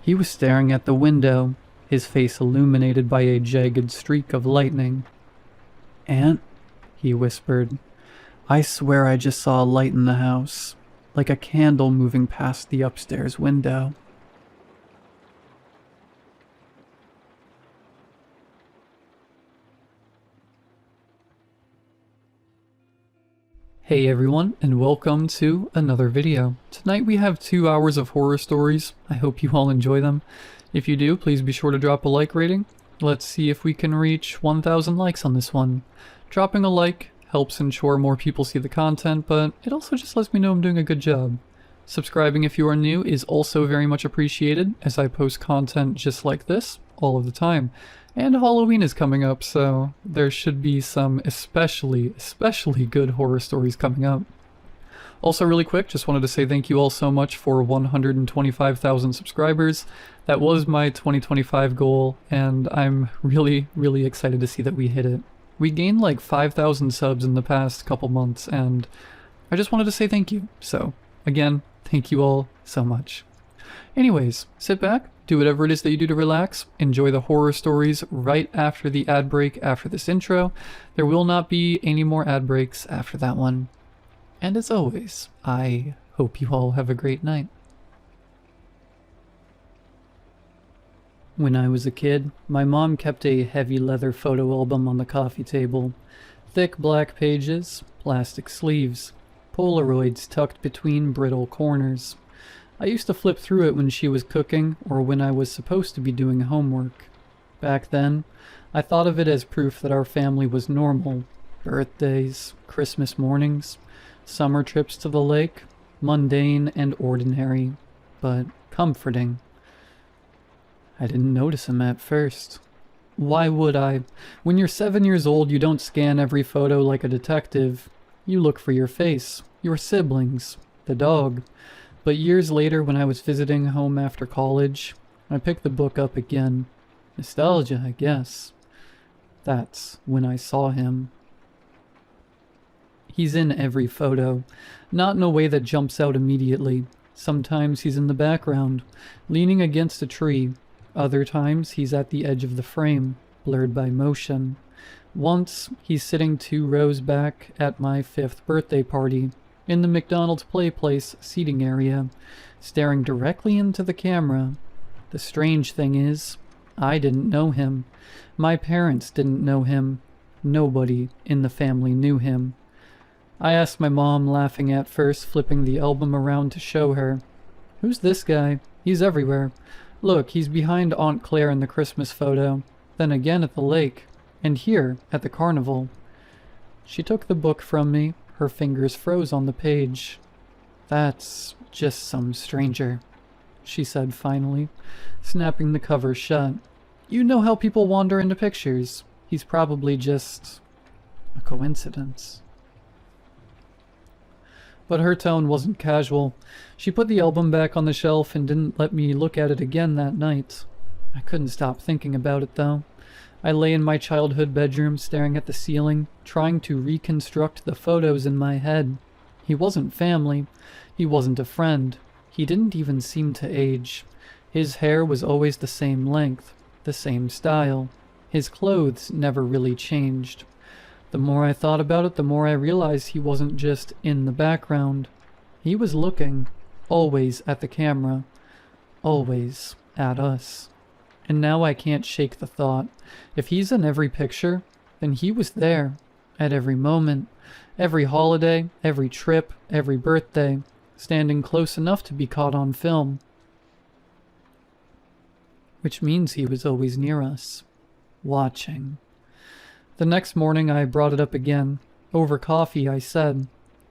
He was staring at the window, his face illuminated by a jagged streak of lightning. "Aunt," he whispered, "I swear I just saw a light in the house, like a candle moving past the upstairs window." Hey everyone, and welcome to another video. Tonight we have 2 hours of horror stories. I hope you all enjoy them. If you do, please be sure to drop a like rating. Let's see if we can reach 1,000 likes on this one. Dropping a like helps ensure more people see the content, but it also just lets me know I'm doing a good job. Subscribing if you are new is also very much appreciated, as I post content just like this all of the time. And Halloween is coming up, so there should be some especially good horror stories coming up. Also really quick, just wanted to say thank you all so much for 125,000 subscribers. That was my 2025 goal, and I'm really excited to see that we hit it. We gained like 5,000 subs in the past couple months, and I just wanted to say thank you. So, again, thank you all so much. Anyways, sit back, do whatever it is that you do to relax, enjoy the horror stories right after the ad break after this intro. There will not be any more ad breaks after that one. And as always, I hope you all have a great night. When I was a kid, my mom kept a heavy leather photo album on the coffee table. Thick black pages, plastic sleeves, Polaroids tucked between brittle corners. I used to flip through it when she was cooking or when I was supposed to be doing homework. Back then, I thought of it as proof that our family was normal. Birthdays, Christmas mornings, summer trips to the lake, mundane and ordinary, but comforting. I didn't notice him at first. Why would I? When you're 7 years old, you don't scan every photo like a detective. You look for your face, your siblings, the dog. But years later, when I was visiting home after college, I picked the book up again. Nostalgia, I guess. That's when I saw him. He's in every photo, not in a way that jumps out immediately. Sometimes he's in the background, leaning against a tree. Other times he's at the edge of the frame, blurred by motion. Once, he's sitting 2 rows back at my 5th birthday party, in the McDonald's Play Place seating area, staring directly into the camera. The strange thing is, I didn't know him. My parents didn't know him. Nobody in the family knew him. I asked my mom, laughing at first, flipping the album around to show her. "Who's this guy? He's everywhere. Look, he's behind Aunt Claire in the Christmas photo, then again at the lake, and here at the carnival." She took the book from me. Her fingers froze on the page. "That's just some stranger," she said finally, snapping the cover shut. "You know how people wander into pictures. He's probably just a coincidence." But her tone wasn't casual. She put the album back on the shelf and didn't let me look at it again that night. I couldn't stop thinking about it, though. I lay in my childhood bedroom, staring at the ceiling, trying to reconstruct the photos in my head. He wasn't family. He wasn't a friend. He didn't even seem to age. His hair was always the same length, the same style. His clothes never really changed. The more I thought about it, the more I realized he wasn't just in the background. He was looking, always at the camera, always at us. And now I can't shake the thought. If he's in every picture, then he was there, at every moment, every holiday, every trip, every birthday, standing close enough to be caught on film. Which means he was always near us, watching. The next morning I brought it up again. Over coffee I said,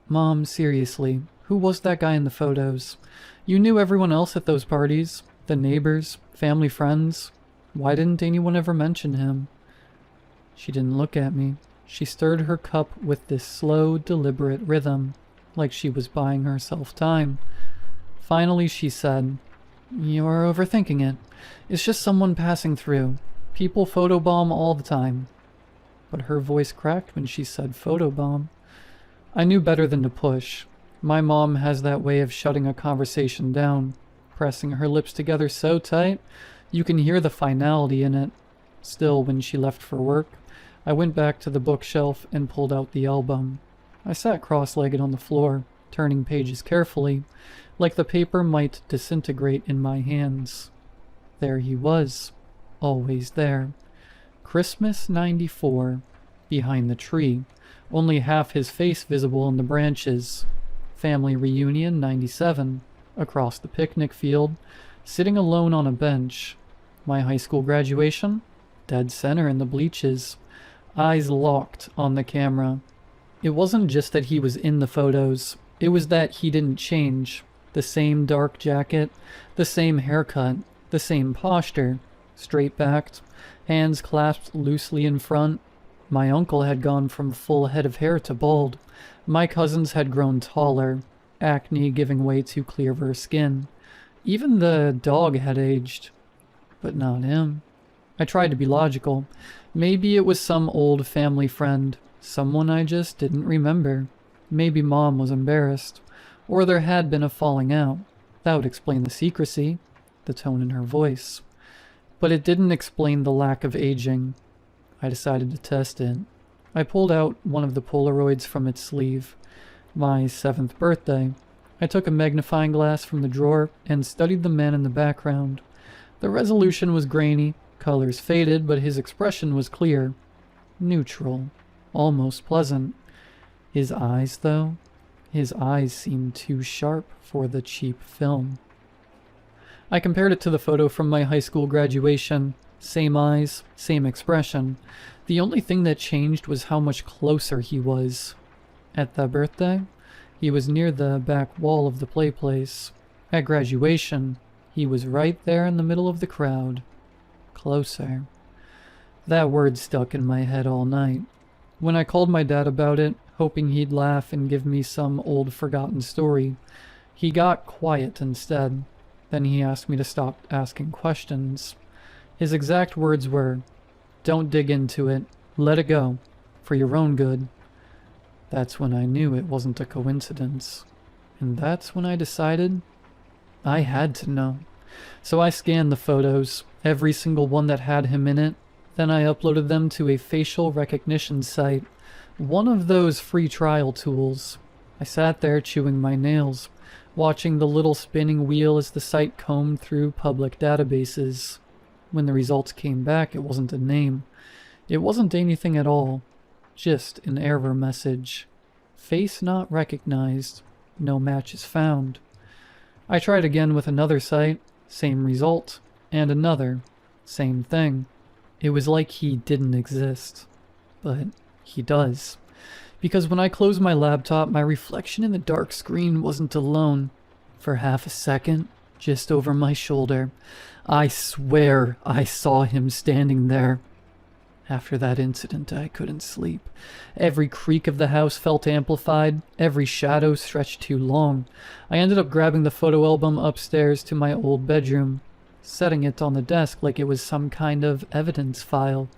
"Mom, seriously, who was that guy in the photos? You knew everyone else at those parties, the neighbors, family friends. Why didn't anyone ever mention him?" She didn't look at me. She stirred her cup with this slow, deliberate rhythm, like she was buying herself time. Finally she said, You're overthinking it. It's just someone passing through. People photobomb all the time. But her voice cracked when she said photobomb. I knew better than to push. My mom has that way of shutting a conversation down, pressing her lips together so tight you can hear the finality in it. Still, when she left for work, I went back to the bookshelf and pulled out the album. I sat cross-legged on the floor, turning pages carefully, like the paper might disintegrate in my hands. There he was, always there. Christmas '94, behind the tree, only half his face visible in the branches. Family reunion '97, across the picnic field, sitting alone on a bench. My high school graduation, dead center in the bleachers, eyes locked on the camera. It wasn't just that he was in the photos, it was that he didn't change. The same dark jacket, the same haircut, the same posture, straight-backed, hands clasped loosely in front. My uncle had gone from full head of hair to bald. My cousins had grown taller, acne giving way to clearer skin. Even the dog had aged, but not him. I tried to be logical. Maybe it was some old family friend, someone I just didn't remember. Maybe Mom was embarrassed, or there had been a falling out. That would explain the secrecy, the tone in her voice. But it didn't explain the lack of aging. I decided to test it. I pulled out one of the Polaroids from its sleeve. My 7th birthday. I took a magnifying glass from the drawer and studied the man in the background. The resolution was grainy, colors faded, but his expression was clear. Neutral. Almost pleasant. His eyes, though? His eyes seemed too sharp for the cheap film. I compared it to the photo from my high school graduation. Same eyes, same expression. The only thing that changed was how much closer he was. At that birthday, he was near the back wall of the play place. At graduation, he was right there in the middle of the crowd. Closer. That word stuck in my head all night. When I called my dad about it, hoping he'd laugh and give me some old forgotten story, he got quiet instead. Then he asked me to stop asking questions. His exact words were, "Don't dig into it. Let it go. For your own good." That's when I knew it wasn't a coincidence. And that's when I decided I had to know. So I scanned the photos, every single one that had him in it. Then I uploaded them to a facial recognition site, one of those free trial tools. I sat there chewing my nails, watching the little spinning wheel as the site combed through public databases. When the results came back, it wasn't a name. It wasn't anything at all. Just an error message. Face not recognized. No matches found. I tried again with another site. Same result. And another. Same thing. It was like he didn't exist. But he does. Because when I closed my laptop, my reflection in the dark screen wasn't alone. For half a second, just over my shoulder, I swear I saw him standing there. After that incident, I couldn't sleep. Every creak of the house felt amplified. Every shadow stretched too long. I ended up grabbing the photo album upstairs to my old bedroom, setting it on the desk like it was some kind of evidence file.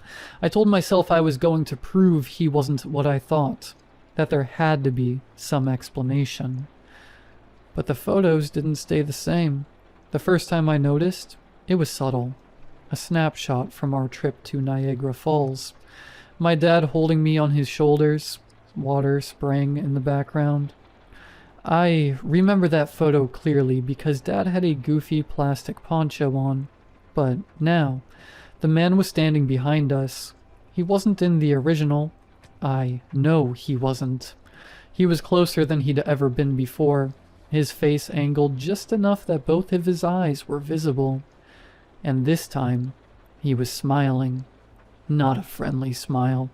I told myself I was going to prove he wasn't what I thought, that there had to be some explanation. But the photos didn't stay the same. The first time I noticed, it was subtle. A snapshot from our trip to Niagara Falls. My dad holding me on his shoulders, water spraying in the background. I remember that photo clearly because Dad had a goofy plastic poncho on. But now, the man was standing behind us. He wasn't in the original. I know he wasn't. He was closer than he'd ever been before, his face angled just enough that both of his eyes were visible. And this time, he was smiling. Not a friendly smile,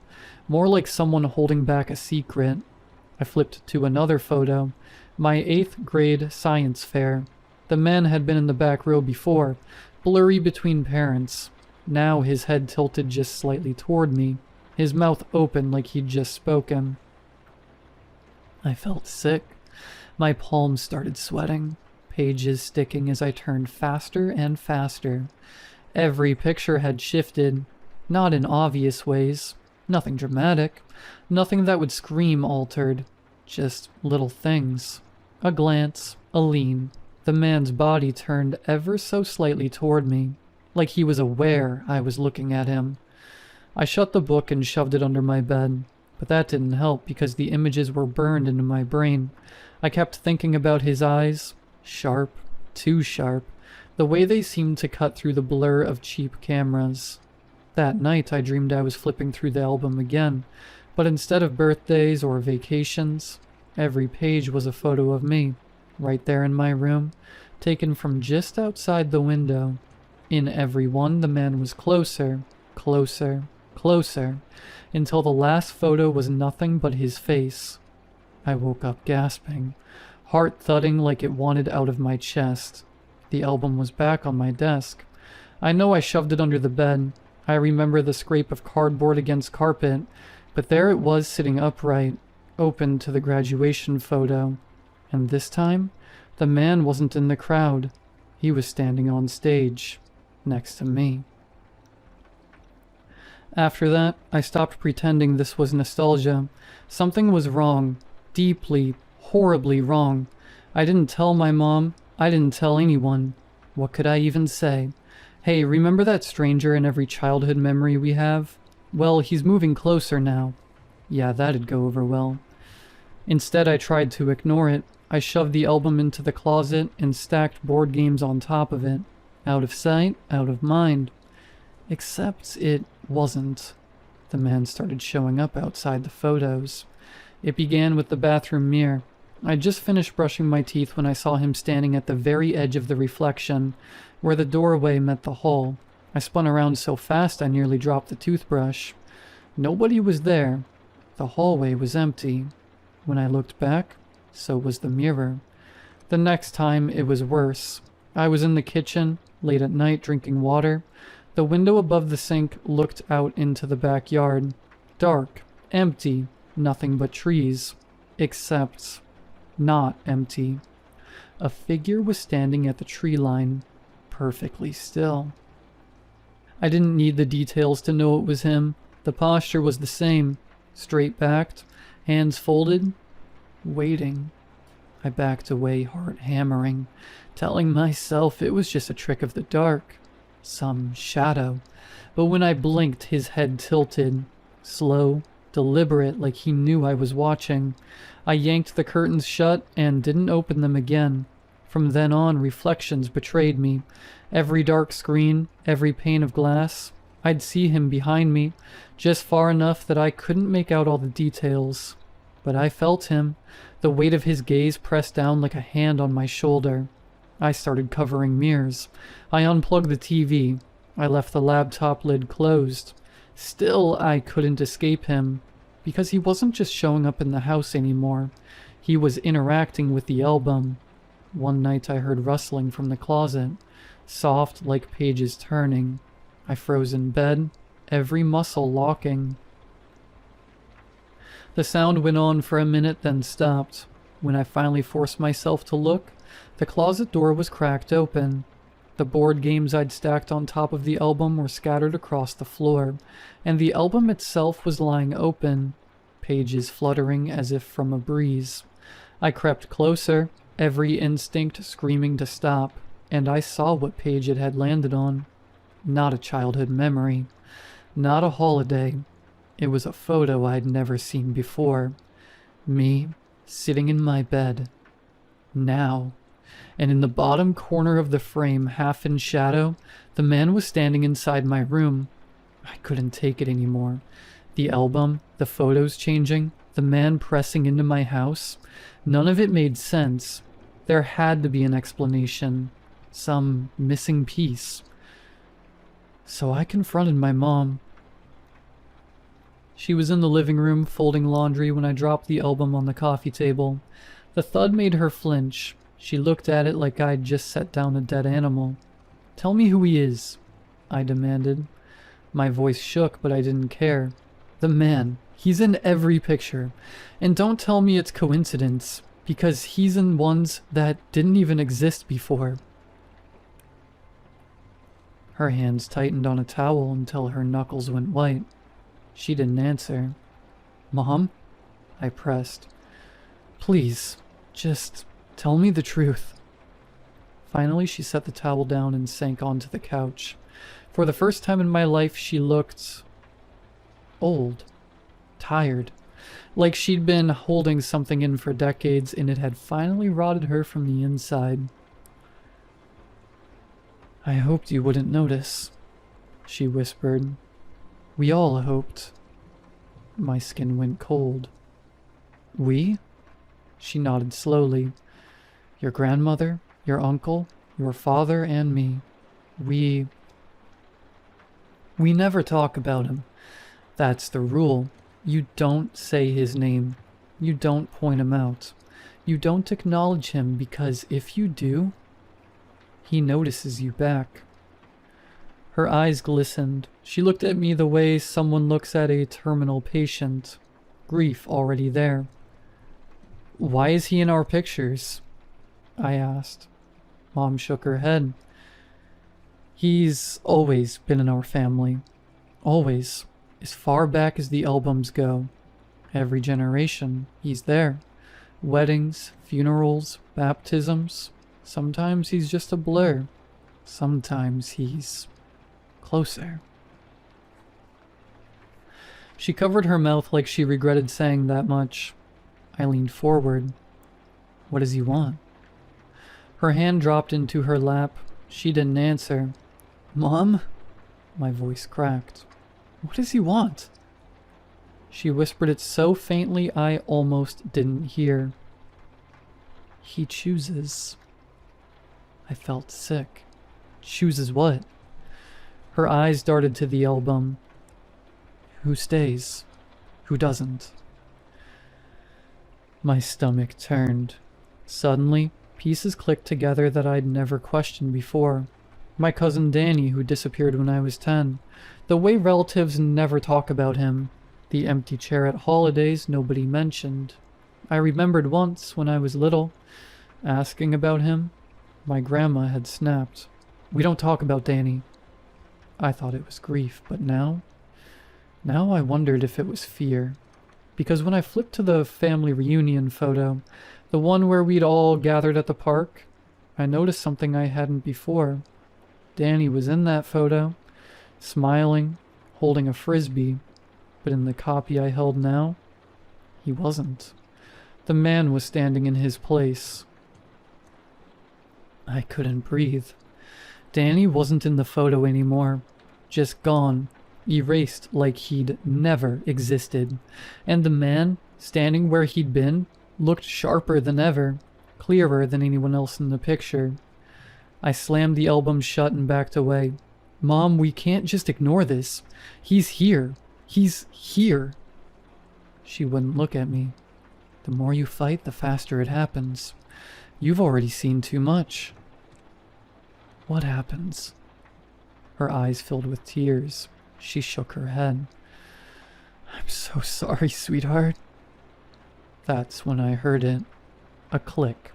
more like someone holding back a secret. I flipped to another photo, my 8th grade science fair. The man had been in the back row before, blurry between parents. Now his head tilted just slightly toward me, his mouth open like he'd just spoken. I felt sick. My palms started sweating. pages sticking as I turned faster and faster. Every picture had shifted, not in obvious ways, nothing dramatic, nothing that would scream altered, just little things. A glance, a lean. The man's body turned ever so slightly toward me, like he was aware I was looking at him. I shut the book and shoved it under my bed, but that didn't help because the images were burned into my brain. I kept thinking about his eyes, sharp, too sharp, the way they seemed to cut through the blur of cheap cameras. That night I dreamed I was flipping through the album again, but instead of birthdays or vacations, every page was a photo of me, right there in my room, taken from just outside the window. In every one, the man was closer, closer, closer, until the last photo was nothing but his face. I woke up gasping, heart thudding like it wanted out of my chest. The album was back on my desk. I know I shoved it under the bed. I remember the scrape of cardboard against carpet, but there it was sitting upright, open to the graduation photo. And this time, the man wasn't in the crowd. He was standing on stage, next to me. After that, I stopped pretending this was nostalgia. Something was wrong. Deeply, horribly wrong. I didn't tell my mom. I didn't tell anyone. What could I even say? Hey, remember that stranger in every childhood memory we have? Well, he's moving closer now. Yeah, that'd go over well. Instead, I tried to ignore it. I shoved the album into the closet and stacked board games on top of it. Out of sight, out of mind. Except it wasn't. The man started showing up outside the photos. It began with the bathroom mirror. I'd just finished brushing my teeth when I saw him standing at the very edge of the reflection, where the doorway met the hall. I spun around so fast I nearly dropped the toothbrush. Nobody was there. The hallway was empty. When I looked back, so was the mirror. The next time, it was worse. I was in the kitchen, late at night, drinking water. The window above the sink looked out into the backyard. Dark, empty, nothing but trees. Except not empty. A figure was standing at the tree line, perfectly still. I didn't need the details to know it was him. The posture was the same, straight-backed, hands folded, waiting. I backed away, heart hammering, telling myself it was just a trick of the dark, some shadow. But when I blinked, his head tilted, slow, deliberate, like he knew I was watching. I yanked the curtains shut and didn't open them again. From then on, reflections betrayed me. Every dark screen, every pane of glass, I'd see him behind me, just far enough that I couldn't make out all the details. But I felt him, the weight of his gaze pressed down like a hand on my shoulder. I started covering mirrors. I unplugged the TV. I left the laptop lid closed. Still, I couldn't escape him, because he wasn't just showing up in the house anymore. He was interacting with the album. One night I heard rustling from the closet, soft like pages turning. I froze in bed, every muscle locking. The sound went on for a minute, then stopped. When I finally forced myself to look, the closet door was cracked open. The board games I'd stacked on top of the album were scattered across the floor, and the album itself was lying open, pages fluttering as if from a breeze. I crept closer, every instinct screaming to stop, and I saw what page it had landed on. Not a childhood memory, not a holiday. It was a photo I'd never seen before. Me, sitting in my bed. Now. And in the bottom corner of the frame, half in shadow, the man was standing inside my room. I couldn't take it anymore. The album, the photos changing, the man pressing into my house. None of it made sense. There had to be an explanation. Some missing piece. So I confronted my mom. She was in the living room folding laundry when I dropped the album on the coffee table. The thud made her flinch. She looked at it like I'd just set down a dead animal. "Tell me who he is," I demanded. My voice shook, but I didn't care. "The man. He's in every picture. And don't tell me it's coincidence. Because he's in ones that didn't even exist before. Her hands tightened on a towel until her knuckles went white. She didn't answer. Mom? I pressed. Please, just tell me the truth. Finally, she set the towel down and sank onto the couch. For the first time in my life, she looked old, tired, like she'd been holding something in for decades and it had finally rotted her from the inside. I hoped you wouldn't notice, she whispered. We all hoped. My skin went cold. We? She nodded slowly. Your grandmother, your uncle, your father, and me. We never talk about him. That's the rule. You don't say his name. You don't point him out. You don't acknowledge him because if you do, he notices you back. Her eyes glistened. She looked at me the way someone looks at a terminal patient. Grief already there. Why is he in our pictures? I asked. Mom shook her head. He's always been in our family. Always. As far back as the albums go. Every generation, he's there. Weddings, funerals, baptisms. Sometimes he's just a blur. Sometimes he's closer. She covered her mouth like she regretted saying that much. I leaned forward. What does he want? Her hand dropped into her lap. She didn't answer. Mom? My voice cracked. What does he want? She whispered it so faintly I almost didn't hear. He chooses. I felt sick. Chooses what? Her eyes darted to the album. Who stays? Who doesn't? My stomach turned. Suddenly, pieces clicked together that I'd never questioned before. My cousin Danny, who disappeared when I was 10. The way relatives never talk about him. The empty chair at holidays nobody mentioned. I remembered once, when I was little, asking about him. My grandma had snapped. We don't talk about Danny. I thought it was grief, but now I wondered if it was fear. Because when I flipped to the family reunion photo, the one where we'd all gathered at the park, I noticed something I hadn't before. Danny was in that photo, smiling, holding a frisbee, but in the copy I held now, he wasn't. The man was standing in his place. I couldn't breathe. Danny wasn't in the photo anymore. Just gone. Erased like he'd never existed. And the man, standing where he'd been, looked sharper than ever, clearer than anyone else in the picture. I slammed the album shut and backed away. Mom, we can't just ignore this. He's here. He's here. She wouldn't look at me. The more you fight, the faster it happens. You've already seen too much. What happens? Her eyes filled with tears. She shook her head. I'm so sorry, sweetheart. That's when I heard it. A click.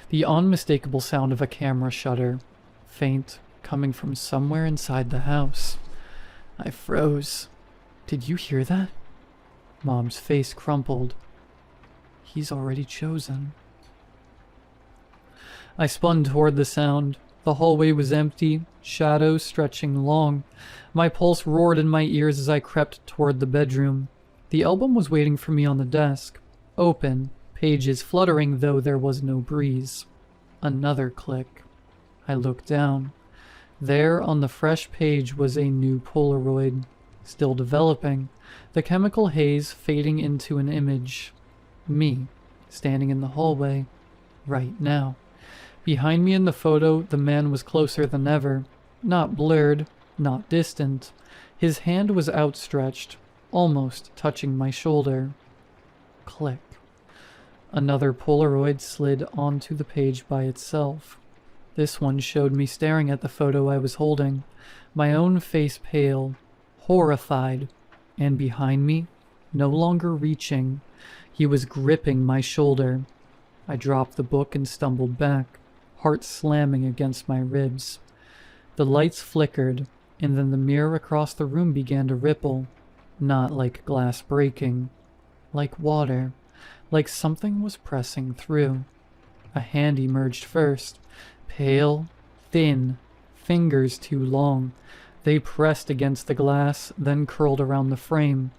The unmistakable sound of a camera shutter. Faint, coming from somewhere inside the house. I froze. Did you hear that? Mom's face crumpled. He's already chosen. I spun toward the sound. The hallway was empty, shadows stretching long. My pulse roared in my ears as I crept toward the bedroom. The album was waiting for me on the desk. Open, pages fluttering though there was no breeze. Another click. I looked down. There on the fresh page was a new Polaroid. Still developing. The chemical haze fading into an image. Me, standing in the hallway. Right now. Behind me in the photo, the man was closer than ever. Not blurred, not distant. His hand was outstretched, almost touching my shoulder. Click. Another Polaroid slid onto the page by itself. This one showed me staring at the photo I was holding, my own face pale, horrified, and behind me, no longer reaching, he was gripping my shoulder. I dropped the book and stumbled back, heart slamming against my ribs. The lights flickered, and then the mirror across the room began to ripple, not like glass breaking, like water, like something was pressing through. A hand emerged first, pale, thin, fingers too long. They pressed against the glass, then curled around the frame.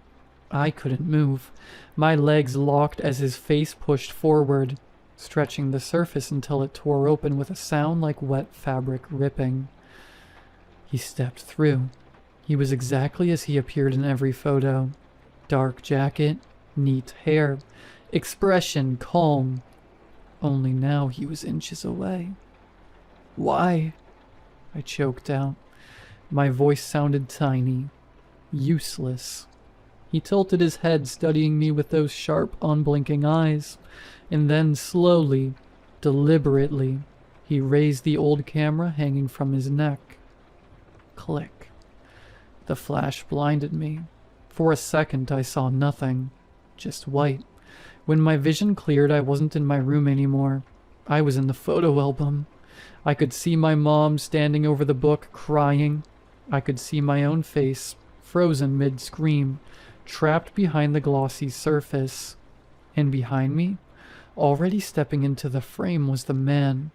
I couldn't move. My legs locked as his face pushed forward, stretching the surface until it tore open with a sound like wet fabric ripping. He stepped through. He was exactly as he appeared in every photo. Dark jacket, neat hair, expression calm. Only now he was inches away. "Why?" I choked out. My voice sounded tiny, useless. He tilted his head, studying me with those sharp, unblinking eyes, and then slowly, deliberately, he raised the old camera hanging from his neck. Click. The flash blinded me. For a second I saw nothing, just white. When my vision cleared, I wasn't in my room anymore. I was in the photo album. I could see my mom standing over the book, crying. I could see my own face, frozen mid-scream, trapped behind the glossy surface. And behind me, already stepping into the frame, was the man.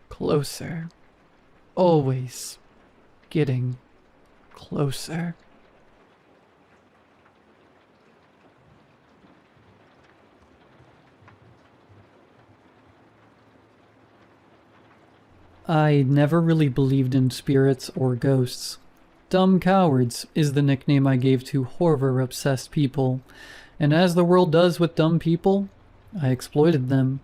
Closer. Always. Getting closer. I never really believed in spirits or ghosts. Dumb cowards is the nickname I gave to horror-obsessed people, and as the world does with dumb people, I exploited them.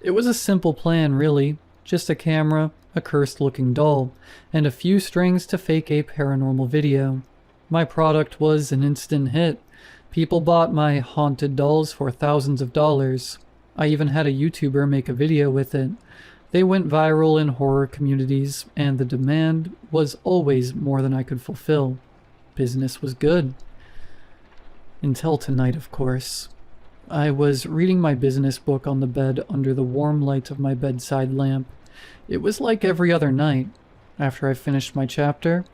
It was a simple plan, really. Just a camera, a cursed-looking doll, and a few strings to fake a paranormal video. My product was an instant hit. People bought my haunted dolls for thousands of dollars. I even had a YouTuber make a video with it. They went viral in horror communities, and the demand was always more than I could fulfill. Business was good. Until tonight, of course. I was reading my business book on the bed under the warm light of my bedside lamp. It was like every other night. After I finished my chapter,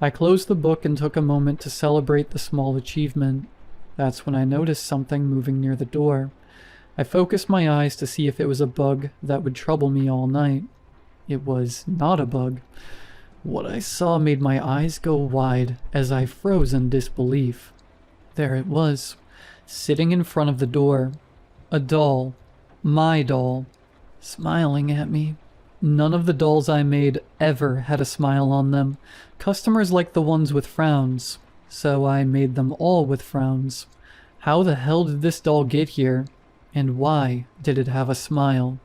I closed the book and took a moment to celebrate the small achievement. That's when I noticed something moving near the door. I focused my eyes to see if it was a bug that would trouble me all night. It was not a bug. What I saw made my eyes go wide as I froze in disbelief. There it was, sitting in front of the door. A doll. My doll. Smiling at me. None of the dolls I made ever had a smile on them. Customers like the ones with frowns, so I made them all with frowns. How the hell did this doll get here? And why did it have a smile?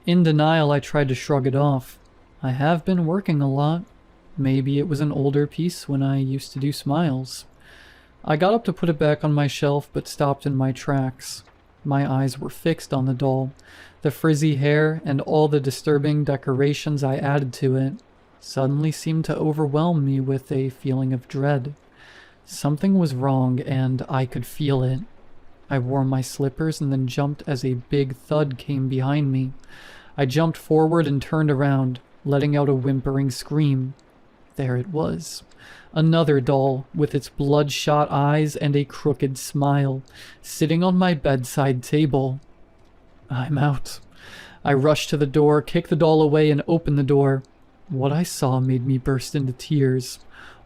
In denial, I tried to shrug it off. I have been working a lot. Maybe it was an older piece when I used to do smiles. I got up to put it back on my shelf, but stopped in my tracks. My eyes were fixed on the doll. The frizzy hair and all the disturbing decorations I added to it suddenly seemed to overwhelm me with a feeling of dread. Something was wrong, and I could feel it. I wore my slippers and then jumped as a big thud came behind me. I jumped forward and turned around, letting out a whimpering scream. There it was. Another doll, with its bloodshot eyes and a crooked smile, sitting on my bedside table. I'm out. I rushed to the door, kicked the doll away, and opened the door. What I saw made me burst into tears.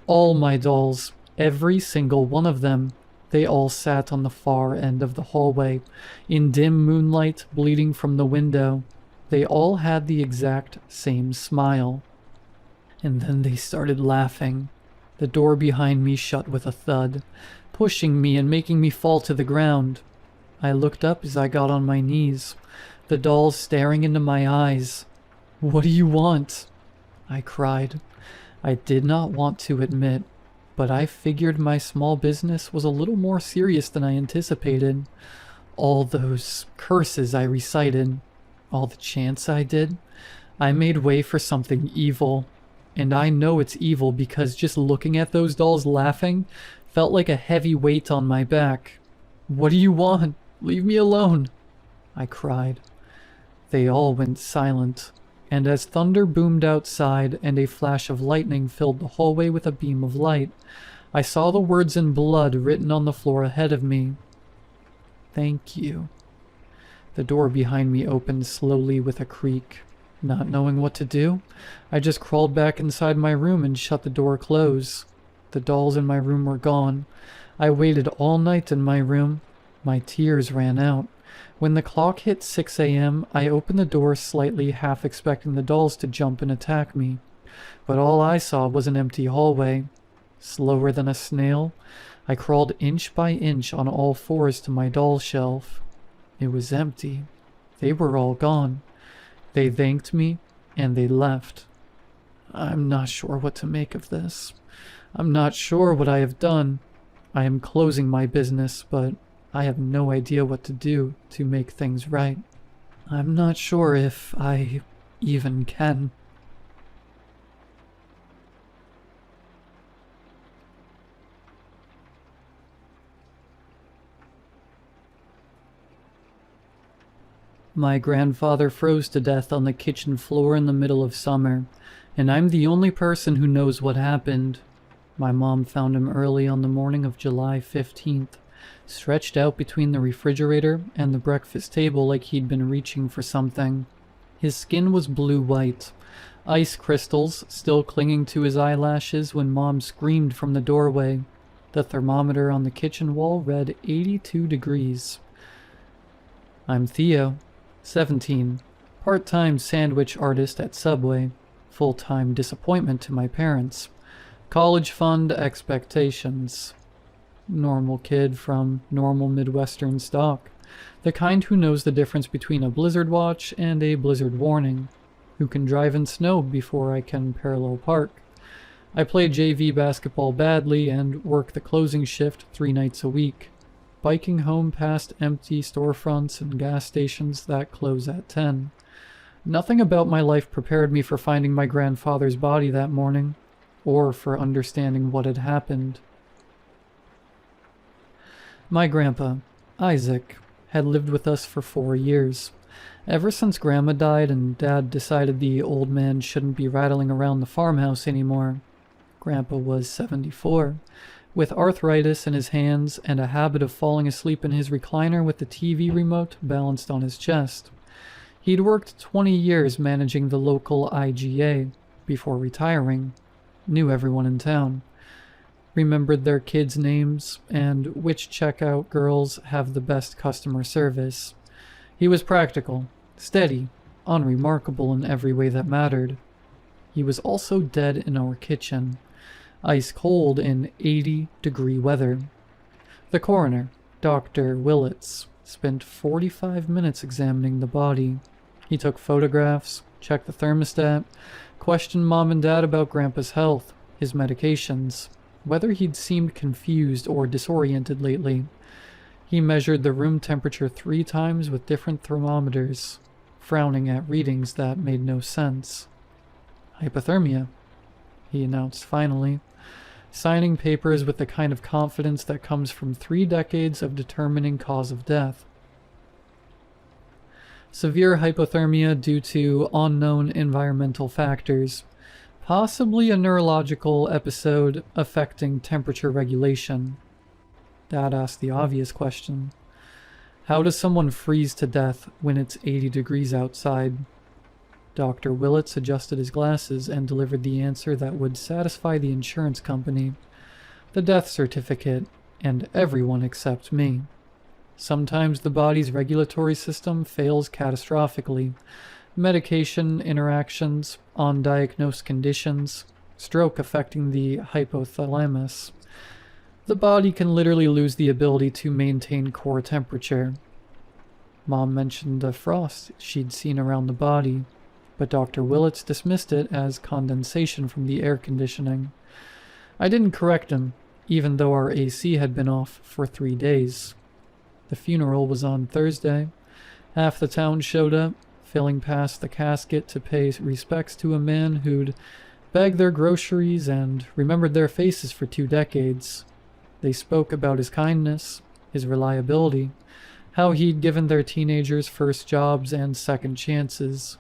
All my dolls, every single one of them. They all sat on the far end of the hallway, in dim moonlight bleeding from the window. They all had the exact same smile. And then they started laughing. The door behind me shut with a thud, pushing me and making me fall to the ground. I looked up as I got on my knees, the dolls staring into my eyes. "What do you want?" I cried. I did not want to admit, but I figured my small business was a little more serious than I anticipated. All those curses I recited, all the chants I did, I made way for something evil. And I know it's evil because just looking at those dolls laughing felt like a heavy weight on my back. "What do you want? Leave me alone," I cried. They all went silent, and as thunder boomed outside and a flash of lightning filled the hallway with a beam of light, I saw the words in blood written on the floor ahead of me. Thank you. The door behind me opened slowly with a creak. Not knowing what to do, I just crawled back inside my room and shut the door close. The dolls in my room were gone. I waited all night in my room. My tears ran out. When the clock hit 6 a.m., I opened the door slightly, half expecting the dolls to jump and attack me. But all I saw was an empty hallway. Slower than a snail, I crawled inch by inch on all fours to my doll shelf. It was empty. They were all gone. They thanked me, and they left. I'm not sure what to make of this. I'm not sure what I have done. I am closing my business, but I have no idea what to do to make things right. I'm not sure if I even can. My grandfather froze to death on the kitchen floor in the middle of summer, and I'm the only person who knows what happened. My mom found him early on the morning of July 15th, stretched out between the refrigerator and the breakfast table like he'd been reaching for something. His skin was blue-white, ice crystals still clinging to his eyelashes when Mom screamed from the doorway. The thermometer on the kitchen wall read 82 degrees. I'm Theo, 17, part-time sandwich artist at Subway, full-time disappointment to my parents, college fund expectations. Normal kid from normal Midwestern stock, the kind who knows the difference between a blizzard watch and a blizzard warning, who can drive in snow before I can parallel park. I play JV basketball badly and work the closing shift 3 nights a week, biking home past empty storefronts and gas stations that close at 10. Nothing about my life prepared me for finding my grandfather's body that morning, or for understanding what had happened. My grandpa, Isaac, had lived with us for 4 years. Ever since Grandma died and Dad decided the old man shouldn't be rattling around the farmhouse anymore. Grandpa was 74. With arthritis in his hands and a habit of falling asleep in his recliner with the TV remote balanced on his chest. He'd worked 20 years managing the local IGA before retiring, knew everyone in town, remembered their kids' names and which checkout girls have the best customer service. He was practical, steady, unremarkable in every way that mattered. He was also dead in our kitchen, ice cold in 80-degree weather. The coroner, Dr. Willits, spent 45 minutes examining the body. He took photographs, checked the thermostat, questioned Mom and Dad about Grandpa's health, his medications, whether he'd seemed confused or disoriented lately. He measured the room temperature 3 times with different thermometers, frowning at readings that made no sense. Hypothermia, he announced finally, signing papers with the kind of confidence that comes from 3 decades of determining cause of death. Severe hypothermia due to unknown environmental factors, possibly a neurological episode affecting temperature regulation. Dad asked the obvious question. How does someone freeze to death when it's 80 degrees outside? Dr. Willits adjusted his glasses and delivered the answer that would satisfy the insurance company, the death certificate, and everyone except me. Sometimes the body's regulatory system fails catastrophically. Medication interactions, undiagnosed conditions, stroke affecting the hypothalamus. The body can literally lose the ability to maintain core temperature. Mom mentioned the frost she'd seen around the body, but Dr. Willits dismissed it as condensation from the air conditioning. I didn't correct him, even though our AC had been off for 3 days. The funeral was on Thursday. Half the town showed up, filling past the casket to pay respects to a man who'd bagged their groceries and remembered their faces for 2 decades. They spoke about his kindness, his reliability, how he'd given their teenagers first jobs and second chances.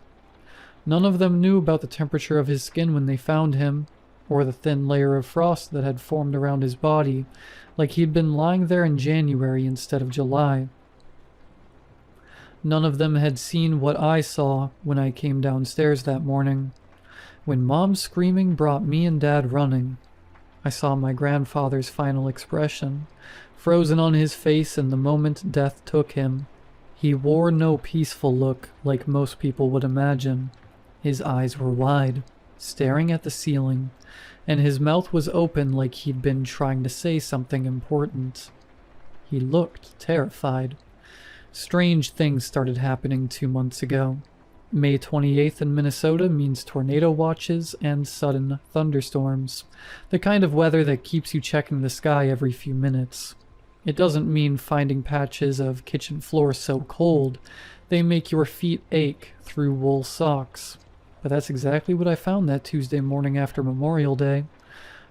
None of them knew about the temperature of his skin when they found him, or the thin layer of frost that had formed around his body, like he'd been lying there in January instead of July. None of them had seen what I saw when I came downstairs that morning. When Mom's screaming brought me and Dad running, I saw my grandfather's final expression, frozen on his face in the moment death took him. He wore no peaceful look like most people would imagine. His eyes were wide, staring at the ceiling, and his mouth was open like he'd been trying to say something important. He looked terrified. Strange things started happening 2 months ago. May 28th in Minnesota means tornado watches and sudden thunderstorms, the kind of weather that keeps you checking the sky every few minutes. It doesn't mean finding patches of kitchen floor so cold they make your feet ache through wool socks. But that's exactly what I found that Tuesday morning after Memorial Day.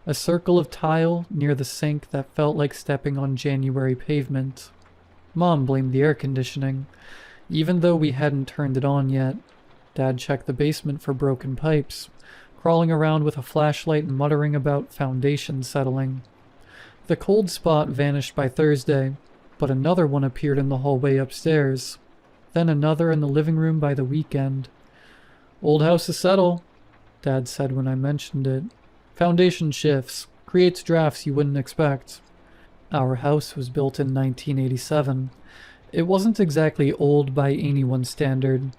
A circle of tile near the sink that felt like stepping on January pavement. Mom blamed the air conditioning, even though we hadn't turned it on yet. Dad checked the basement for broken pipes, crawling around with a flashlight and muttering about foundation settling. The cold spot vanished by Thursday, but another one appeared in the hallway upstairs, then another in the living room by the weekend. "Old house to settle," Dad said when I mentioned it. "Foundation shifts, creates drafts you wouldn't expect." Our house was built in 1987. It wasn't exactly old by anyone's standard.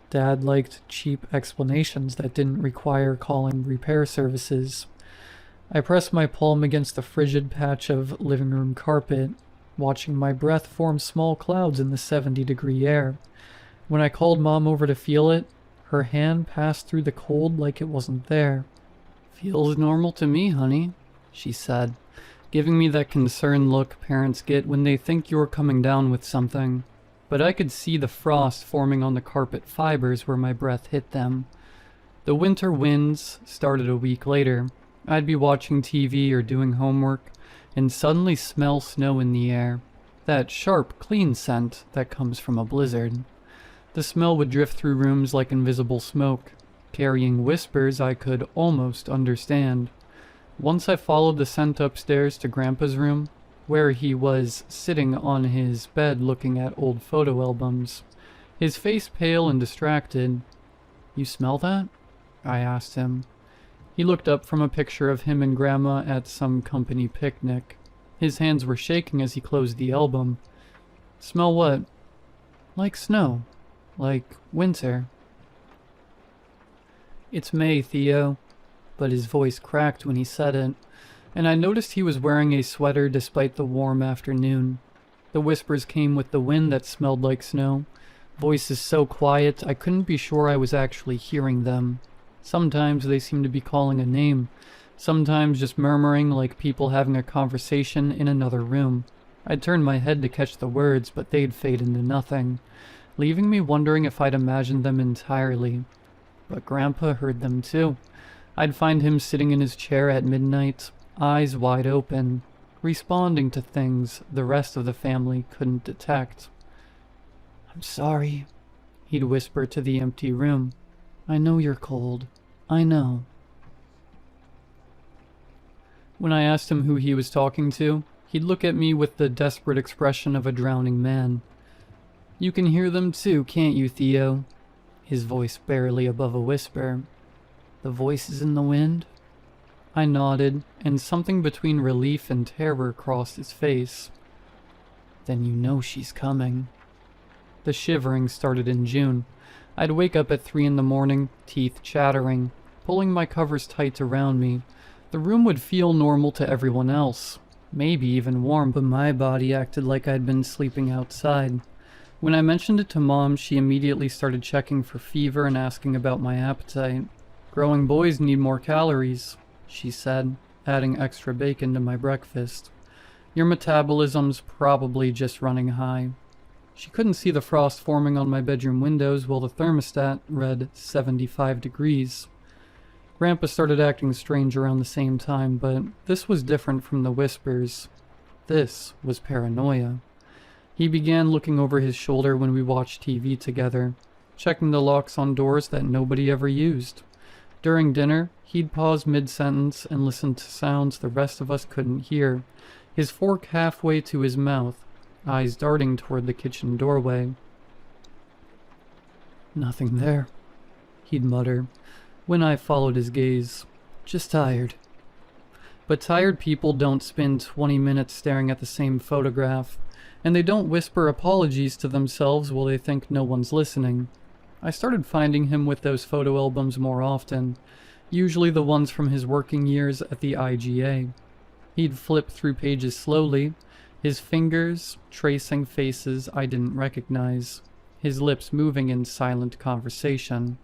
Dad liked cheap explanations that didn't require calling repair services. I pressed my palm against the frigid patch of living room carpet, watching my breath form small clouds in the 70-degree air. When I called Mom over to feel it, her hand passed through the cold like it wasn't there. "Feels normal to me, honey," she said, giving me that concerned look parents get when they think you're coming down with something. But I could see the frost forming on the carpet fibers where my breath hit them. The winter winds started a week later. I'd be watching TV or doing homework, and suddenly smell snow in the air. That sharp, clean scent that comes from a blizzard. The smell would drift through rooms like invisible smoke, carrying whispers I could almost understand. Once I followed the scent upstairs to Grandpa's room, where he was sitting on his bed looking at old photo albums, his face pale and distracted. "You smell that?" I asked him. He looked up from a picture of him and Grandma at some company picnic. His hands were shaking as he closed the album. "Smell what?" "Like snow. Like winter." "It's May, Theo," but his voice cracked when he said it, and I noticed he was wearing a sweater despite the warm afternoon. The whispers came with the wind that smelled like snow, voices so quiet I couldn't be sure I was actually hearing them. Sometimes they seemed to be calling a name, sometimes just murmuring like people having a conversation in another room. I'd turn my head to catch the words, but they'd fade into nothing, leaving me wondering if I'd imagined them entirely. But Grandpa heard them too. I'd find him sitting in his chair at midnight, eyes wide open, responding to things the rest of the family couldn't detect. "I'm sorry," he'd whisper to the empty room. "I know you're cold. I know." When I asked him who he was talking to, he'd look at me with the desperate expression of a drowning man. "You can hear them too, can't you, Theo?" His voice barely above a whisper. "The voices in the wind?" I nodded, and something between relief and terror crossed his face. "Then you know she's coming." The shivering started in June. I'd wake up at 3 in the morning, teeth chattering, pulling my covers tight around me. The room would feel normal to everyone else, maybe even warm, but my body acted like I'd been sleeping outside. When I mentioned it to Mom, she immediately started checking for fever and asking about my appetite. "Growing boys need more calories," she said, adding extra bacon to my breakfast. "Your metabolism's probably just running high." She couldn't see the frost forming on my bedroom windows while the thermostat read 75 degrees. Grandpa started acting strange around the same time, but this was different from the whispers. This was paranoia. He began looking over his shoulder when we watched TV together, checking the locks on doors that nobody ever used. During dinner, he'd pause mid-sentence and listen to sounds the rest of us couldn't hear, his fork halfway to his mouth, eyes darting toward the kitchen doorway. "Nothing there," he'd mutter, when I followed his gaze. "Just tired." But tired people don't spend 20 minutes staring at the same photograph, and they don't whisper apologies to themselves while they think no one's listening. I started finding him with those photo albums more often, usually the ones from his working years at the IGA. He'd flip through pages slowly, his fingers tracing faces I didn't recognize, his lips moving in silent conversation.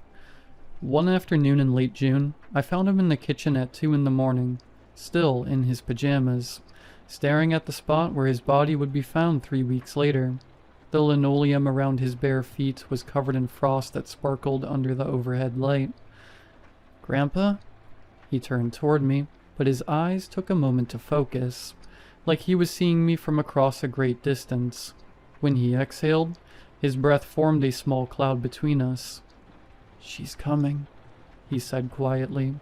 One afternoon in late June, I found him in the kitchen at 2 in the morning, still in his pajamas, staring at the spot where his body would be found 3 weeks later. The linoleum around his bare feet was covered in frost that sparkled under the overhead light. "Grandpa?" He turned toward me, but his eyes took a moment to focus, like he was seeing me from across a great distance. When he exhaled, his breath formed a small cloud between us. "She's coming," he said quietly.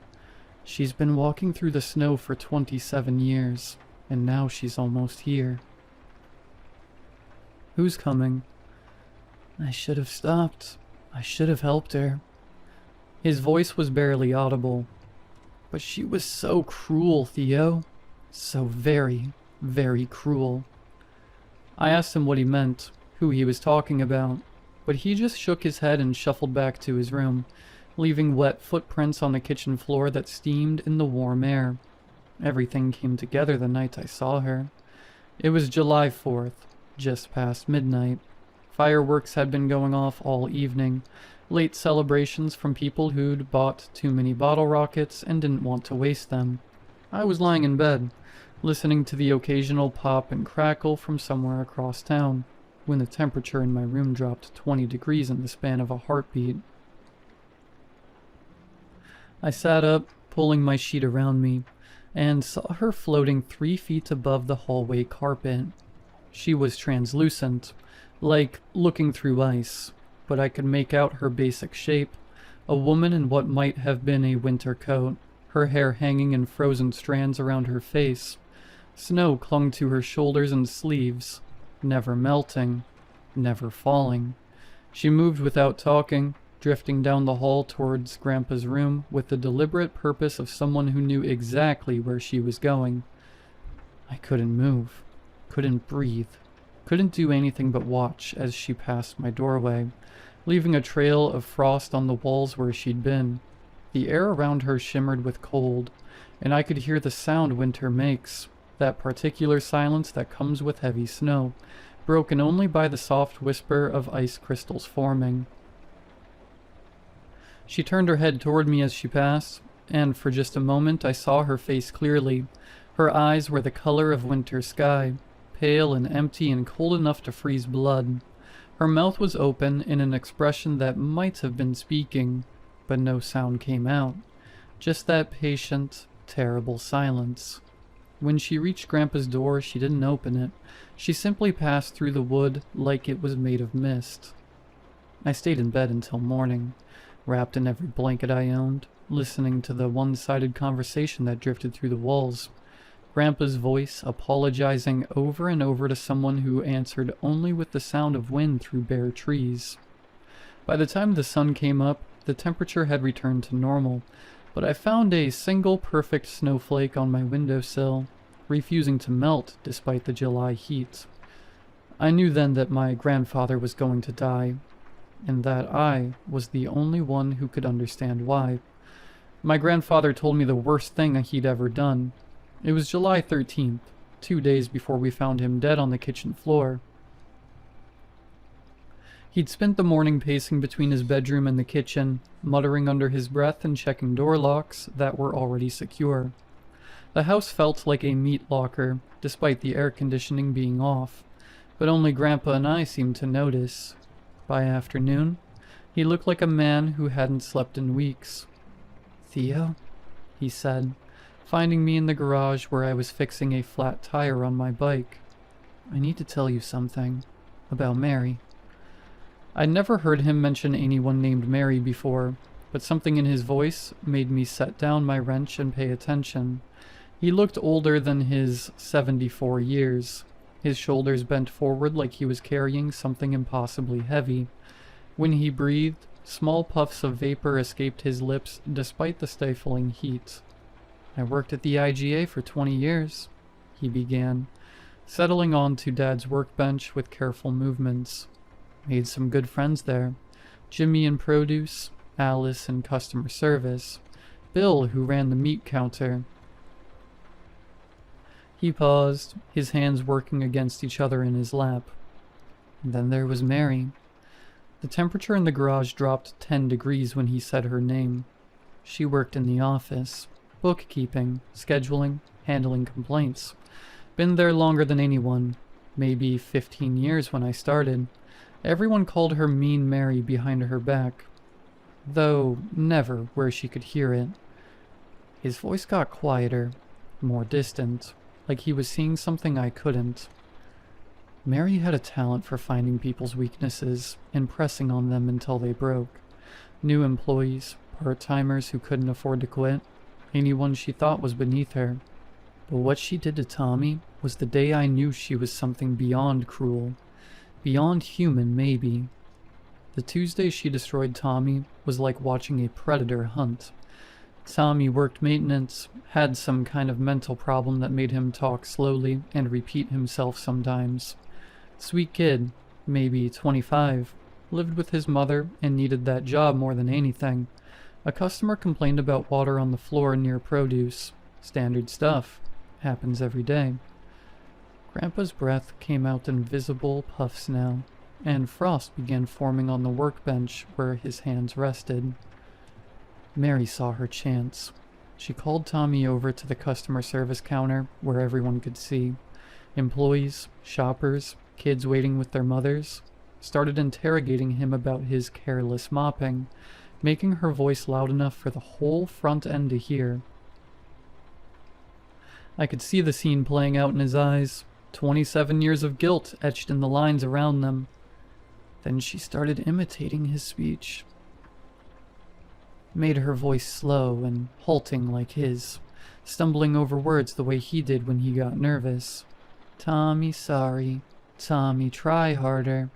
"She's been walking through the snow for 27 years, and now she's almost here." "Who's coming?" "I should have stopped. I should have helped her." His voice was barely audible. "But she was so cruel, Theo. So very, very cruel." I asked him what he meant, who he was talking about, but he just shook his head and shuffled back to his room, leaving wet footprints on the kitchen floor that steamed in the warm air. Everything came together the night I saw her. It was July 4th, just past midnight. Fireworks had been going off all evening, late celebrations from people who'd bought too many bottle rockets and didn't want to waste them. I was lying in bed, listening to the occasional pop and crackle from somewhere across town, when the temperature in my room dropped 20 degrees in the span of a heartbeat. I sat up, pulling my sheet around me, and saw her floating 3 feet above the hallway carpet. She was translucent, like looking through ice, but I could make out her basic shape, a woman in what might have been a winter coat, her hair hanging in frozen strands around her face. Snow clung to her shoulders and sleeves, never melting, never falling. She moved without talking, drifting down the hall towards Grandpa's room with the deliberate purpose of someone who knew exactly where she was going. I couldn't move, couldn't breathe, couldn't do anything but watch as she passed my doorway, leaving a trail of frost on the walls where she'd been. The air around her shimmered with cold, and I could hear the sound winter makes, that particular silence that comes with heavy snow, broken only by the soft whisper of ice crystals forming. She turned her head toward me as she passed, and for just a moment I saw her face clearly. Her eyes were the color of winter sky, pale and empty and cold enough to freeze blood. Her mouth was open in an expression that might have been speaking, but no sound came out. Just that patient, terrible silence. When she reached Grandpa's door, she didn't open it. She simply passed through the wood like it was made of mist. I stayed in bed until morning, wrapped in every blanket I owned, listening to the one-sided conversation that drifted through the walls. Grandpa's voice apologizing over and over to someone who answered only with the sound of wind through bare trees. By the time the sun came up, the temperature had returned to normal, but I found a single perfect snowflake on my windowsill, refusing to melt despite the July heat. I knew then that my grandfather was going to die, and that I was the only one who could understand why. My grandfather told me the worst thing he'd ever done. It was July 13th, 2 days before we found him dead on the kitchen floor. He'd spent the morning pacing between his bedroom and the kitchen, muttering under his breath and checking door locks that were already secure. The house felt like a meat locker, despite the air conditioning being off, but only Grandpa and I seemed to notice. By afternoon, he looked like a man who hadn't slept in weeks. "Theo," he said, finding me in the garage where I was fixing a flat tire on my bike. "I need to tell you something." about Mary. I'd never heard him mention anyone named Mary before, but something in his voice made me set down my wrench and pay attention. He looked older than his 74 years. His shoulders bent forward like he was carrying something impossibly heavy. When he breathed, small puffs of vapor escaped his lips despite the stifling heat. "I worked at the IGA for 20 years, he began, settling onto Dad's workbench with careful movements. Made some good friends there. Jimmy in produce, Alice in customer service, Bill who ran the meat counter." He paused, his hands working against each other in his lap. And then there was Mary. The temperature in the garage dropped 10 degrees when he said her name. She worked in the office, bookkeeping, scheduling, handling complaints. Been there longer than anyone, maybe 15 years when I started. Everyone called her Mean Mary behind her back, though never where she could hear it. His voice got quieter, more distant, like he was seeing something I couldn't. Mary had a talent for finding people's weaknesses and pressing on them until they broke. New employees, part-timers who couldn't afford to quit, anyone she thought was beneath her. But what she did to Tommy was the day I knew she was something beyond cruel. Beyond human, maybe. The Tuesday she destroyed Tommy was like watching a predator hunt. Tommy worked maintenance, had some kind of mental problem that made him talk slowly and repeat himself sometimes. Sweet kid, maybe 25, lived with his mother and needed that job more than anything. A customer complained about water on the floor near produce. Standard stuff. Happens every day. Grandpa's breath came out in visible puffs now, and frost began forming on the workbench where his hands rested. Mary saw her chance. She called Tommy over to the customer service counter where everyone could see. Employees, shoppers, kids waiting with their mothers started interrogating him about his careless mopping, making her voice loud enough for the whole front end to hear. I could see the scene playing out in his eyes, 27 years of guilt etched in the lines around them. Then she started imitating his speech. Made her voice slow and halting like his, stumbling over words the way he did when he got nervous. "Tommy, sorry. Tommy, try harder."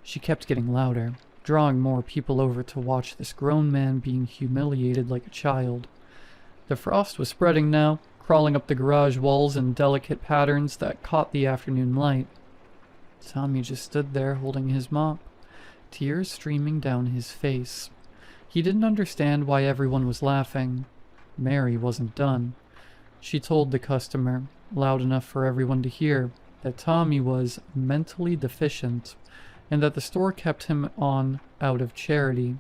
She kept getting louder, drawing more people over to watch this grown man being humiliated like a child. The frost was spreading now, crawling up the garage walls in delicate patterns that caught the afternoon light. Tommy just stood there holding his mop, tears streaming down his face. He didn't understand why everyone was laughing. Mary wasn't done. She told the customer, loud enough for everyone to hear, that Tommy was mentally deficient, and that the store kept him on out of charity.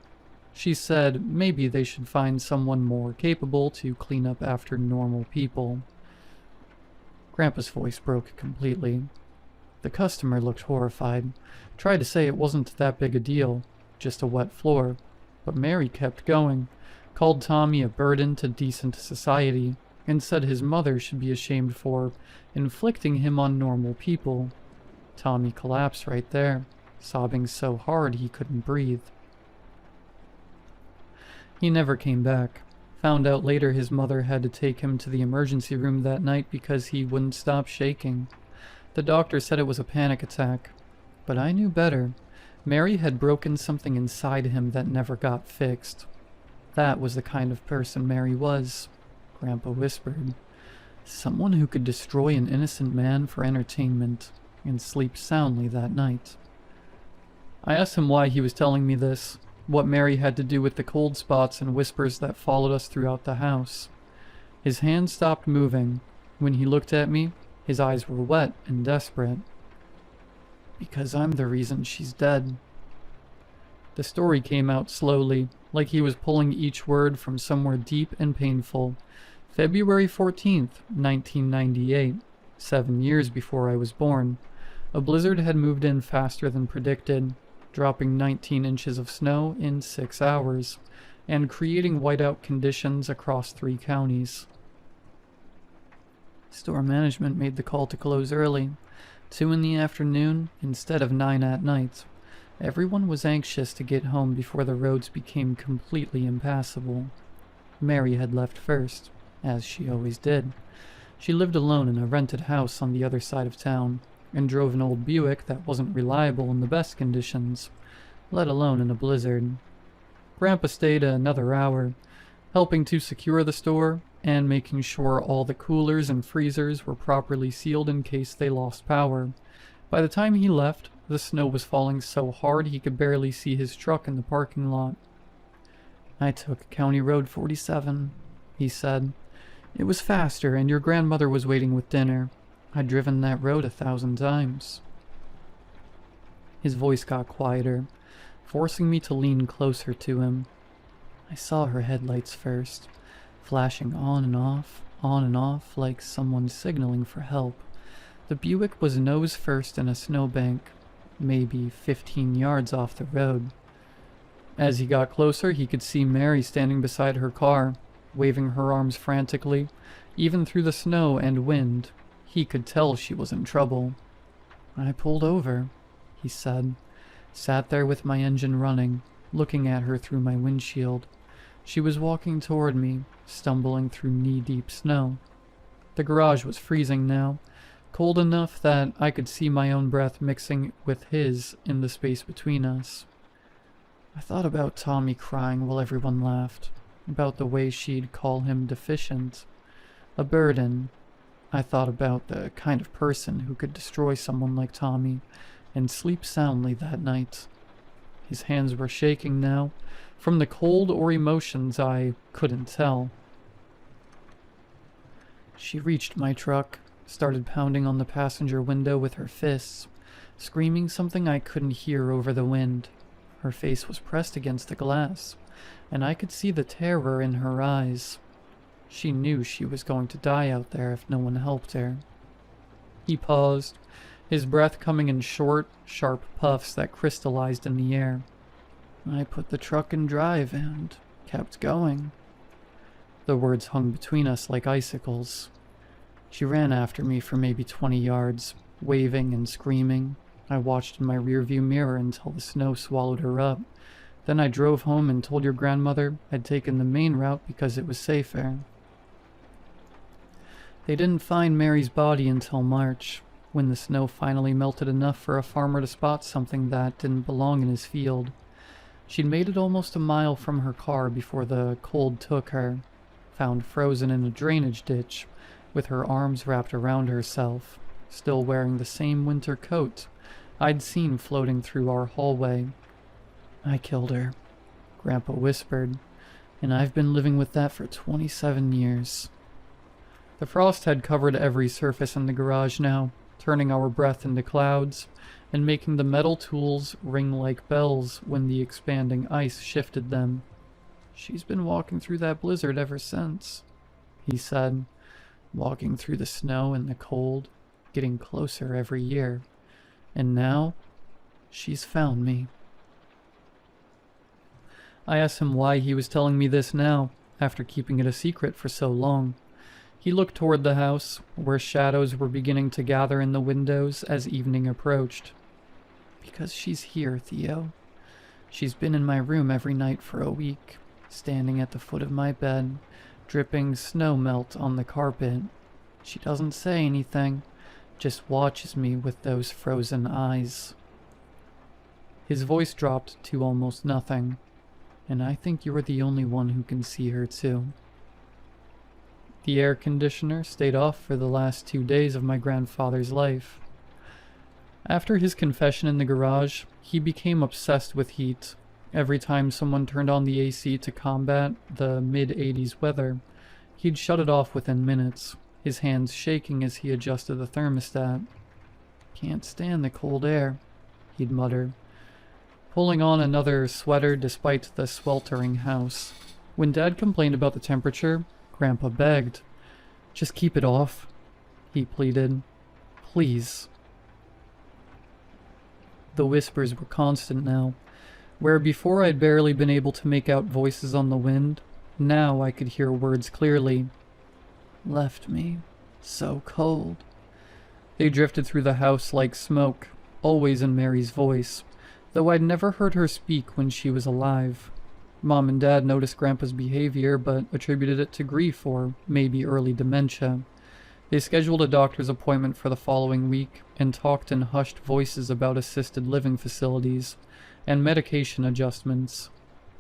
She said maybe they should find someone more capable to clean up after normal people. Grandpa's voice broke completely. The customer looked horrified, tried to say it wasn't that big a deal, just a wet floor, but Mary kept going, called Tommy a burden to decent society, and said his mother should be ashamed for inflicting him on normal people. Tommy collapsed right there, sobbing so hard he couldn't breathe. He never came back. Found out later his mother had to take him to the emergency room that night because he wouldn't stop shaking. The doctor said it was a panic attack, but I knew better. Mary had broken something inside him that never got fixed. That was the kind of person Mary was, Grandpa whispered. Someone who could destroy an innocent man for entertainment and sleep soundly that night. I asked him why he was telling me this, what Mary had to do with the cold spots and whispers that followed us throughout the house. His hand stopped moving. When he looked at me, his eyes were wet and desperate. Because I'm the reason she's dead. The story came out slowly, like he was pulling each word from somewhere deep and painful. February 14th, 1998, 7 years before I was born. A blizzard had moved in faster than predicted, dropping 19 inches of snow in 6 hours, and creating whiteout conditions across 3 counties. Store management made the call to close early, 2 in the afternoon instead of 9 at night. Everyone was anxious to get home before the roads became completely impassable. Mary had left first, as she always did. She lived alone in a rented house on the other side of town, and drove an old Buick that wasn't reliable in the best conditions, let alone in a blizzard. Grandpa stayed another hour, helping to secure the store and making sure all the coolers and freezers were properly sealed in case they lost power. By the time he left, the snow was falling so hard he could barely see his truck in the parking lot. "I took County Road 47, he said. "It was faster, and your grandmother was waiting with dinner. I'd driven that road 1,000 times. His voice got quieter, forcing me to lean closer to him. I saw her headlights first, flashing on and off, like someone signaling for help. The Buick was nose first in a snowbank, maybe 15 yards off the road. As he got closer, he could see Mary standing beside her car, waving her arms frantically. Even through the snow and wind, he could tell she was in trouble. I pulled over, he said, sat there with my engine running, looking at her through my windshield. She was walking toward me, stumbling through knee-deep snow. The garage was freezing now, cold enough that I could see my own breath mixing with his in the space between us. I thought about Tommy crying while everyone laughed, about the way she'd call him deficient, a burden. I thought about the kind of person who could destroy someone like Tommy and sleep soundly that night. His hands were shaking now, from the cold or emotions I couldn't tell. She reached my truck, started pounding on the passenger window with her fists, screaming something I couldn't hear over the wind. Her face was pressed against the glass, and I could see the terror in her eyes. She knew she was going to die out there if no one helped her. He paused, his breath coming in short, sharp puffs that crystallized in the air. I put the truck in drive and kept going. The words hung between us like icicles. She ran after me for maybe 20 yards, waving and screaming. I watched in my rearview mirror until the snow swallowed her up. Then I drove home and told your grandmother I'd taken the main route because it was safer. They didn't find Mary's body until March, when the snow finally melted enough for a farmer to spot something that didn't belong in his field. She'd made it almost a mile from her car before the cold took her, found frozen in a drainage ditch, with her arms wrapped around herself, still wearing the same winter coat I'd seen floating through our hallway. I killed her, Grandpa whispered, and I've been living with that for 27 years. The frost had covered every surface in the garage now, turning our breath into clouds, and making the metal tools ring like bells when the expanding ice shifted them. She's been walking through that blizzard ever since, he said, walking through the snow and the cold, getting closer every year. And now, she's found me. I asked him why he was telling me this now, after keeping it a secret for so long. He looked toward the house, where shadows were beginning to gather in the windows as evening approached. Because she's here, Theo. She's been in my room every night for a week, standing at the foot of my bed, dripping snow melt on the carpet. She doesn't say anything, just watches me with those frozen eyes. His voice dropped to almost nothing, and I think you're the only one who can see her too. The air conditioner stayed off for the last 2 days of my grandfather's life. After his confession in the garage, he became obsessed with heat. Every time someone turned on the AC to combat the mid-80s weather, he'd shut it off within minutes, his hands shaking as he adjusted the thermostat. "Can't stand the cold air," he'd mutter, pulling on another sweater despite the sweltering house. When Dad complained about the temperature, Grandpa begged. "Just keep it off," he pleaded. "Please." The whispers were constant now. Where before I'd barely been able to make out voices on the wind, now I could hear words clearly. "Left me so cold." They drifted through the house like smoke, always in Mary's voice, though I'd never heard her speak when she was alive. Mom and Dad noticed Grandpa's behavior, but attributed it to grief or maybe early dementia. They scheduled a doctor's appointment for the following week and talked in hushed voices about assisted living facilities and medication adjustments.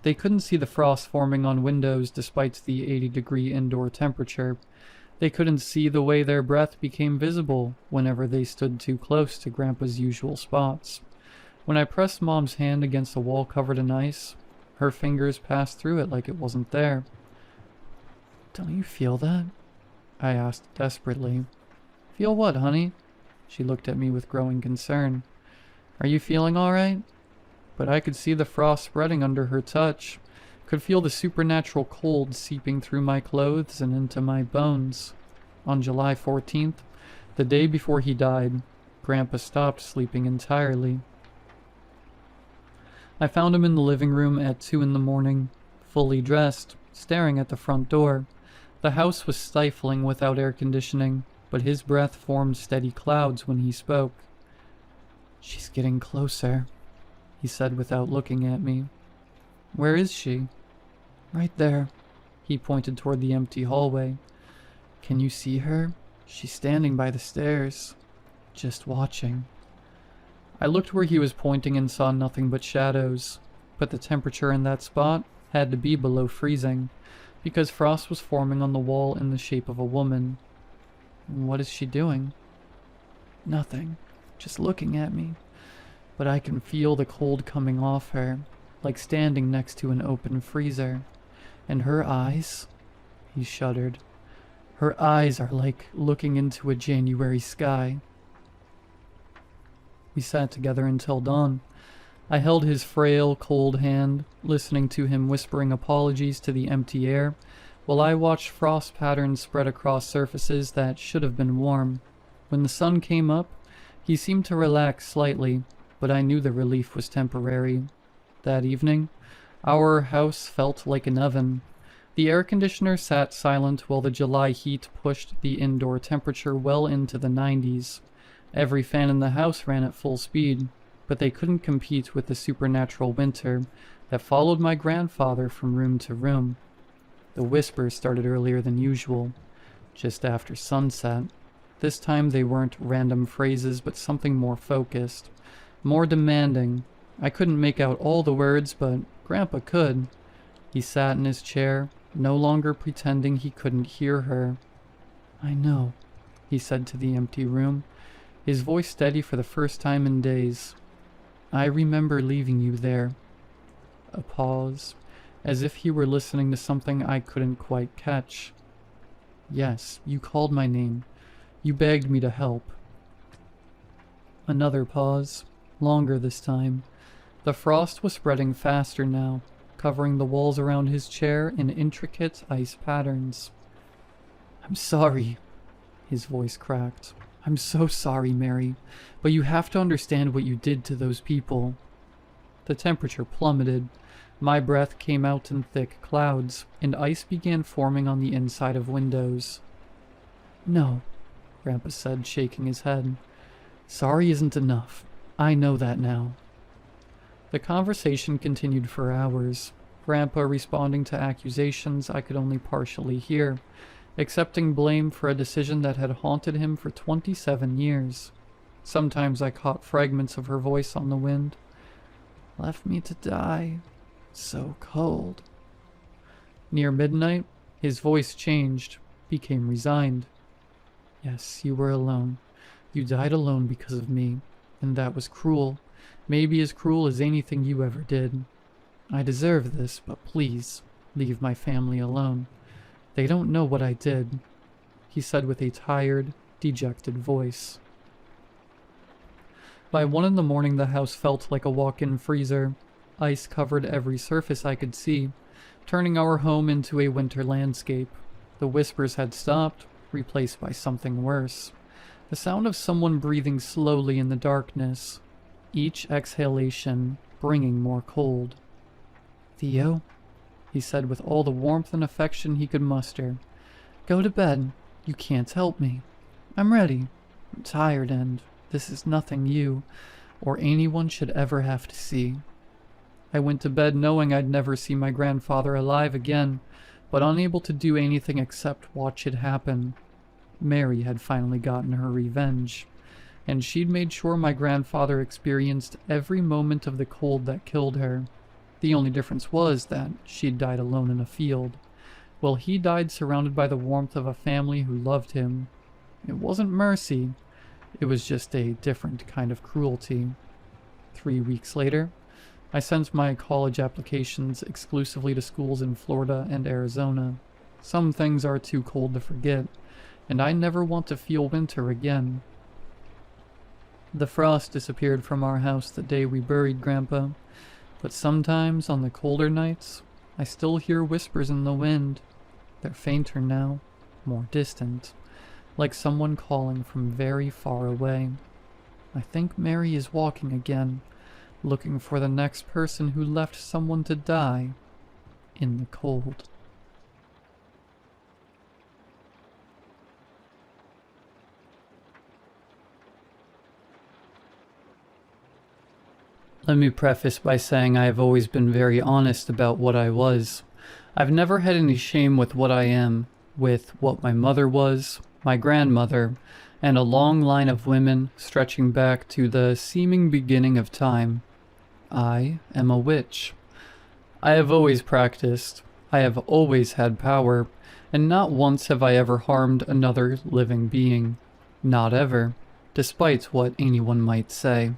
They couldn't see the frost forming on windows despite the 80-degree indoor temperature. They couldn't see the way their breath became visible whenever they stood too close to Grandpa's usual spots. When I pressed Mom's hand against a wall covered in ice, her fingers passed through it like it wasn't there. "Don't you feel that?" I asked desperately. "Feel what, honey?" She looked at me with growing concern. "Are you feeling all right?" But I could see the frost spreading under her touch, could feel the supernatural cold seeping through my clothes and into my bones. On July 14th, the day before he died, Grandpa stopped sleeping entirely. I found him in the living room at 2 in the morning, fully dressed, staring at the front door. The house was stifling without air conditioning, but his breath formed steady clouds when he spoke. "She's getting closer," he said without looking at me. "Where is she?" "Right there." He pointed toward the empty hallway. "Can you see her? She's standing by the stairs, just watching." I looked where he was pointing and saw nothing but shadows, but the temperature in that spot had to be below freezing, because frost was forming on the wall in the shape of a woman. "What is she doing?" "Nothing, just looking at me, but I can feel the cold coming off her, like standing next to an open freezer. And her eyes," he shuddered, "her eyes are like looking into a January sky." We sat together until dawn. I held his frail, cold hand, listening to him whispering apologies to the empty air, while I watched frost patterns spread across surfaces that should have been warm. When the sun came up, he seemed to relax slightly, but I knew the relief was temporary. That evening, our house felt like an oven. The air conditioner sat silent while the July heat pushed the indoor temperature well into the 90s. Every fan in the house ran at full speed, but they couldn't compete with the supernatural winter that followed my grandfather from room to room. The whispers started earlier than usual, just after sunset. This time they weren't random phrases, but something more focused, more demanding. I couldn't make out all the words, but Grandpa could. He sat in his chair, no longer pretending he couldn't hear her. "I know," he said to the empty room, his voice steady for the first time in days. "I remember leaving you there." A pause, as if he were listening to something I couldn't quite catch. "Yes, you called my name. You begged me to help." Another pause, longer this time. The frost was spreading faster now, covering the walls around his chair in intricate ice patterns. "I'm sorry," his voice cracked. "I'm so sorry, Mary, but you have to understand what you did to those people." The temperature plummeted. My breath came out in thick clouds, and ice began forming on the inside of windows. "No," Grandpa said, shaking his head. "Sorry isn't enough. I know that now." The conversation continued for hours, Grandpa responding to accusations I could only partially hear, accepting blame for a decision that had haunted him for 27 years. Sometimes I caught fragments of her voice on the wind. "Left me to die. So cold." Near midnight, his voice changed, became resigned. "Yes, you were alone. You died alone because of me, and that was cruel, maybe as cruel as anything you ever did. I deserve this, but please, leave my family alone. They don't know what I did," he said with a tired, dejected voice. By 1 in the morning, the house felt like a walk-in freezer. Ice covered every surface I could see, turning our home into a winter landscape. The whispers had stopped, replaced by something worse. The sound of someone breathing slowly in the darkness, each exhalation bringing more cold. "Theo," he said with all the warmth and affection he could muster, "go to bed. You can't help me. I'm ready. I'm tired, and this is nothing you or anyone should ever have to see. I went to bed knowing I'd never see my grandfather alive again, but unable to do anything except watch it happen. Mary had finally gotten her revenge, and she'd made sure my grandfather experienced every moment of the cold that killed her. The only difference was that she'd died alone in a field, while he died surrounded by the warmth of a family who loved him. It wasn't mercy, it was just a different kind of cruelty. 3 weeks later, I sent my college applications exclusively to schools in Florida and Arizona. Some things are too cold to forget, and I never want to feel winter again. The frost disappeared from our house the day we buried Grandpa, but sometimes on the colder nights, I still hear whispers in the wind. They're fainter now, more distant, like someone calling from very far away. I think Mary is walking again, looking for the next person who left someone to die in the cold. Let me preface by saying I have always been very honest about what I was. I've never had any shame with what I am, with what my mother was, my grandmother, and a long line of women stretching back to the seeming beginning of time. I am a witch. I have always practiced. I have always had power, and not once have I ever harmed another living being. Not ever, despite what anyone might say.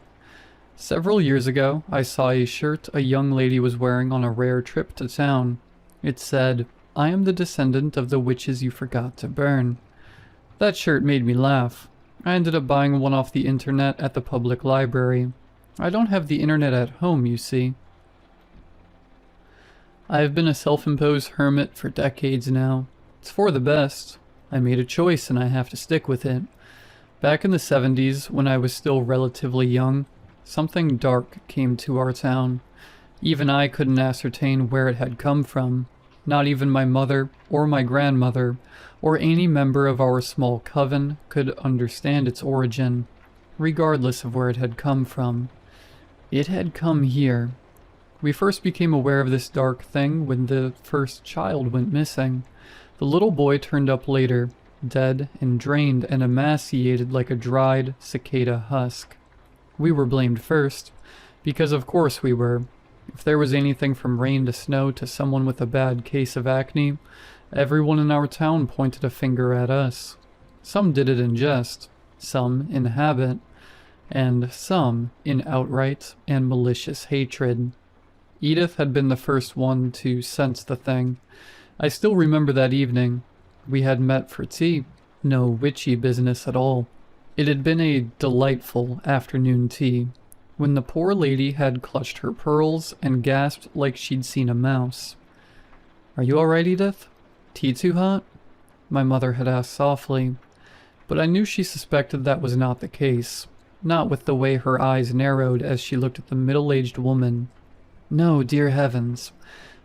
Several years ago, I saw a shirt a young lady was wearing on a rare trip to town. It said, "I am the descendant of the witches you forgot to burn." That shirt made me laugh. I ended up buying one off the internet at the public library. I don't have the internet at home, you see. I have been a self-imposed hermit for decades now. It's for the best. I made a choice and I have to stick with it. Back in the 70s, when I was still relatively young, something dark came to our town. Even I couldn't ascertain where it had come from. Not even my mother or my grandmother or any member of our small coven could understand its origin, regardless of where it had come from. It had come here. We first became aware of this dark thing when the first child went missing. The little boy turned up later, dead and drained and emaciated like a dried cicada husk. We were blamed first, because of course we were. If there was anything from rain to snow to someone with a bad case of acne, everyone in our town pointed a finger at us. Some did it in jest, some in habit, and some in outright and malicious hatred. Edith had been the first one to sense the thing. I still remember that evening. We had met for tea. No witchy business at all. It had been a delightful afternoon tea, when the poor lady had clutched her pearls and gasped like she'd seen a mouse. "Are you all right, Edith? Tea too hot?" my mother had asked softly, but I knew she suspected that was not the case, not with the way her eyes narrowed as she looked at the middle-aged woman. "No, dear heavens.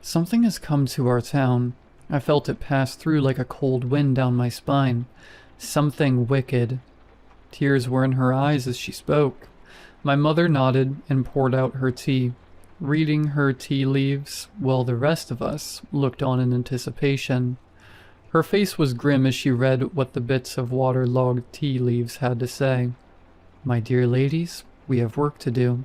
Something has come to our town. I felt it pass through like a cold wind down my spine. Something wicked." Tears were in her eyes as she spoke. My mother nodded and poured out her tea, reading her tea leaves, while the rest of us looked on in anticipation. Her face was grim as she read what the bits of water-logged tea leaves had to say. "My dear ladies, we have work to do,"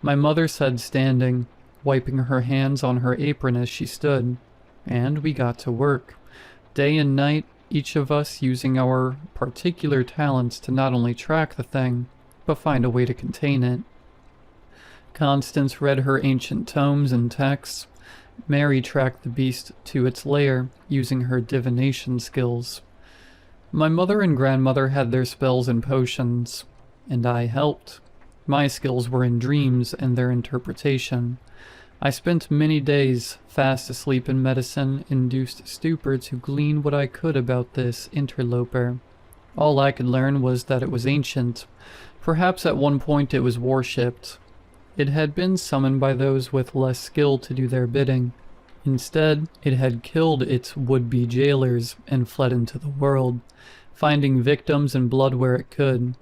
my mother said, standing, wiping her hands on her apron as she stood. And we got to work, day and night, each of us using our particular talents to not only track the thing, but find a way to contain it. Constance read her ancient tomes and texts. Mary tracked the beast to its lair, using her divination skills. My mother and grandmother had their spells and potions, and I helped. My skills were in dreams and their interpretation. I spent many days fast asleep in medicine-induced stupor to glean what I could about this interloper. All I could learn was that it was ancient. Perhaps at one point it was worshipped. It had been summoned by those with less skill to do their bidding. Instead, it had killed its would-be jailers and fled into the world, finding victims and blood where it could.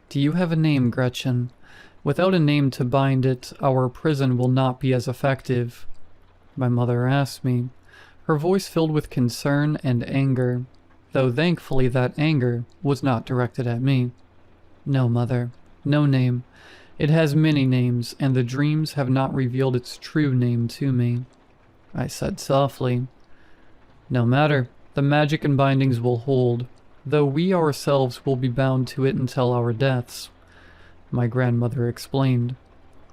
Do you have a name, Gretchen? Without a name to bind it, our prison will not be as effective. My mother asked me, her voice filled with concern and anger, though thankfully that anger was not directed at me. No, Mother, no name. It has many names, and the dreams have not revealed its true name to me. I said softly, no matter, the magic and bindings will hold, though we ourselves will be bound to it until our deaths. My grandmother explained.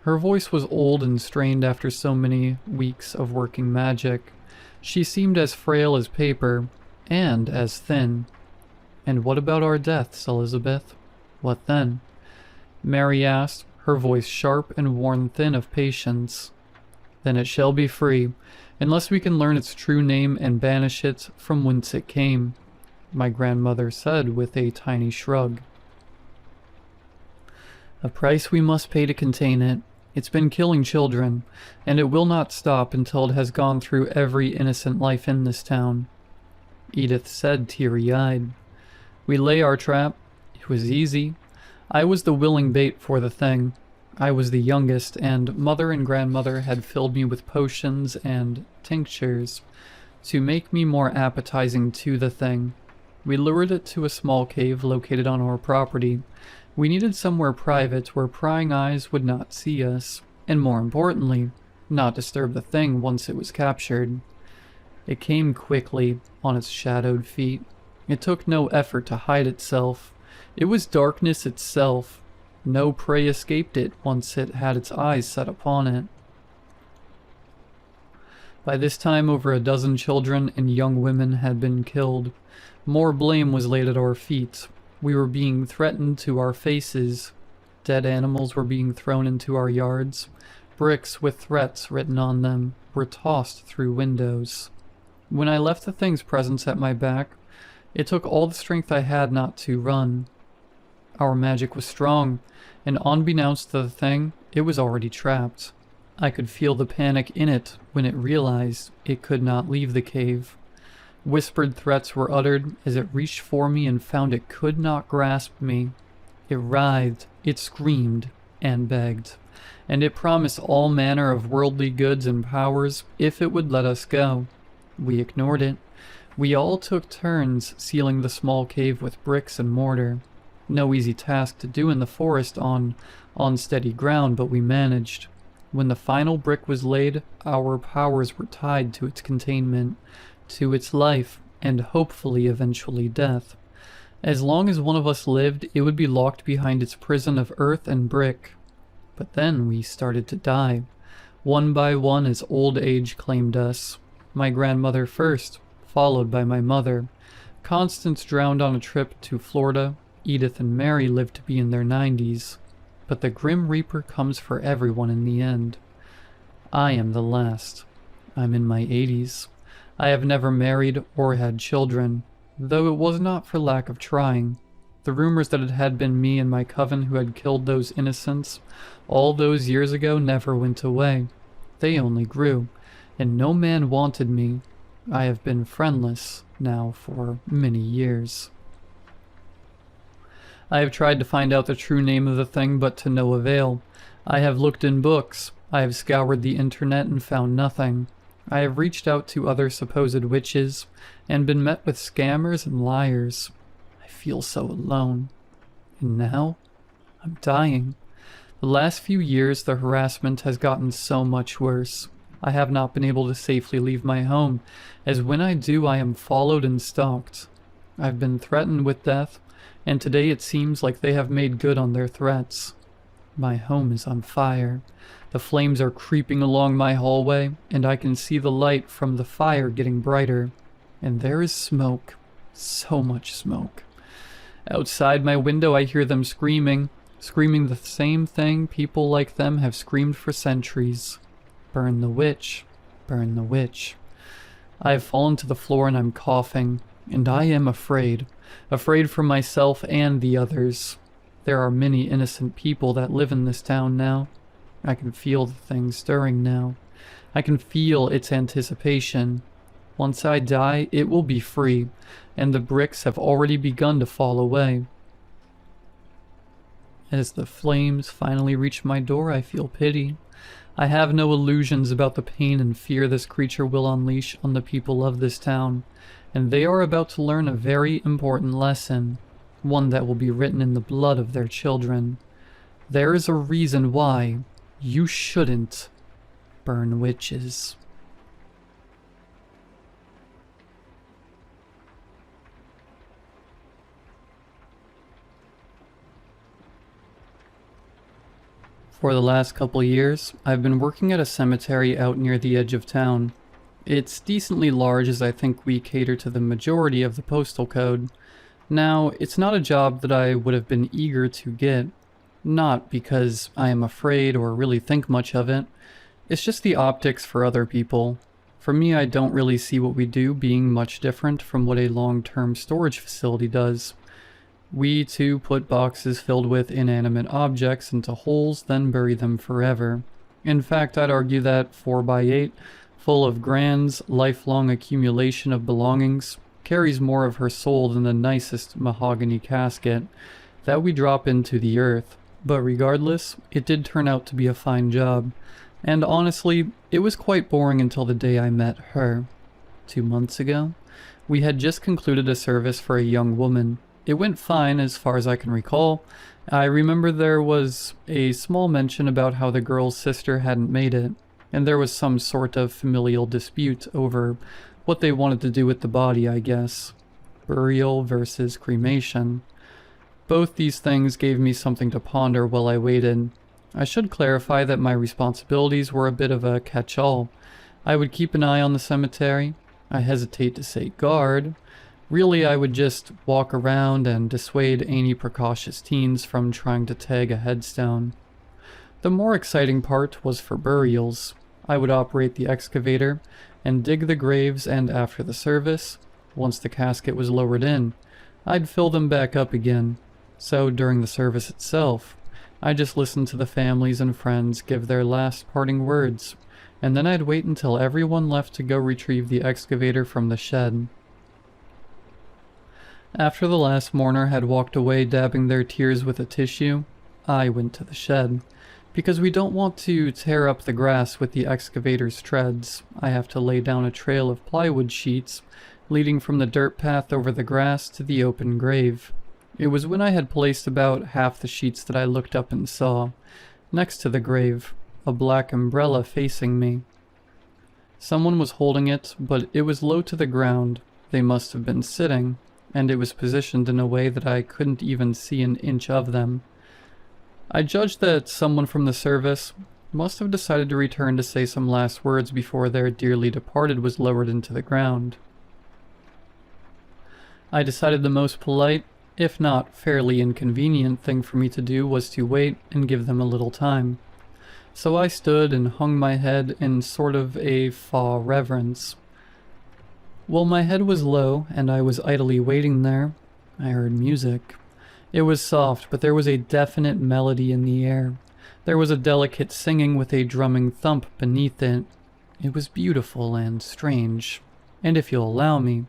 Her voice was old and strained after so many weeks of working magic. She seemed as frail as paper, and as thin. And what about our deaths, Elizabeth? What then? Mary asked, her voice sharp and worn thin of patience. Then it shall be free, unless we can learn its true name and banish it from whence it came, my grandmother said with a tiny shrug. A price we must pay to contain it. It's been killing children, and it will not stop until it has gone through every innocent life in this town, Edith said, teary-eyed. We lay our trap. It was easy. I was the willing bait for the thing. I was the youngest, and Mother and Grandmother had filled me with potions and tinctures to make me more appetizing to the thing. We lured it to a small cave located on our property. We needed somewhere private where prying eyes would not see us, and more importantly, not disturb the thing once it was captured. It came quickly, on its shadowed feet. It took no effort to hide itself. It was darkness itself. No prey escaped it once it had its eyes set upon it. By this time, over a dozen children and young women had been killed. More blame was laid at our feet. We were being threatened to our faces. Dead animals were being thrown into our yards. Bricks with threats written on them were tossed through windows. When I left the thing's presence at my back, it took all the strength I had not to run. Our magic was strong, and unbeknownst to the thing, it was already trapped. I could feel the panic in it when it realized it could not leave the cave. Whispered threats were uttered as it reached for me and found it could not grasp me. It writhed, it screamed, and begged, and it promised all manner of worldly goods and powers if it would let us go. We ignored it. We all took turns sealing the small cave with bricks and mortar. No easy task to do in the forest on unsteady ground, but we managed. When the final brick was laid, our powers were tied to its containment, to its life, and hopefully eventually death. As long as one of us lived, it would be locked behind its prison of earth and brick. But then we started to die, one by one as old age claimed us. My grandmother first, followed by my mother. Constance drowned on a trip to Florida. Edith and Mary lived to be in their 90s. But the Grim Reaper comes for everyone in the end. I am the last. I'm in my 80s. I have never married or had children, though it was not for lack of trying. The rumors that it had been me and my coven who had killed those innocents all those years ago never went away. They only grew, and no man wanted me. I have been friendless now for many years. I have tried to find out the true name of the thing, but to no avail. I have looked in books. I have scoured the internet and found nothing. I have reached out to other supposed witches and been met with scammers and liars. I feel so alone. And now, I'm dying. The last few years, the harassment has gotten so much worse. I have not been able to safely leave my home, as when I do, I am followed and stalked. I've been threatened with death, and today it seems like they have made good on their threats. My home is on fire. The flames are creeping along my hallway, and I can see the light from the fire getting brighter. And there is smoke. So much smoke. Outside my window I hear them screaming the same thing people like them have screamed for centuries. Burn the witch. Burn the witch. I have fallen to the floor and I'm coughing, and I am afraid. Afraid for myself and the others. There are many innocent people that live in this town now. I can feel the thing stirring now. I can feel its anticipation. Once I die, it will be free, and the bricks have already begun to fall away. As the flames finally reach my door, I feel pity. I have no illusions about the pain and fear this creature will unleash on the people of this town, and they are about to learn a very important lesson, one that will be written in the blood of their children. There is a reason why you shouldn't burn witches. For the last couple years, I've been working at a cemetery out near the edge of town. It's decently large, as I think we cater to the majority of the postal code. Now, it's not a job that I would have been eager to get, not because I am afraid or really think much of it. It's just the optics for other people. For me, I don't really see what we do being much different from what a long-term storage facility does. We too put boxes filled with inanimate objects into holes, then bury them forever. In fact, I'd argue that 4x8, full of Grand's lifelong accumulation of belongings, carries more of her soul than the nicest mahogany casket that we drop into the earth. But regardless, it did turn out to be a fine job. And honestly, it was quite boring until the day I met her. 2 months ago, we had just concluded a service for a young woman. It went fine as far as I can recall. I remember there was a small mention about how the girl's sister hadn't made it, and there was some sort of familial dispute over what they wanted to do with the body, I guess. Burial versus cremation. Both these things gave me something to ponder while I waited. I should clarify that my responsibilities were a bit of a catch-all. I would keep an eye on the cemetery. I hesitate to say guard. Really, I would just walk around and dissuade any precautious teens from trying to tag a headstone. The more exciting part was for burials. I would operate the excavator and dig the graves, and after the service, once the casket was lowered in, I'd fill them back up again. So during the service itself, I just listened to the families and friends give their last parting words, and then I'd wait until everyone left to go retrieve the excavator from the shed. After the last mourner had walked away dabbing their tears with a tissue, I went to the shed. Because we don't want to tear up the grass with the excavator's treads, I have to lay down a trail of plywood sheets leading from the dirt path over the grass to the open grave. It was when I had placed about half the sheets that I looked up and saw, next to the grave, a black umbrella facing me. Someone was holding it, but it was low to the ground. They must have been sitting, and it was positioned in a way that I couldn't even see an inch of them. I judged that someone from the service must have decided to return to say some last words before their dearly departed was lowered into the ground. I decided the most polite, if not fairly inconvenient thing for me to do was to wait and give them a little time. So I stood and hung my head in sort of a faux reverence. While my head was low and I was idly waiting there, I heard music. It was soft, but there was a definite melody in the air. There was a delicate singing with a drumming thump beneath it. It was beautiful and strange, and if you'll allow me,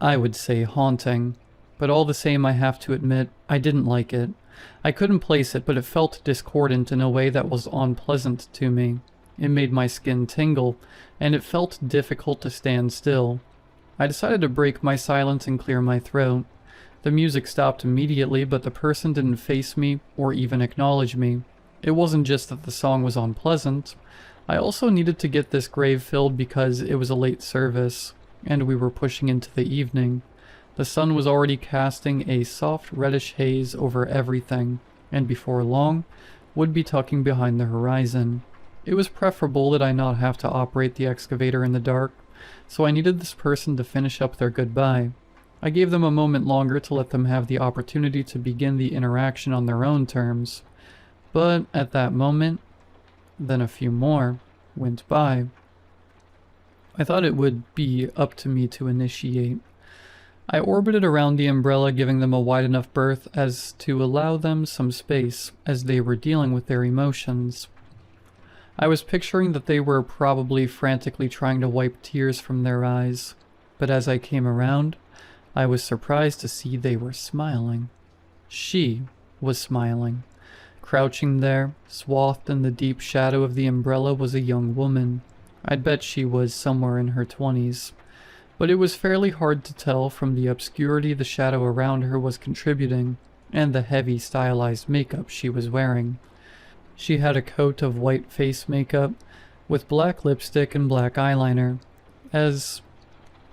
I would say haunting. But all the same, I have to admit, I didn't like it. I couldn't place it, but it felt discordant in a way that was unpleasant to me. It made my skin tingle, and it felt difficult to stand still. I decided to break my silence and clear my throat. The music stopped immediately, but the person didn't face me or even acknowledge me. It wasn't just that the song was unpleasant. I also needed to get this grave filled because it was a late service, and we were pushing into the evening. The sun was already casting a soft reddish haze over everything, and before long, would be tucking behind the horizon. It was preferable that I not have to operate the excavator in the dark, so I needed this person to finish up their goodbye. I gave them a moment longer to let them have the opportunity to begin the interaction on their own terms. But at that moment, then a few more, went by. I thought it would be up to me to initiate. I orbited around the umbrella, giving them a wide enough berth as to allow them some space as they were dealing with their emotions. I was picturing that they were probably frantically trying to wipe tears from their eyes, but as I came around, I was surprised to see they were smiling. She was smiling. Crouching there, swathed in the deep shadow of the umbrella, was a young woman. I'd bet she was somewhere in her 20s, but it was fairly hard to tell from the obscurity the shadow around her was contributing, and the heavy stylized makeup she was wearing. She had a coat of white face makeup, with black lipstick and black eyeliner, as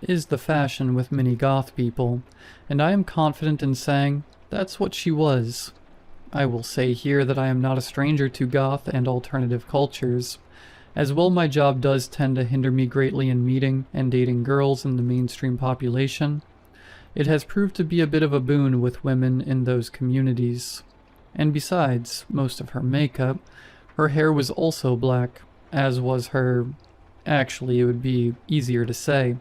is the fashion with many goth people, and I am confident in saying that's what she was. I will say here that I am not a stranger to goth and alternative cultures. As well, my job does tend to hinder me greatly in meeting and dating girls in the mainstream population. It has proved to be a bit of a boon with women in those communities. And besides most of her makeup, her hair was also black, as was her... Actually, it would be easier to say.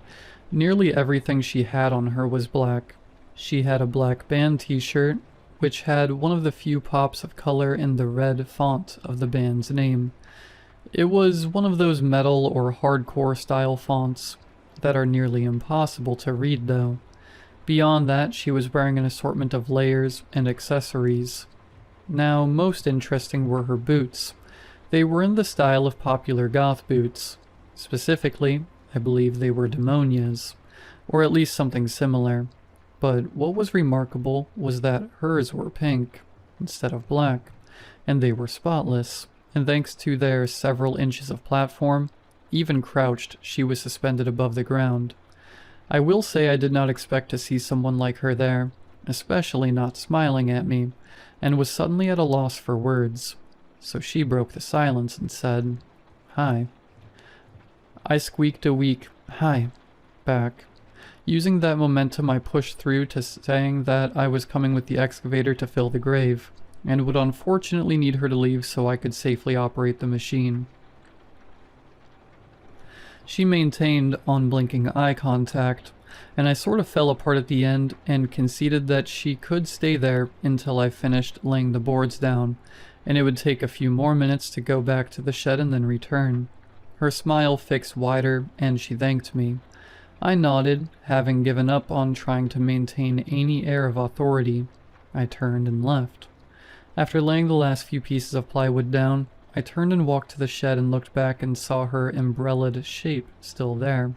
Nearly everything she had on her was black. She had a black band t-shirt, which had one of the few pops of color in the red font of the band's name. It was one of those metal or hardcore style fonts that are nearly impossible to read though. Beyond that, she was wearing an assortment of layers and accessories. Now, most interesting were her boots. They were in the style of popular goth boots. Specifically, I believe they were demonias, or at least something similar. But what was remarkable was that hers were pink instead of black, and they were spotless, and thanks to their several inches of platform, even crouched, she was suspended above the ground. I will say I did not expect to see someone like her there, especially not smiling at me, and was suddenly at a loss for words. So she broke the silence and said, "Hi." I squeaked a weak "hi" back. Using that momentum, I pushed through to saying that I was coming with the excavator to fill the grave, and would unfortunately need her to leave so I could safely operate the machine. She maintained unblinking eye contact, and I sort of fell apart at the end and conceded that she could stay there until I finished laying the boards down, and it would take a few more minutes to go back to the shed and then return. Her smile fixed wider, and she thanked me. I nodded, having given up on trying to maintain any air of authority. I turned and left. After laying the last few pieces of plywood down, I turned and walked to the shed and looked back and saw her umbrellaed shape still there.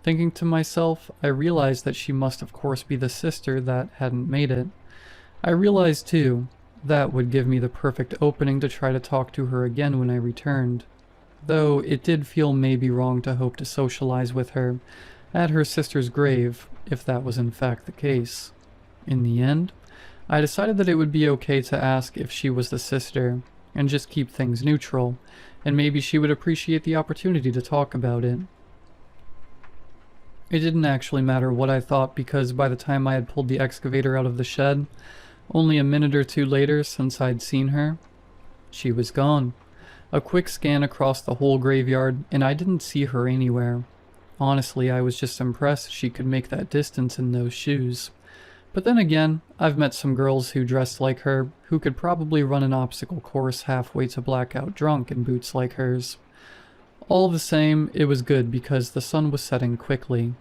Thinking to myself, I realized that she must of course be the sister that hadn't made it. I realized too, that would give me the perfect opening to try to talk to her again when I returned. Though it did feel maybe wrong to hope to socialize with her at her sister's grave, if that was in fact the case. In the end, I decided that it would be okay to ask if she was the sister, and just keep things neutral, and maybe she would appreciate the opportunity to talk about it. It didn't actually matter what I thought because by the time I had pulled the excavator out of the shed, only a minute or two later since I'd seen her, she was gone. A quick scan across the whole graveyard, and I didn't see her anywhere. Honestly, I was just impressed she could make that distance in those shoes. But then again, I've met some girls who dressed like her, who could probably run an obstacle course halfway to blackout drunk in boots like hers. All the same, it was good because the sun was setting quickly.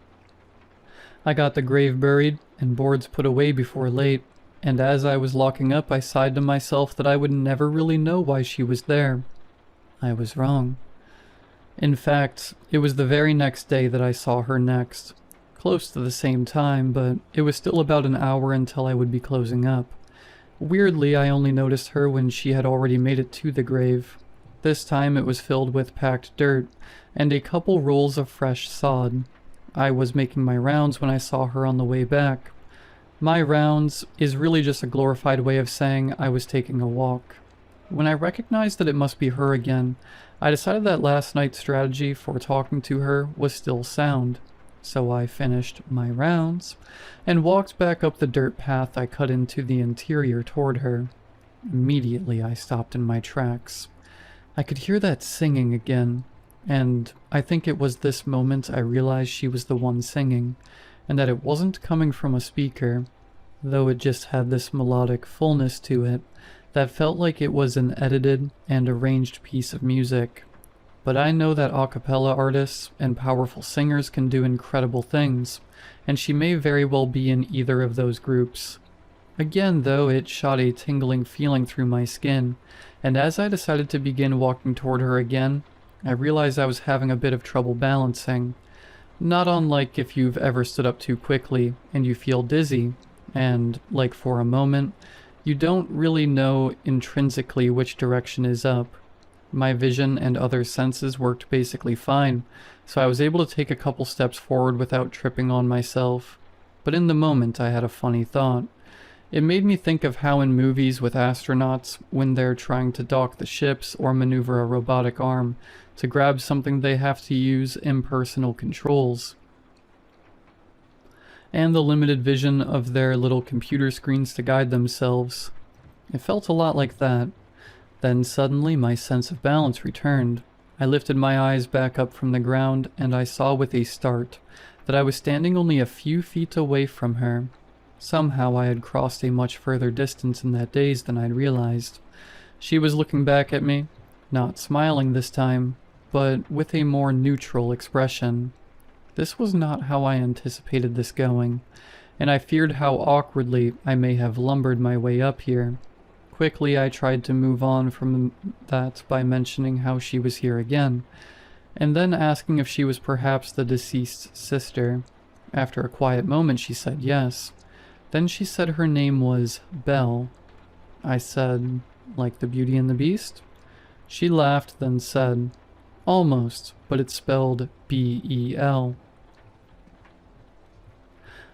I got the grave buried and boards put away before late, and as I was locking up I sighed to myself that I would never really know why she was there. I was wrong. In fact, it was the very next day that I saw her next. Close to the same time, but it was still about an hour until I would be closing up. Weirdly, I only noticed her when she had already made it to the grave. This time it was filled with packed dirt, and a couple rolls of fresh sod. I was making my rounds when I saw her on the way back. My rounds is really just a glorified way of saying I was taking a walk. When I recognized that it must be her again, I decided that last night's strategy for talking to her was still sound. So I finished my rounds and walked back up the dirt path I cut into the interior toward her. Immediately I stopped in my tracks. I could hear that singing again, and I think it was this moment I realized she was the one singing, and that it wasn't coming from a speaker, though it just had this melodic fullness to it, that felt like it was an edited and arranged piece of music. But I know that a cappella artists and powerful singers can do incredible things, and she may very well be in either of those groups. Again, though, it shot a tingling feeling through my skin, and as I decided to begin walking toward her again, I realized I was having a bit of trouble balancing. Not unlike if you've ever stood up too quickly and you feel dizzy, and, like for a moment, you don't really know intrinsically which direction is up. My vision and other senses worked basically fine, so I was able to take a couple steps forward without tripping on myself. But in the moment, I had a funny thought. It made me think of how in movies with astronauts, when they're trying to dock the ships or maneuver a robotic arm to grab something, they have to use impersonal controls. And the limited vision of their little computer screens to guide themselves. It felt a lot like that. Then suddenly my sense of balance returned. I lifted my eyes back up from the ground, and I saw with a start that I was standing only a few feet away from her. Somehow I had crossed a much further distance in that daze than I'd realized. She was looking back at me, not smiling this time, but with a more neutral expression. This was not how I anticipated this going, and I feared how awkwardly I may have lumbered my way up here. Quickly I tried to move on from that by mentioning how she was here again, and then asking if she was perhaps the deceased's sister. After a quiet moment she said yes. Then she said her name was Belle. I said, like the Beauty and the Beast? She laughed, then said, almost, but it's spelled B-E-L.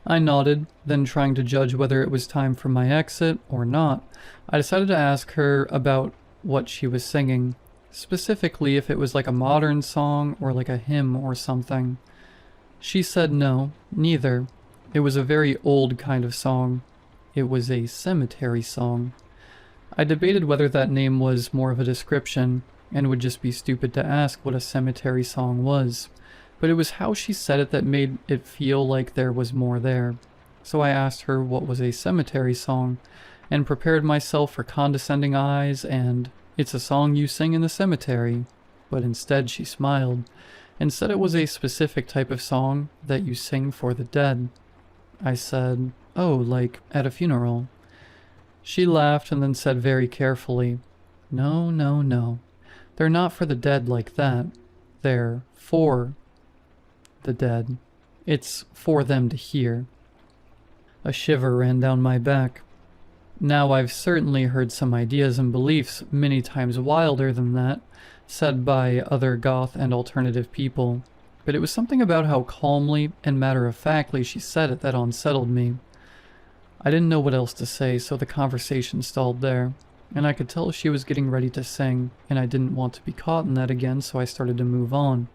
I nodded, then trying to judge whether it was time for my exit or not, I decided to ask her about what she was singing, specifically if it was like a modern song or like a hymn or something. She said no, neither. It was a very old kind of song. It was a cemetery song. I debated whether that name was more of a description, and would just be stupid to ask what a cemetery song was, but it was how she said it that made it feel like there was more there. So I asked her what was a cemetery song, and prepared myself for condescending eyes and, "It's a song you sing in the cemetery." But instead she smiled, and said it was a specific type of song that you sing for the dead. I said, "Oh, like at a funeral." She laughed and then said very carefully, "No, no, no. They're not for the dead like that. They're for the dead. It's for them to hear." A shiver ran down my back. Now I've certainly heard some ideas and beliefs many times wilder than that, said by other goth and alternative people, but it was something about how calmly and matter-of-factly she said it that unsettled me. I didn't know what else to say, so the conversation stalled there, and I could tell she was getting ready to sing, and I didn't want to be caught in that again, so I started to move on.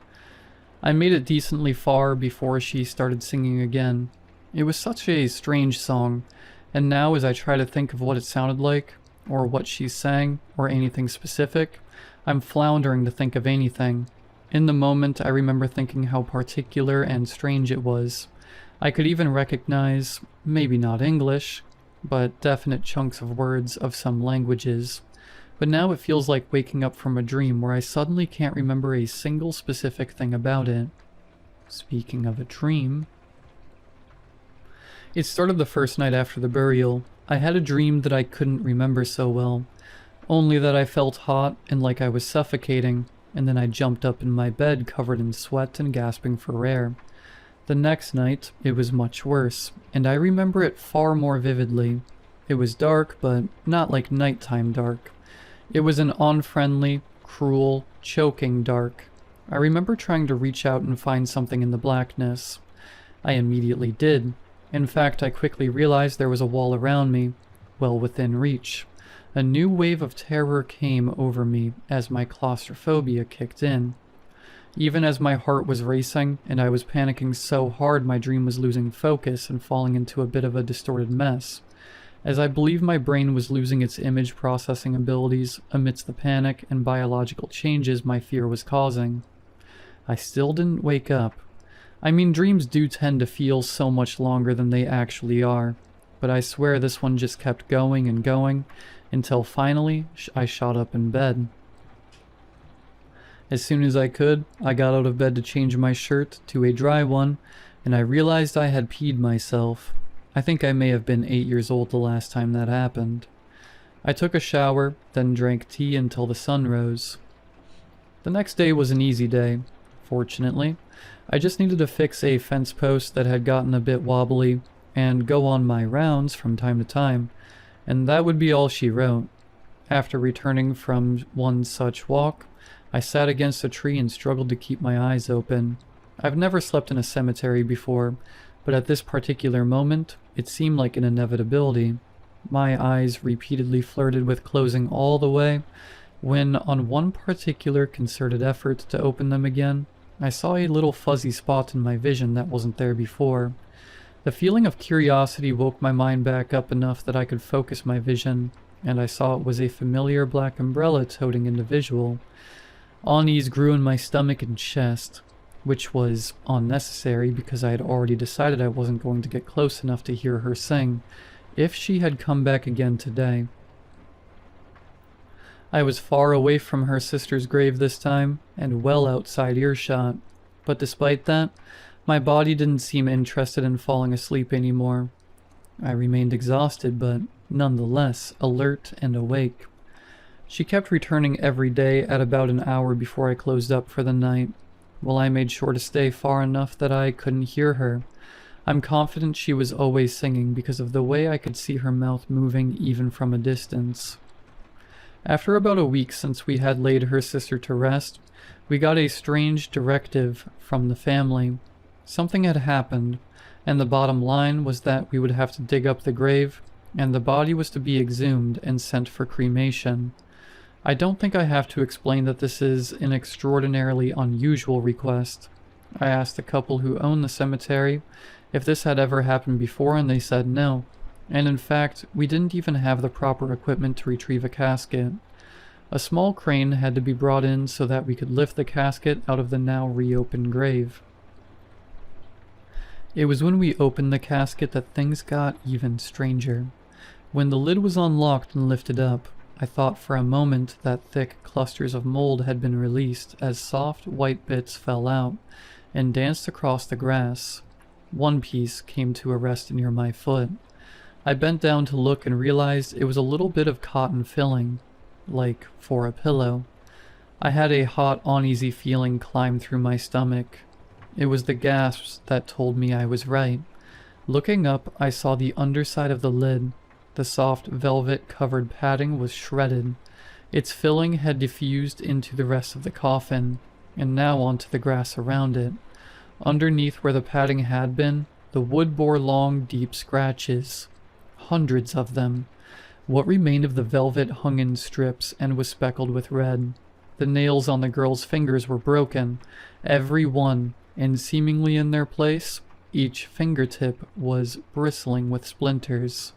I made it decently far before she started singing again. It was such a strange song, and now as I try to think of what it sounded like, or what she sang, or anything specific, I'm floundering to think of anything. In the moment, I remember thinking how particular and strange it was. I could even recognize, maybe not English, but definite chunks of words of some languages. But now it feels like waking up from a dream where I suddenly can't remember a single specific thing about it. Speaking of a dream... It started the first night after the burial. I had a dream that I couldn't remember so well, only that I felt hot and like I was suffocating, and then I jumped up in my bed covered in sweat and gasping for air. The next night, it was much worse, and I remember it far more vividly. It was dark, but not like nighttime dark. It was an unfriendly, cruel, choking dark. I remember trying to reach out and find something in the blackness. I immediately did. In fact, I quickly realized there was a wall around me, well within reach. A new wave of terror came over me as my claustrophobia kicked in. Even as my heart was racing and I was panicking so hard my dream was losing focus and falling into a bit of a distorted mess, as I believe my brain was losing its image processing abilities amidst the panic and biological changes my fear was causing. I still didn't wake up. I mean, dreams do tend to feel so much longer than they actually are, but I swear this one just kept going, until finally I shot up in bed. As soon as I could, I got out of bed to change my shirt to a dry one, and I realized I had peed myself. I think I may have been 8 years old the last time that happened. I took a shower, then drank tea until the sun rose. The next day was an easy day, fortunately. I just needed to fix a fence post that had gotten a bit wobbly and go on my rounds from time to time, and that would be all she wrote. After returning from one such walk, I sat against a tree and struggled to keep my eyes open. I've never slept in a cemetery before, but at this particular moment, it seemed like an inevitability. My eyes repeatedly flirted with closing all the way, when on one particular concerted effort to open them again, I saw a little fuzzy spot in my vision that wasn't there before. The feeling of curiosity woke my mind back up enough that I could focus my vision, and I saw it was a familiar black umbrella-toting individual. Unease grew in my stomach and chest, which was unnecessary because I had already decided I wasn't going to get close enough to hear her sing, if she had come back again today. I was far away from her sister's grave this time, and well outside earshot, but despite that, my body didn't seem interested in falling asleep anymore. I remained exhausted, but nonetheless alert and awake. She kept returning every day at about an hour before I closed up for the night. Well, I made sure to stay far enough that I couldn't hear her. I'm confident she was always singing because of the way I could see her mouth moving even from a distance. After about a week since we had laid her sister to rest, we got a strange directive from the family. Something had happened, and the bottom line was that we would have to dig up the grave, and the body was to be exhumed and sent for cremation. I don't think I have to explain that this is an extraordinarily unusual request. I asked the couple who owned the cemetery if this had ever happened before, and they said no. And in fact, we didn't even have the proper equipment to retrieve a casket. A small crane had to be brought in so that we could lift the casket out of the now reopened grave. It was when we opened the casket that things got even stranger. When the lid was unlocked and lifted up, I thought for a moment that thick clusters of mold had been released as soft white bits fell out and danced across the grass. One piece came to a rest near my foot. I bent down to look and realized it was a little bit of cotton filling, like for a pillow. I had a hot, uneasy feeling climb through my stomach. It was the gasps that told me I was right. Looking up, I saw the underside of the lid. The soft velvet-covered padding was shredded. Its filling had diffused into the rest of the coffin, and now onto the grass around it. Underneath where the padding had been, the wood bore long, deep scratches. Hundreds of them. What remained of the velvet hung in strips and was speckled with red. The nails on the girl's fingers were broken, every one, and seemingly in their place, each fingertip was bristling with splinters.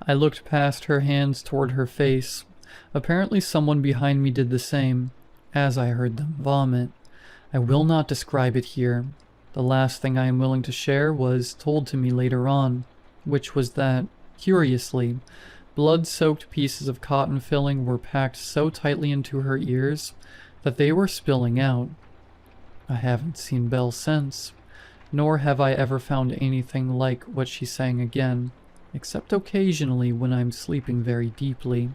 I looked past her hands toward her face. Apparently someone behind me did the same, as I heard them vomit. I will not describe it here. The last thing I am willing to share was told to me later on, which was that, curiously, blood-soaked pieces of cotton filling were packed so tightly into her ears that they were spilling out. I haven't seen Belle since, nor have I ever found anything like what she sang again, except occasionally when I'm sleeping very deeply.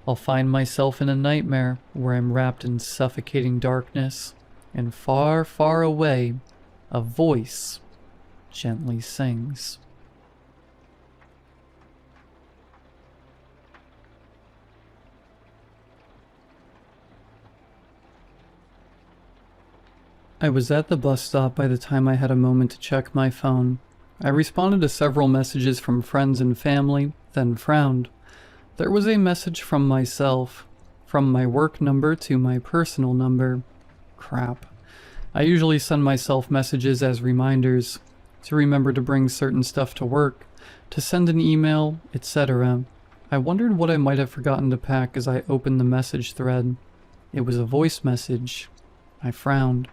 I'll find myself in a nightmare where I'm wrapped in suffocating darkness, and far, far away, a voice gently sings. I was at the bus stop by the time I had a moment to check my phone. I responded to several messages from friends and family, then frowned. There was a message from myself, from my work number to my personal number. Crap. I usually send myself messages as reminders, to remember to bring certain stuff to work, to send an email, etc. I wondered what I might have forgotten to pack as I opened the message thread. It was a voice message. I frowned.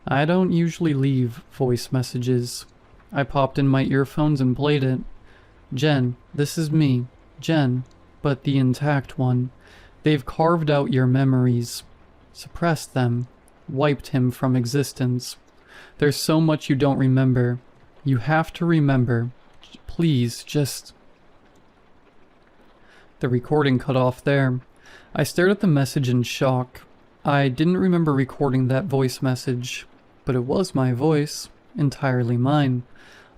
I don't usually leave voice messages. I popped in my earphones and played it. Jen, this is me. Jen, but the intact one. They've carved out your memories, suppressed them, wiped him from existence. There's so much you don't remember. You have to remember. Please, just... The recording cut off there. I stared at the message in shock. I didn't remember recording that voice message, but it was my voice, entirely mine,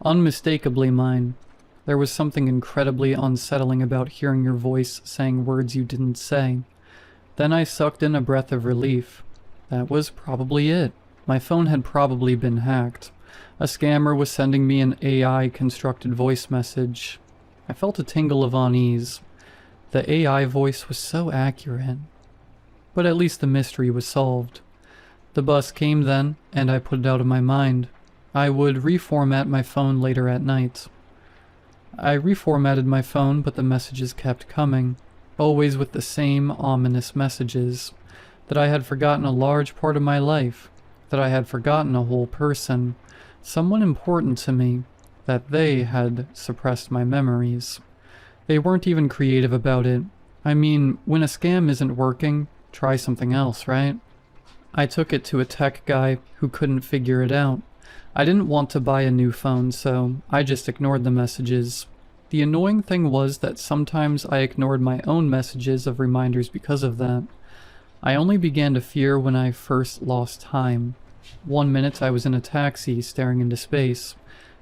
unmistakably mine. There was something incredibly unsettling about hearing your voice saying words you didn't say. Then I sucked in a breath of relief. That was probably it. My phone had probably been hacked. A scammer was sending me an AI-constructed voice message. I felt a tingle of unease. The AI voice was so accurate. But at least the mystery was solved. The bus came then, and I put it out of my mind. I would reformat my phone later at night. I reformatted my phone, but the messages kept coming, always with the same ominous messages. That I had forgotten a large part of my life. That I had forgotten a whole person. Someone important to me. That they had suppressed my memories. They weren't even creative about it. I mean, when a scam isn't working, try something else, right? I took it to a tech guy who couldn't figure it out. I didn't want to buy a new phone, so I just ignored the messages. The annoying thing was that sometimes I ignored my own messages of reminders because of that. I only began to fear when I first lost time. 1 minute I was in a taxi staring into space,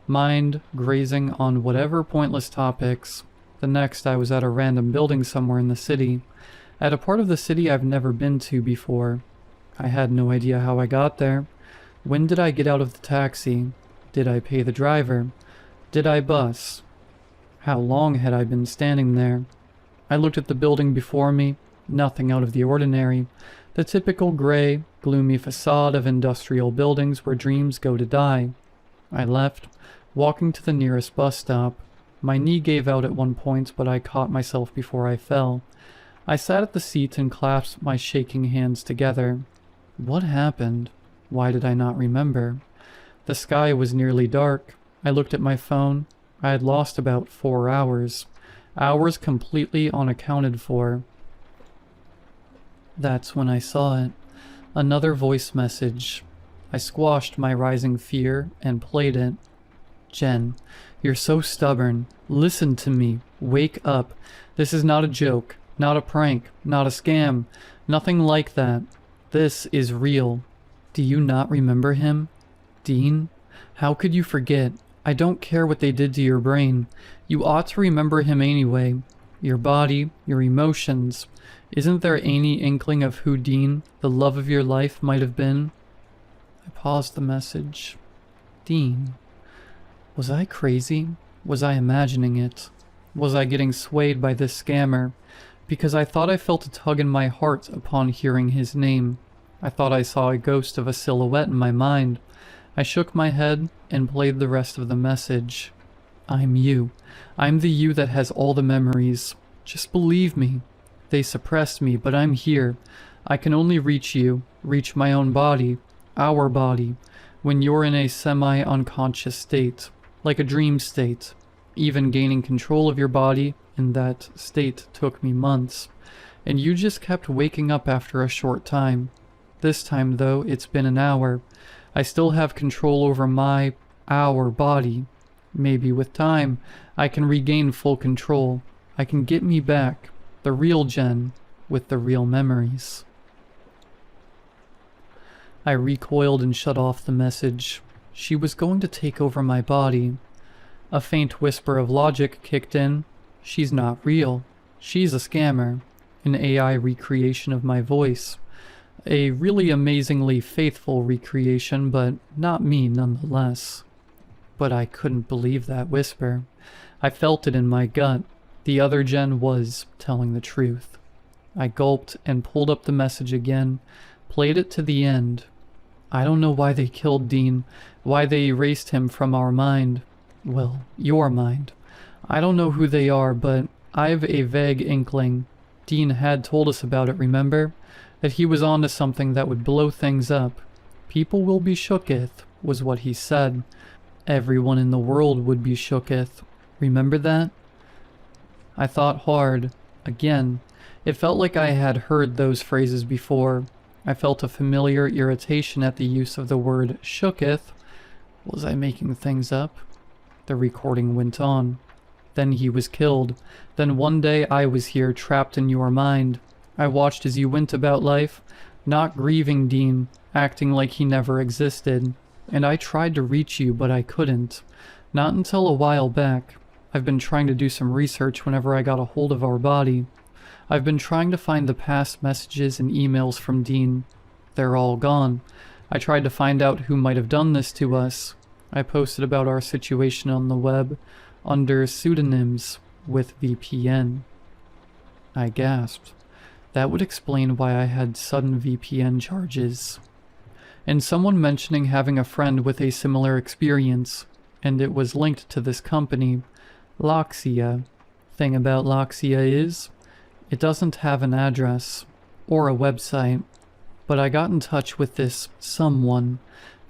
mind grazing on whatever pointless topics. The next I was at a random building somewhere in the city, at a part of the city I've never been to before. I had no idea how I got there. When did I get out of the taxi? Did I pay the driver? Did I bus? How long had I been standing there? I looked at the building before me, nothing out of the ordinary. The typical gray, gloomy facade of industrial buildings where dreams go to die. I left, walking to the nearest bus stop. My knee gave out at one point, but I caught myself before I fell. I sat at the seat and clasped my shaking hands together. What happened? Why did I not remember? The sky was nearly dark. I looked at my phone. I had lost about 4 hours. Hours completely unaccounted for. That's when I saw it. Another voice message. I squashed my rising fear and played it. Jen, you're so stubborn. Listen to me. Wake up. This is not a joke, not a prank, not a scam. Nothing like that. This is real. Do you not remember him? Dean? How could you forget? I don't care what they did to your brain. You ought to remember him anyway. Your body, your emotions. Isn't there any inkling of who Dean, the love of your life, might have been? I paused the message. Dean. Was I crazy? Was I imagining it? Was I getting swayed by this scammer? Because I thought I felt a tug in my heart upon hearing his name. I thought I saw a ghost of a silhouette in my mind. I shook my head and played the rest of the message. I'm you. I'm the you that has all the memories. Just believe me. They suppressed me, but I'm here. I can only reach you, reach my own body, our body, when you're in a semi-unconscious state, like a dream state. Even gaining control of your body in that state took me months, and you just kept waking up after a short time. This time, though, it's been an hour. I still have control over our body. Maybe with time, I can regain full control. I can get me back, the real Jen, with the real memories. I recoiled and shut off the message. She was going to take over my body. A faint whisper of logic kicked in. She's not real. She's a scammer. An AI recreation of my voice. A really amazingly faithful recreation, but not me nonetheless. But I couldn't believe that whisper. I felt it in my gut. The other Jen was telling the truth. I gulped and pulled up the message again, played it to the end. I don't know why they killed Dean, why they erased him from our mind. Well, your mind. I don't know who they are, but I've a vague inkling. Dean had told us about it, remember? That he was onto something that would blow things up. People will be shooketh, was what he said. Everyone in the world would be shooketh. Remember that? I thought hard. Again. It felt like I had heard those phrases before. I felt a familiar irritation at the use of the word shooketh. Was I making things up? The recording went on. Then he was killed. Then one day I was here, trapped in your mind. I watched as you went about life, not grieving Dean, acting like he never existed. And I tried to reach you, but I couldn't. Not until a while back. I've been trying to do some research whenever I got a hold of our body. I've been trying to find the past messages and emails from Dean. They're all gone. I tried to find out who might have done this to us. I posted about our situation on the web, under pseudonyms, with VPN. I gasped. That would explain why I had sudden VPN charges. And someone mentioning having a friend with a similar experience, and it was linked to this company, Loxia. Thing about Loxia is, it doesn't have an address, or a website, but I got in touch with this someone.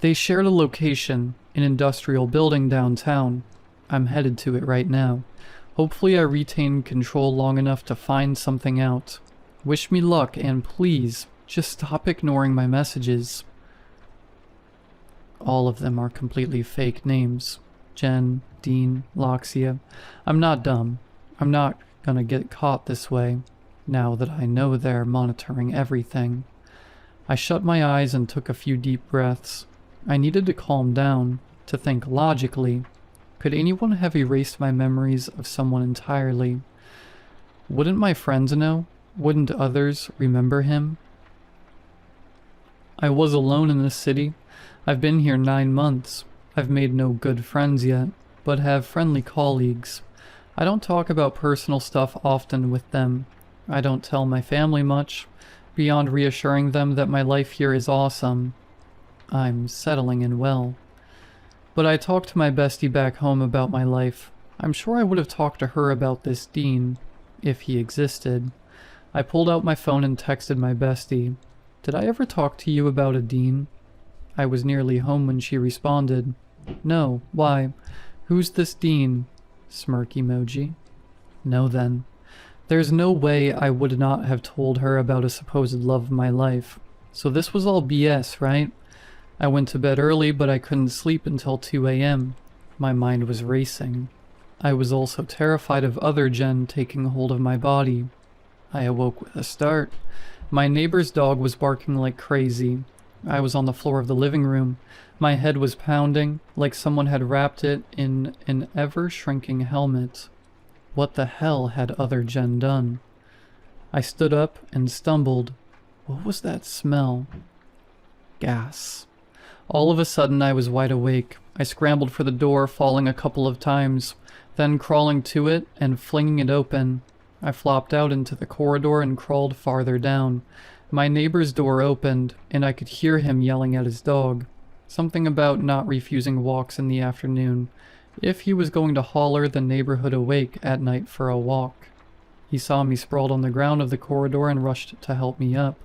They shared a location, an industrial building downtown. I'm headed to it right now. Hopefully I retain control long enough to find something out. Wish me luck, and please, just stop ignoring my messages. All of them are completely fake names. Jen, Dean, Loxia. I'm not dumb. I'm not gonna get caught this way, now that I know they're monitoring everything. I shut my eyes and took a few deep breaths. I needed to calm down, to think logically. Could anyone have erased my memories of someone entirely? Wouldn't my friends know? Wouldn't others remember him? I was alone in this city. I've been here 9 months. I've made no good friends yet, but have friendly colleagues. I don't talk about personal stuff often with them. I don't tell my family much, beyond reassuring them that my life here is awesome. I'm settling in well. But I talked to my bestie back home about my life. I'm sure I would have talked to her about this Dean, if he existed. I pulled out my phone and texted my bestie. Did I ever talk to you about a Dean? I was nearly home when she responded. No, why? Who's this Dean? Smirk emoji. No then. There's no way I would not have told her about a supposed love of my life. So this was all BS, right? I went to bed early, but I couldn't sleep until 2 a.m. My mind was racing. I was also terrified of other Jen taking hold of my body. I awoke with a start. My neighbor's dog was barking like crazy. I was on the floor of the living room. My head was pounding, like someone had wrapped it in an ever-shrinking helmet. What the hell had other Jen done? I stood up and stumbled. What was that smell? Gas. All of a sudden I was wide awake. I scrambled for the door, falling a couple of times, then crawling to it and flinging it open. I flopped out into the corridor and crawled farther down. My neighbor's door opened, and I could hear him yelling at his dog. Something about not refusing walks in the afternoon, if he was going to holler the neighborhood awake at night for a walk. He saw me sprawled on the ground of the corridor and rushed to help me up.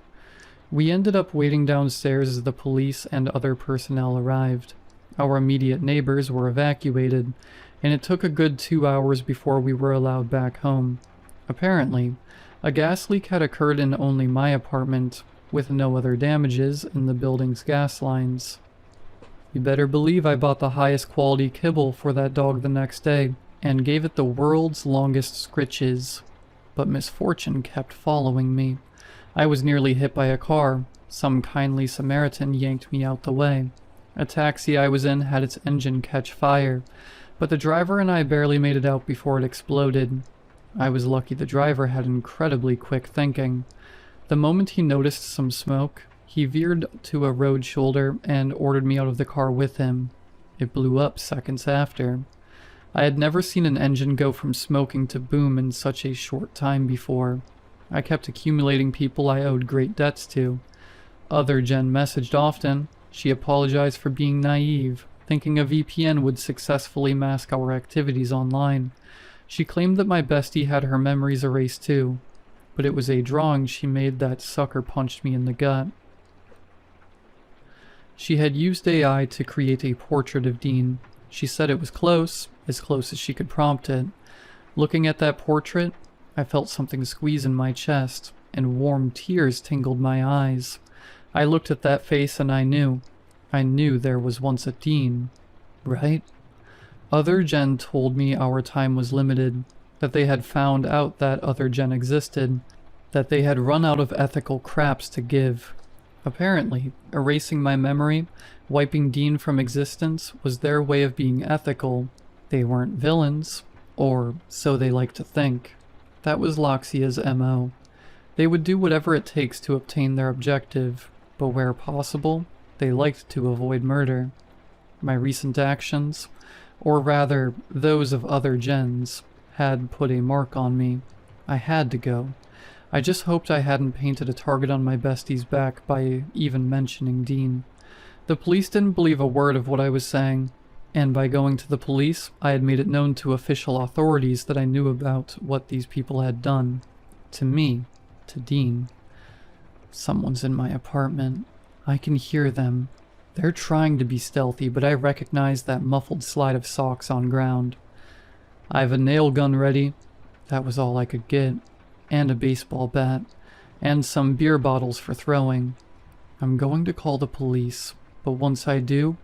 We ended up waiting downstairs as the police and other personnel arrived. Our immediate neighbors were evacuated, and it took a good 2 hours before we were allowed back home. Apparently, a gas leak had occurred in only my apartment, with no other damages in the building's gas lines. You better believe I bought the highest quality kibble for that dog the next day, and gave it the world's longest scritches. But misfortune kept following me. I was nearly hit by a car. Some kindly Samaritan yanked me out the way. A taxi I was in had its engine catch fire, but the driver and I barely made it out before it exploded. I was lucky the driver had incredibly quick thinking. The moment he noticed some smoke, he veered to a road shoulder and ordered me out of the car with him. It blew up seconds after. I had never seen an engine go from smoking to boom in such a short time before. I kept accumulating people I owed great debts to. Other Jen messaged often. She apologized for being naive, thinking a VPN would successfully mask our activities online. She claimed that my bestie had her memories erased too, but it was a drawing she made that sucker punched me in the gut. She had used AI to create a portrait of Dean. She said it was close as she could prompt it. Looking at that portrait, I felt something squeeze in my chest, and warm tears tingled my eyes. I looked at that face and I knew there was once a Dean, right? Other Gen told me our time was limited, that they had found out that other Gen existed, that they had run out of ethical craps to give. Apparently, erasing my memory, wiping Dean from existence, was their way of being ethical. They weren't villains, or so they liked to think. That was Loxia's MO. They would do whatever it takes to obtain their objective, but where possible, they liked to avoid murder. My recent actions, or rather, those of other gens, had put a mark on me. I had to go. I just hoped I hadn't painted a target on my bestie's back by even mentioning Dean. The police didn't believe a word of what I was saying, and by going to the police, I had made it known to official authorities that I knew about what these people had done. To me, to Dean. Someone's in my apartment. I can hear them. They're trying to be stealthy, but I recognize that muffled slide of socks on ground. I have a nail gun ready. That was all I could get. And a baseball bat. And some beer bottles for throwing. I'm going to call the police, but once I do,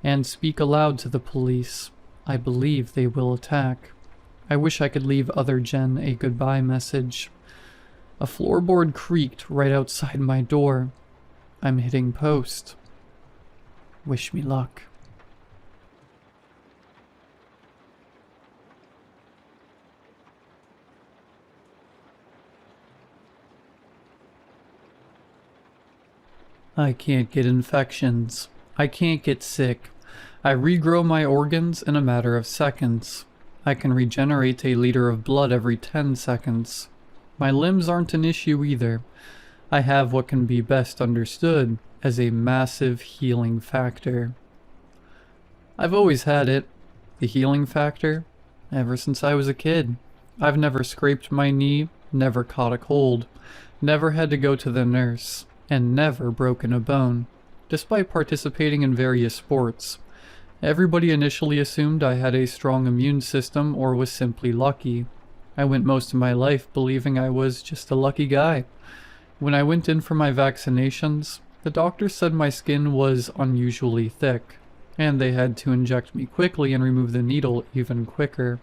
and speak aloud to the police, I believe they will attack. I wish I could leave other Gen a goodbye message. A floorboard creaked right outside my door. I'm hitting post. Wish me luck. I can't get infections. I can't get sick. I regrow my organs in a matter of seconds. I can regenerate a liter of blood every 10 seconds. My limbs aren't an issue either. I have what can be best understood as a massive healing factor. I've always had it, the healing factor, ever since I was a kid. I've never scraped my knee, never caught a cold, never had to go to the nurse, and never broken a bone, despite participating in various sports. Everybody initially assumed I had a strong immune system or was simply lucky. I went most of my life believing I was just a lucky guy. When I went in for my vaccinations, the doctor said my skin was unusually thick, and they had to inject me quickly and remove the needle even quicker.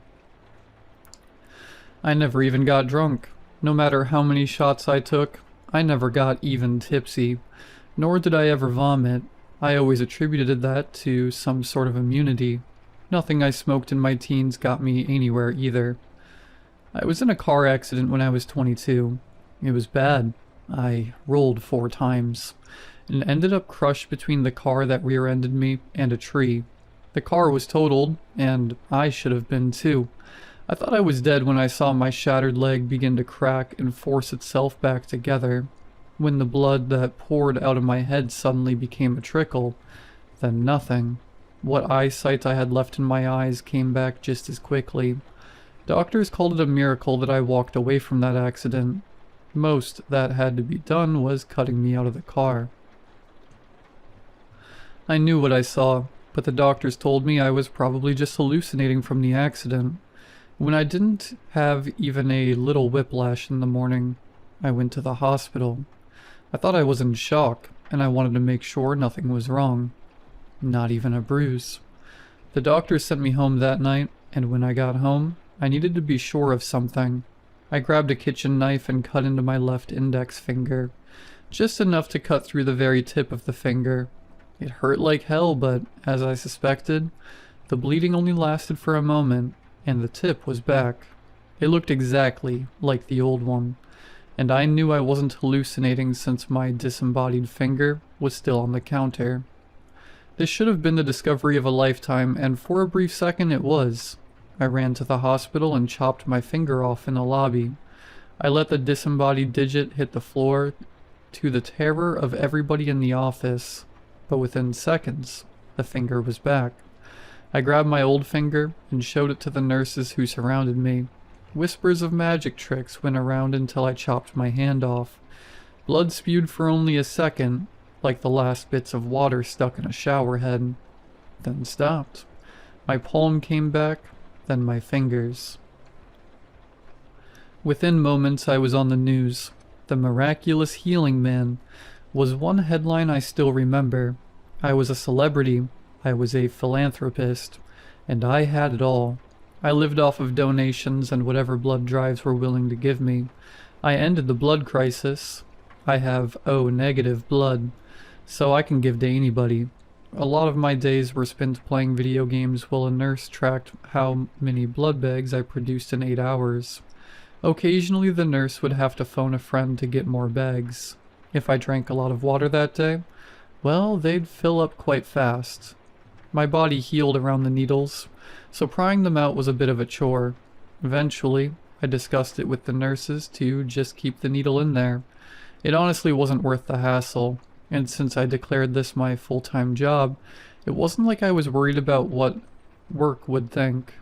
I never even got drunk. No matter how many shots I took, I never got even tipsy, nor did I ever vomit. I always attributed that to some sort of immunity. Nothing I smoked in my teens got me anywhere either. I was in a car accident when I was 22. It was bad. I rolled 4 times, and ended up crushed between the car that rear-ended me and a tree. The car was totaled, and I should have been too. I thought I was dead when I saw my shattered leg begin to crack and force itself back together. When the blood that poured out of my head suddenly became a trickle, then nothing. What eyesight I had left in my eyes came back just as quickly. Doctors called it a miracle that I walked away from that accident. Most that had to be done was cutting me out of the car. I knew what I saw, but the doctors told me I was probably just hallucinating from the accident. When I didn't have even a little whiplash in the morning, I went to the hospital. I thought I was in shock, and I wanted to make sure nothing was wrong. Not even a bruise. The doctor sent me home that night, and when I got home, I needed to be sure of something. I grabbed a kitchen knife and cut into my left index finger, just enough to cut through the very tip of the finger. It hurt like hell, but, as I suspected, the bleeding only lasted for a moment, and the tip was back. It looked exactly like the old one, and I knew I wasn't hallucinating since my disembodied finger was still on the counter. This should have been the discovery of a lifetime, and for a brief second it was. I ran to the hospital and chopped my finger off in the lobby. I let the disembodied digit hit the floor, to the terror of everybody in the office, but within seconds, the finger was back. I grabbed my old finger and showed it to the nurses who surrounded me. Whispers of magic tricks went around until I chopped my hand off. Blood spewed for only a second, like the last bits of water stuck in a shower head, then stopped. My palm came back, then my fingers. Within moments, I was on the news. The miraculous healing man was one headline I still remember. I was a celebrity, I was a philanthropist, and I had it all. I lived off of donations and whatever blood drives were willing to give me. I ended the blood crisis. I have O negative blood, so I can give to anybody. A lot of my days were spent playing video games while a nurse tracked how many blood bags I produced in 8 hours. Occasionally the nurse would have to phone a friend to get more bags. If I drank a lot of water that day, well, they'd fill up quite fast. My body healed around the needles, so prying them out was a bit of a chore. Eventually, I discussed it with the nurses to just keep the needle in there. It honestly wasn't worth the hassle, and since I declared this my full-time job, it wasn't like I was worried about what work would think.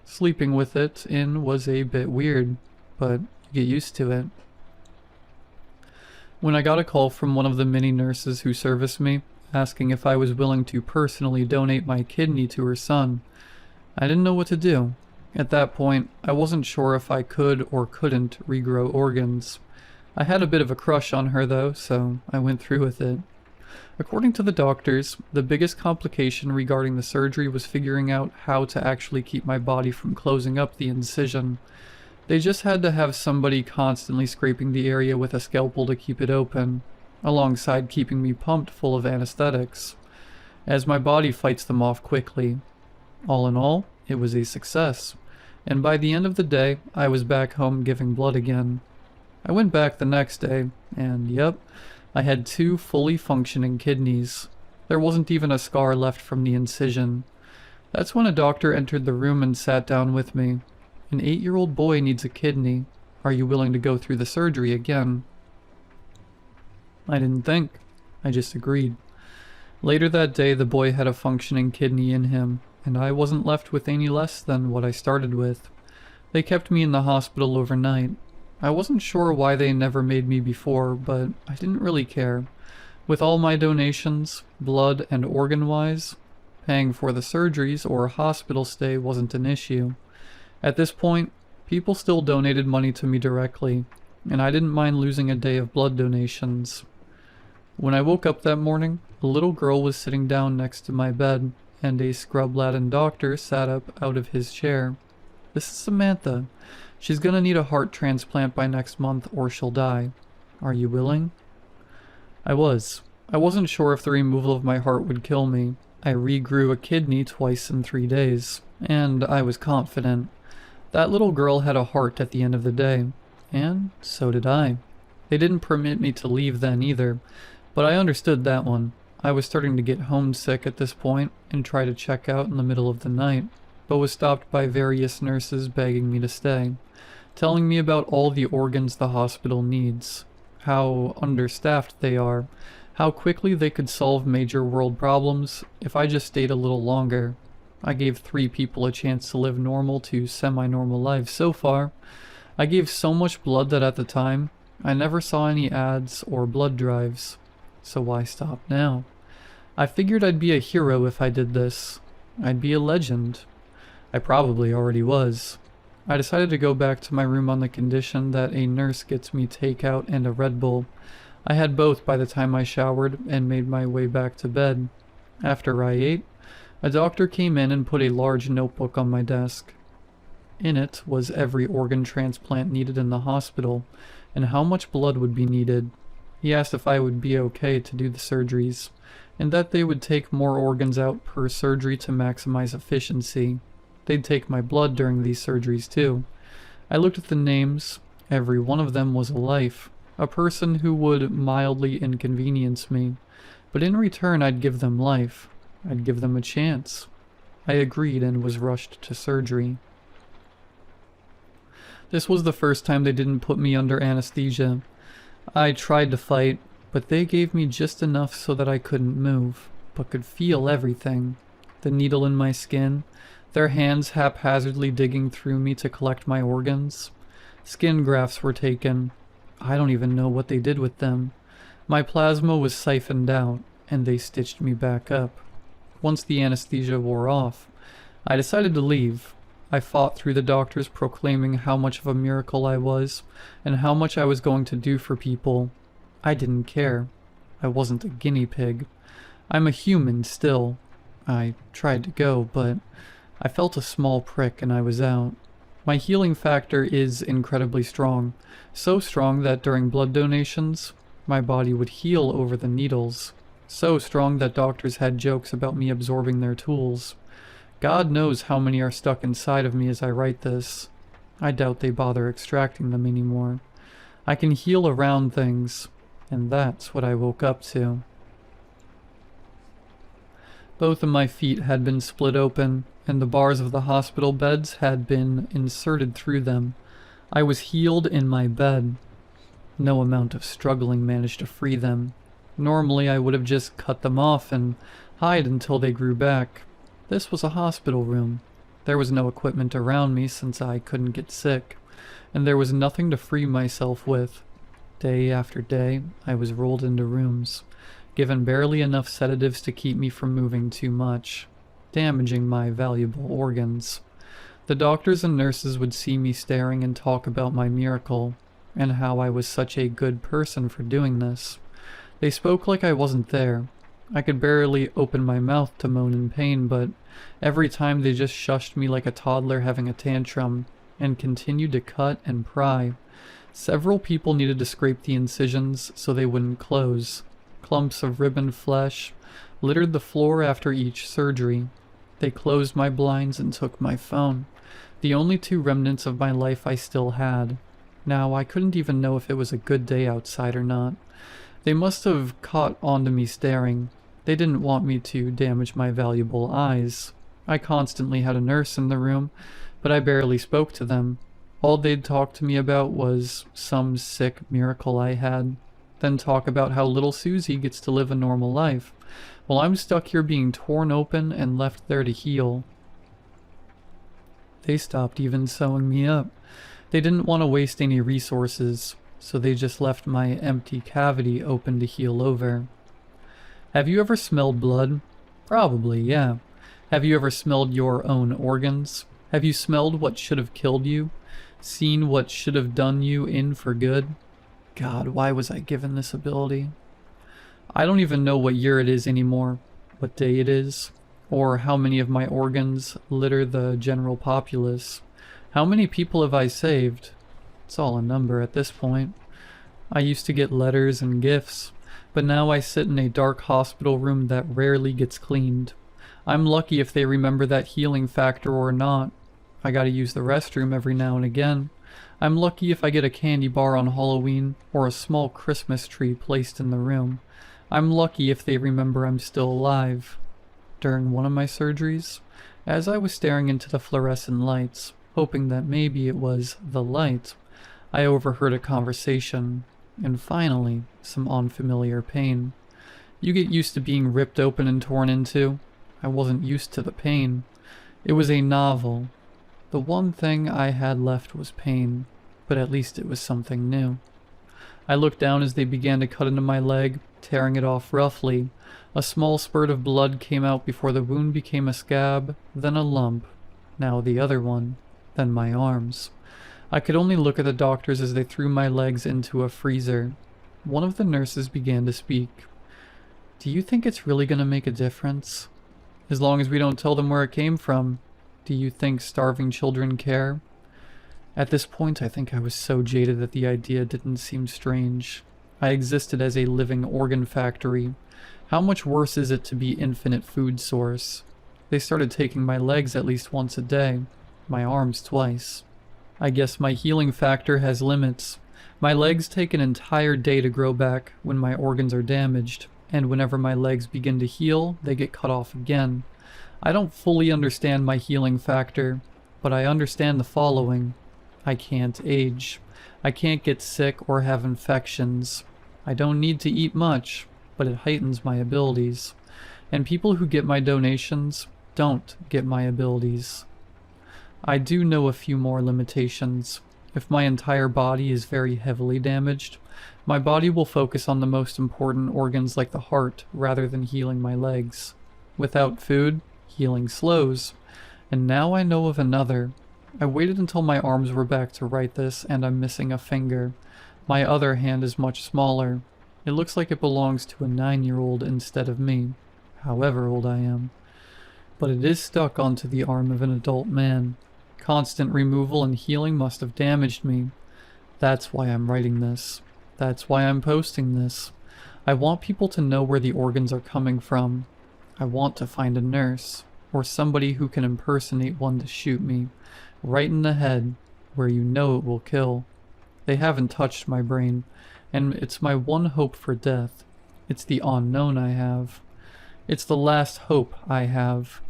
Sleeping with it in was a bit weird, but you get used to it. When I got a call from one of the many nurses who serviced me, asking if I was willing to personally donate my kidney to her son, I didn't know what to do. At that point, I wasn't sure if I could or couldn't regrow organs. I had a bit of a crush on her though, so I went through with it. According to the doctors, the biggest complication regarding the surgery was figuring out how to actually keep my body from closing up the incision. They just had to have somebody constantly scraping the area with a scalpel to keep it open, alongside keeping me pumped full of anesthetics, as my body fights them off quickly. All in all, it was a success, and by the end of the day, I was back home giving blood again. I went back the next day, and yep, I had 2 fully functioning kidneys. There wasn't even a scar left from the incision. That's when a doctor entered the room and sat down with me. An 8-year-old boy needs a kidney. Are you willing to go through the surgery again? I didn't think. I just agreed. Later that day, the boy had a functioning kidney in him, and I wasn't left with any less than what I started with. They kept me in the hospital overnight. I wasn't sure why they never made me before, but I didn't really care. With all my donations, blood and organ-wise, paying for the surgeries or hospital stay wasn't an issue. At this point, people still donated money to me directly, and I didn't mind losing a day of blood donations. When I woke up that morning, a little girl was sitting down next to my bed, and a scrub-laden doctor sat up out of his chair. This is Samantha. She's gonna need a heart transplant by next month or she'll die. Are you willing? I was. I wasn't sure if the removal of my heart would kill me. I regrew a kidney twice in 3 days, and I was confident. That little girl had a heart at the end of the day, and so did I. They didn't permit me to leave then either, but I understood that one. I was starting to get homesick at this point and try to check out in the middle of the night, but was stopped by various nurses begging me to stay, telling me about all the organs the hospital needs, how understaffed they are, how quickly they could solve major world problems if I just stayed a little longer. I gave 3 people a chance to live normal to semi-normal lives so far. I gave so much blood that at the time, I never saw any ads or blood drives. So why stop now? I figured I'd be a hero if I did this. I'd be a legend. I probably already was. I decided to go back to my room on the condition that a nurse gets me takeout and a Red Bull. I had both by the time I showered and made my way back to bed. After I ate, a doctor came in and put a large notebook on my desk. In it was every organ transplant needed in the hospital, and how much blood would be needed. He asked if I would be okay to do the surgeries, and that they would take more organs out per surgery to maximize efficiency. They'd take my blood during these surgeries too. I looked at the names. Every one of them was a life, a person who would mildly inconvenience me, but in return I'd give them life. I'd give them a chance. I agreed and was rushed to surgery. This was the first time they didn't put me under anesthesia. I tried to fight, but they gave me just enough so that I couldn't move, but could feel everything. The needle in my skin, their hands haphazardly digging through me to collect my organs. Skin grafts were taken. I don't even know what they did with them. My plasma was siphoned out, and they stitched me back up. Once the anesthesia wore off, I decided to leave. I fought through the doctors proclaiming how much of a miracle I was and how much I was going to do for people. I didn't care. I wasn't a guinea pig. I'm a human still. I tried to go, but I felt a small prick and I was out. My healing factor is incredibly strong, so strong that during blood donations, my body would heal over the needles. So strong that doctors had jokes about me absorbing their tools. God knows how many are stuck inside of me as I write this. I doubt they bother extracting them anymore. I can heal around things, and that's what I woke up to. Both of my feet had been split open, and the bars of the hospital beds had been inserted through them. I was healed in my bed. No amount of struggling managed to free them. Normally I would have just cut them off and hide until they grew back. This was a hospital room. There was no equipment around me since I couldn't get sick, and there was nothing to free myself with. Day after day, I was rolled into rooms, given barely enough sedatives to keep me from moving too much, damaging my valuable organs. The doctors and nurses would see me staring and talk about my miracle, and how I was such a good person for doing this. They spoke like I wasn't there. I could barely open my mouth to moan in pain, but every time they just shushed me like a toddler having a tantrum, and continued to cut and pry. Several people needed to scrape the incisions so they wouldn't close. Clumps of ribboned flesh littered the floor after each surgery. They closed my blinds and took my phone, the only two remnants of my life I still had. Now, I couldn't even know if it was a good day outside or not. They must have caught onto me staring. They didn't want me to damage my valuable eyes. I constantly had a nurse in the room, but I barely spoke to them. All they'd talk to me about was some sick miracle I had, then talk about how little Susie gets to live a normal life, while I'm stuck here being torn open and left there to heal. They stopped even sewing me up. They didn't want to waste any resources, so they just left my empty cavity open to heal over. Have you ever smelled blood? Probably, yeah. Have you ever smelled your own organs? Have you smelled what should have killed you? Seen what should have done you in for good? God, why was I given this ability? I don't even know what year it is anymore, what day it is, or how many of my organs litter the general populace. How many people have I saved? It's all a number at this point. I used to get letters and gifts, but now I sit in a dark hospital room that rarely gets cleaned. I'm lucky if they remember that healing factor or not. I gotta use the restroom every now and again. I'm lucky if I get a candy bar on Halloween or a small Christmas tree placed in the room. I'm lucky if they remember I'm still alive. During one of my surgeries, as I was staring into the fluorescent lights, hoping that maybe it was the light, I overheard a conversation, and finally, some unfamiliar pain. You get used to being ripped open and torn into. I wasn't used to the pain. It was a novel. The one thing I had left was pain, but at least it was something new. I looked down as they began to cut into my leg, tearing it off roughly. A small spurt of blood came out before the wound became a scab, then a lump, now the other one, then my arms. I could only look at the doctors as they threw my legs into a freezer. One of the nurses began to speak. Do you think it's really going to make a difference? As long as we don't tell them where it came from, do you think starving children care? At this point, I think I was so jaded that the idea didn't seem strange. I existed as a living organ factory. How much worse is it to be infinite food source? They started taking my legs at least once a day, my arms twice. I guess my healing factor has limits. My legs take an entire day to grow back when my organs are damaged, and whenever my legs begin to heal, they get cut off again. I don't fully understand my healing factor, but I understand the following. I can't age. I can't get sick or have infections. I don't need to eat much, but it heightens my abilities. And people who get my donations don't get my abilities. I do know a few more limitations. If my entire body is very heavily damaged, my body will focus on the most important organs like the heart rather than healing my legs. Without food, healing slows, And now I know of another. I waited until my arms were back to write this, and I'm missing a finger. My other hand is much smaller. It looks like it belongs to a 9-year-old instead of me, however old I am. But it is stuck onto the arm of an adult man. Constant removal and healing must have damaged me. That's why I'm writing this. That's why I'm posting this. I want people to know where the organs are coming from. I want to find a nurse, or somebody who can impersonate one to shoot me, right in the head, where you know it will kill. They haven't touched my brain, and it's my one hope for death. It's the unknown I have. It's the last hope I have.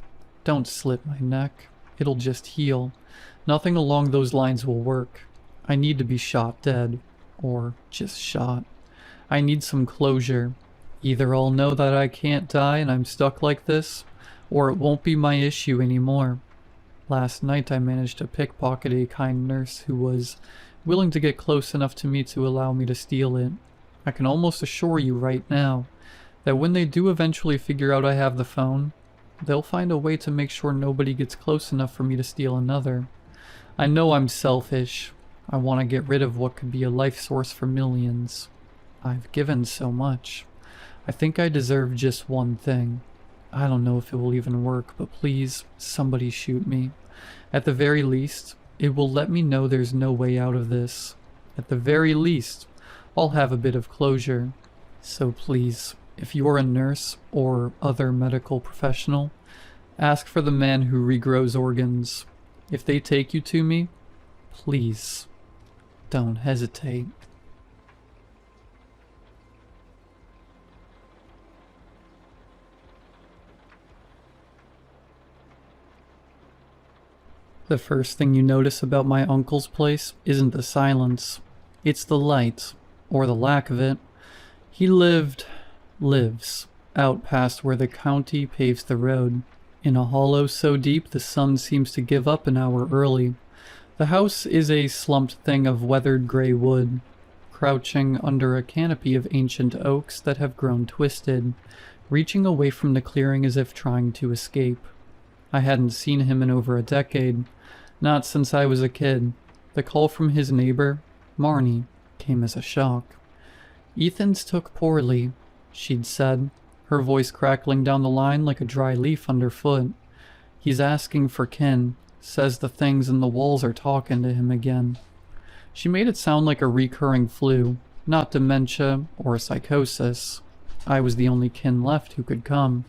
Don't slit my neck. It'll just heal. Nothing along those lines will work. I need to be shot dead. Or just shot. I need some closure. Either I'll know that I can't die and I'm stuck like this, or it won't be my issue anymore. Last night I managed to pickpocket a kind nurse who was willing to get close enough to me to allow me to steal it. I can almost assure you right now that when they do eventually figure out I have the phone, they'll find a way to make sure nobody gets close enough for me to steal another. I know I'm selfish. I want to get rid of what could be a life source for millions. I've given so much. I think I deserve just one thing. I don't know if it will even work, but please, somebody shoot me. At the very least, it will let me know there's no way out of this. At the very least, I'll have a bit of closure. So please, if you're a nurse or other medical professional, ask for the man who regrows organs. If they take you to me, please, don't hesitate. The first thing you notice about my uncle's place isn't the silence. It's the light, or the lack of it. He lives, out past where the county paves the road, in a hollow so deep the sun seems to give up an hour early. The house is a slumped thing of weathered gray wood, crouching under a canopy of ancient oaks that have grown twisted, reaching away from the clearing as if trying to escape. I hadn't seen him in over a decade, not since I was a kid. The call from his neighbor, Marnie, came as a shock. "Ethan's took poorly," she'd said, her voice crackling down the line like a dry leaf underfoot. "He's asking for kin, says the things in the walls are talking to him again." She made it sound like a recurring flu, not dementia or psychosis. I was the only kin left who could come.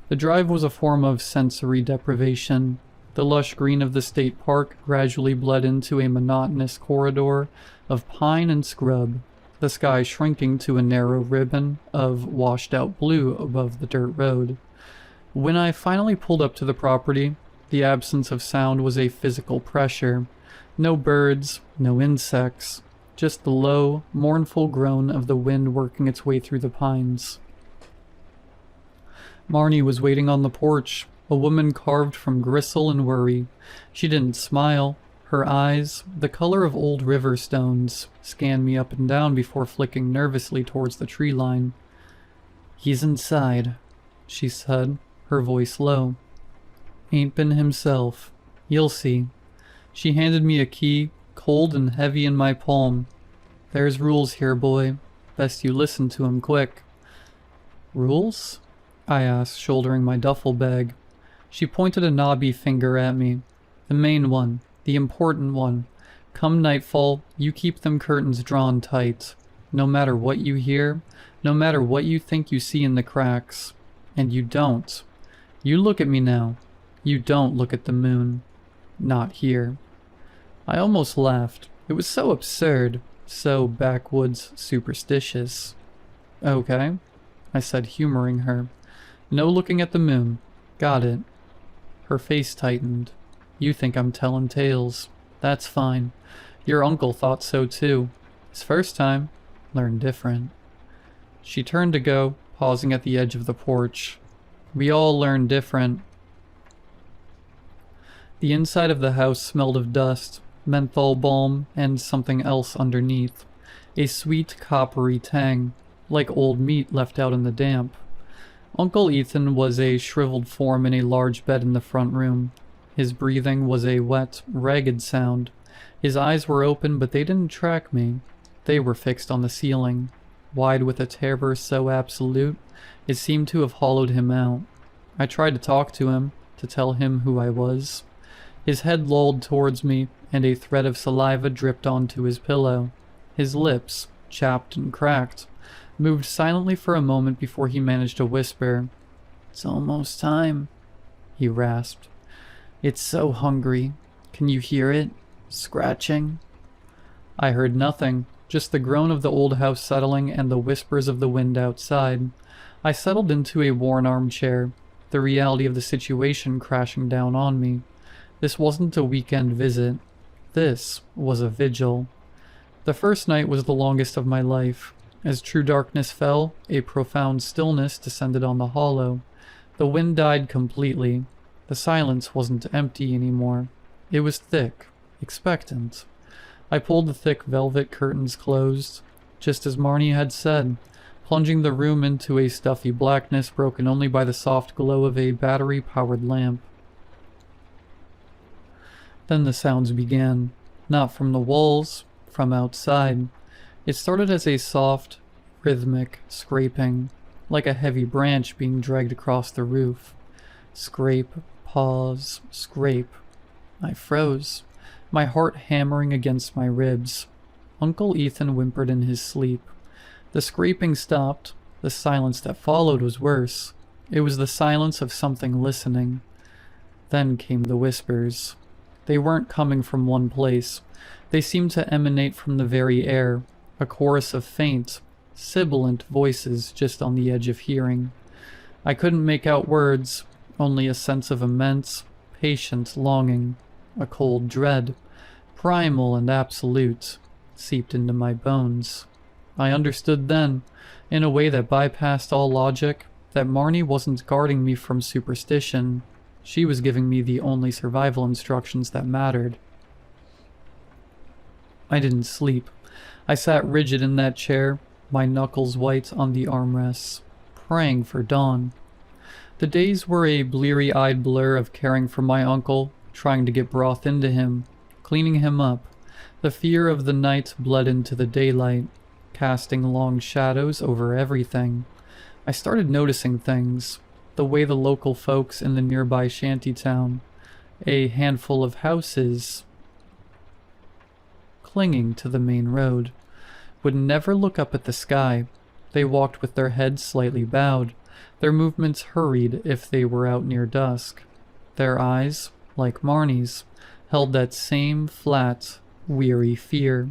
The drive was a form of sensory deprivation. The lush green of the state park gradually bled into a monotonous corridor of pine and scrub, the sky shrinking to a narrow ribbon of washed-out blue above the dirt road. When I finally pulled up to the property, the absence of sound was a physical pressure. No birds, no insects, just the low, mournful groan of the wind working its way through the pines. Marnie was waiting on the porch, a woman carved from gristle and worry. She didn't smile. Her eyes, the color of old river stones, scanned me up and down before flicking nervously towards the tree line. "He's inside," she said, her voice low. "Ain't been himself. You'll see." She handed me a key, cold and heavy in my palm. "There's rules here, boy. Best you listen to 'em quick." "Rules?" I asked, shouldering my duffel bag. She pointed a knobby finger at me. "The main one. The important one. Come nightfall, you keep them curtains drawn tight. No matter what you hear, no matter what you think you see in the cracks. And you don't. You look at me now. You don't look at the moon. Not here." I almost laughed. It was so absurd, so backwoods superstitious. "Okay," I said, humoring her. "No looking at the moon. Got it." Her face tightened. "You think I'm telling tales. That's fine. Your uncle thought so too. His first time. Learned different." She turned to go, pausing at the edge of the porch. "We all learn different." The inside of the house smelled of dust, menthol balm, and something else underneath. A sweet, coppery tang, like old meat left out in the damp. Uncle Ethan was a shriveled form in a large bed in the front room. His breathing was a wet, ragged sound. His eyes were open, but they didn't track me. They were fixed on the ceiling, wide with a terror so absolute, it seemed to have hollowed him out. I tried to talk to him, to tell him who I was. His head lolled towards me, and a thread of saliva dripped onto his pillow. His lips, chapped and cracked, moved silently for a moment before he managed to whisper. "It's almost time," he rasped. "It's so hungry. Can you hear it? Scratching?" I heard nothing, just the groan of the old house settling and the whispers of the wind outside. I settled into a worn armchair, the reality of the situation crashing down on me. This wasn't a weekend visit. This was a vigil. The first night was the longest of my life. As true darkness fell, a profound stillness descended on the hollow. The wind died completely. The silence wasn't empty anymore. It was thick, expectant. I pulled the thick velvet curtains closed, just as Marnie had said, plunging the room into a stuffy blackness broken only by the soft glow of a battery-powered lamp. Then the sounds began, not from the walls, from outside. It started as a soft, rhythmic scraping, like a heavy branch being dragged across the roof. Scrape, pause, scrape. I froze, my heart hammering against my ribs. Uncle Ethan whimpered in his sleep. The scraping stopped. The silence that followed was worse. It was the silence of something listening. Then came the whispers. They weren't coming from one place. They seemed to emanate from the very air, a chorus of faint, sibilant voices just on the edge of hearing. I couldn't make out words, only a sense of immense, patient longing, a cold dread, primal and absolute, seeped into my bones. I understood then, in a way that bypassed all logic, that Marnie wasn't guarding me from superstition. She was giving me the only survival instructions that mattered. I didn't sleep. I sat rigid in that chair, my knuckles white on the armrests, praying for dawn. The days were a bleary-eyed blur of caring for my uncle, trying to get broth into him, cleaning him up. The fear of the night bled into the daylight, casting long shadows over everything. I started noticing things, the way the local folks in the nearby shantytown, a handful of houses clinging to the main road, would never look up at the sky. They walked with their heads slightly bowed, their movements hurried if they were out near dusk. Their eyes, like Marnie's, held that same flat, weary fear.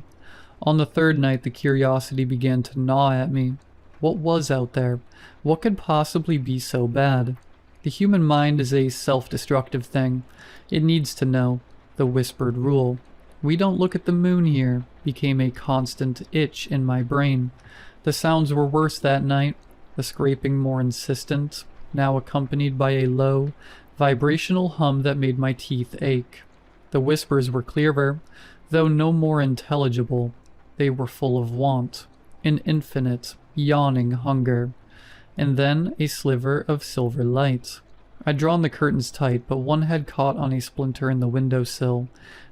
On the third night, the curiosity began to gnaw at me. What was out there? What could possibly be so bad? The human mind is a self-destructive thing. It needs to know. The whispered rule. "We don't look at the moon here," became a constant itch in my brain. The sounds were worse that night, the scraping more insistent, now accompanied by a low, vibrational hum that made my teeth ache. The whispers were clearer, though no more intelligible. They were full of want, an infinite, yawning hunger. And then a sliver of silver light. I'd drawn the curtains tight, but one had caught on a splinter in the windowsill,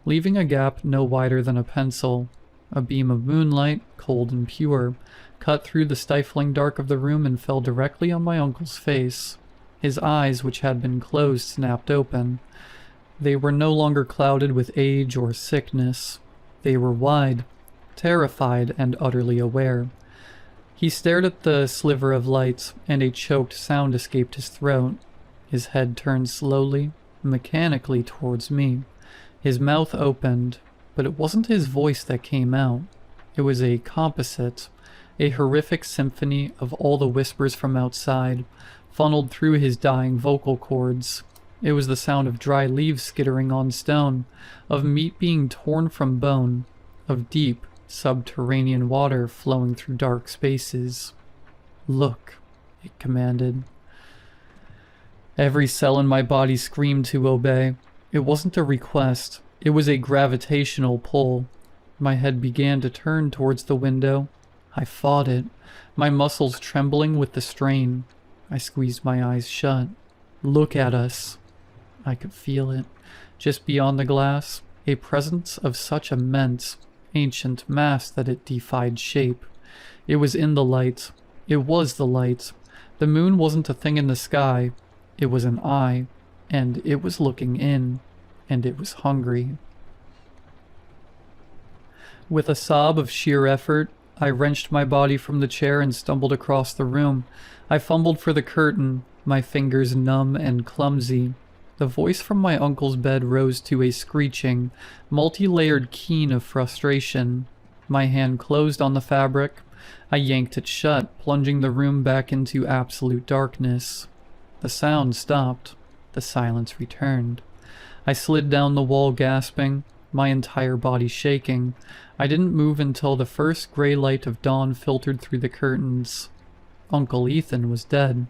leaving a gap no wider than a pencil. A beam of moonlight, cold and pure, cut through the stifling dark of the room and fell directly on my uncle's face. His eyes, which had been closed, snapped open. They were no longer clouded with age or sickness. They were wide, terrified and utterly aware. He stared at the sliver of light, and a choked sound escaped his throat. His head turned slowly, mechanically towards me. His mouth opened, but it wasn't his voice that came out. It was a composite, a horrific symphony of all the whispers from outside, funneled through his dying vocal cords. It was the sound of dry leaves skittering on stone, of meat being torn from bone, of deep, subterranean water flowing through dark spaces. "Look," it commanded. Every cell in my body screamed to obey. It wasn't a request, it was a gravitational pull. My head began to turn towards the window. I fought it, my muscles trembling with the strain. I squeezed my eyes shut. "Look at us." I could feel it. Just beyond the glass, a presence of such immense, ancient mass that it defied shape. It was in the light. It was the light. The moon wasn't a thing in the sky. It was an eye, and it was looking in, and it was hungry. With a sob of sheer effort, I wrenched my body from the chair and stumbled across the room. I fumbled for the curtain, my fingers numb and clumsy. The voice from my uncle's bed rose to a screeching, multi-layered keen of frustration. My hand closed on the fabric. I yanked it shut, plunging the room back into absolute darkness. The sound stopped. The silence returned. I slid down the wall gasping, my entire body shaking. I didn't move until the first gray light of dawn filtered through the curtains. Uncle Ethan was dead.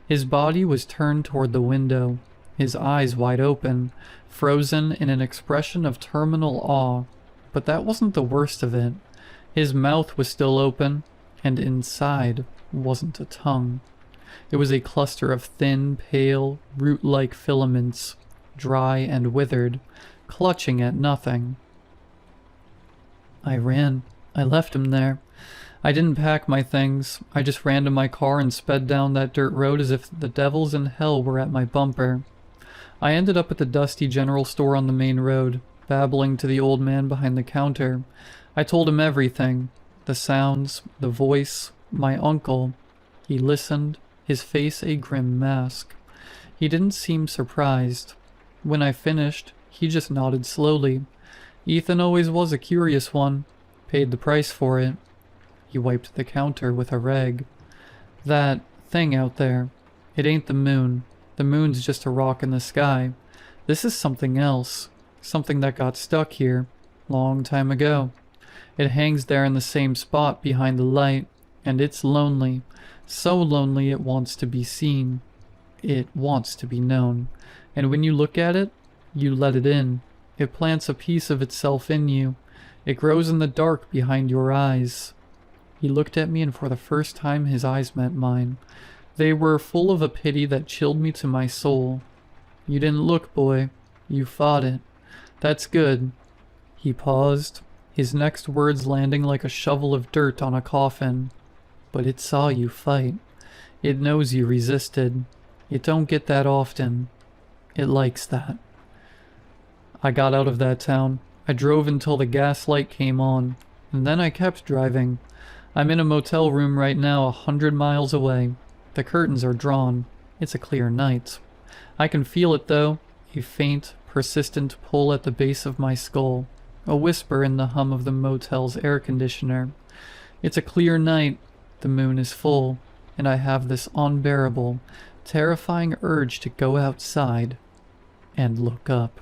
His body was turned toward the window, his eyes wide open, frozen in an expression of terminal awe. But that wasn't the worst of it. His mouth was still open, and inside wasn't a tongue. It was a cluster of thin, pale, root-like filaments, dry and withered, clutching at nothing. I ran. I left him there. I didn't pack my things. I just ran to my car and sped down that dirt road as if the devils in hell were at my bumper. I ended up at the dusty general store on the main road, babbling to the old man behind the counter. I told him everything. The sounds, the voice, my uncle. He listened, his face a grim mask. He didn't seem surprised. When I finished, he just nodded slowly. Ethan always was a curious one. Paid the price for it. He wiped the counter with a rag. That thing out there, it ain't the moon. The moon's just a rock in the sky. This is something else. Something that got stuck here. Long time ago. It hangs there in the same spot behind the light, and it's lonely. So lonely it wants to be seen. It wants to be known. And when you look at it, you let it in. It plants a piece of itself in you. It grows in the dark behind your eyes. He looked at me, and for the first time his eyes met mine. They were full of a pity that chilled me to my soul. You didn't look, boy. You fought it. That's good. He paused, his next words landing like a shovel of dirt on a coffin. But it saw you fight. It knows you resisted. It don't get that often. It likes that. I got out of that town. I drove until the gas light came on, and then I kept driving. I'm in a motel room right now 100 miles away. The curtains are drawn. It's a clear night. I can feel it though, a faint, persistent pull at the base of my skull, a whisper in the hum of the motel's air conditioner. It's a clear night. The moon is full, and I have this unbearable, terrifying urge to go outside and look up.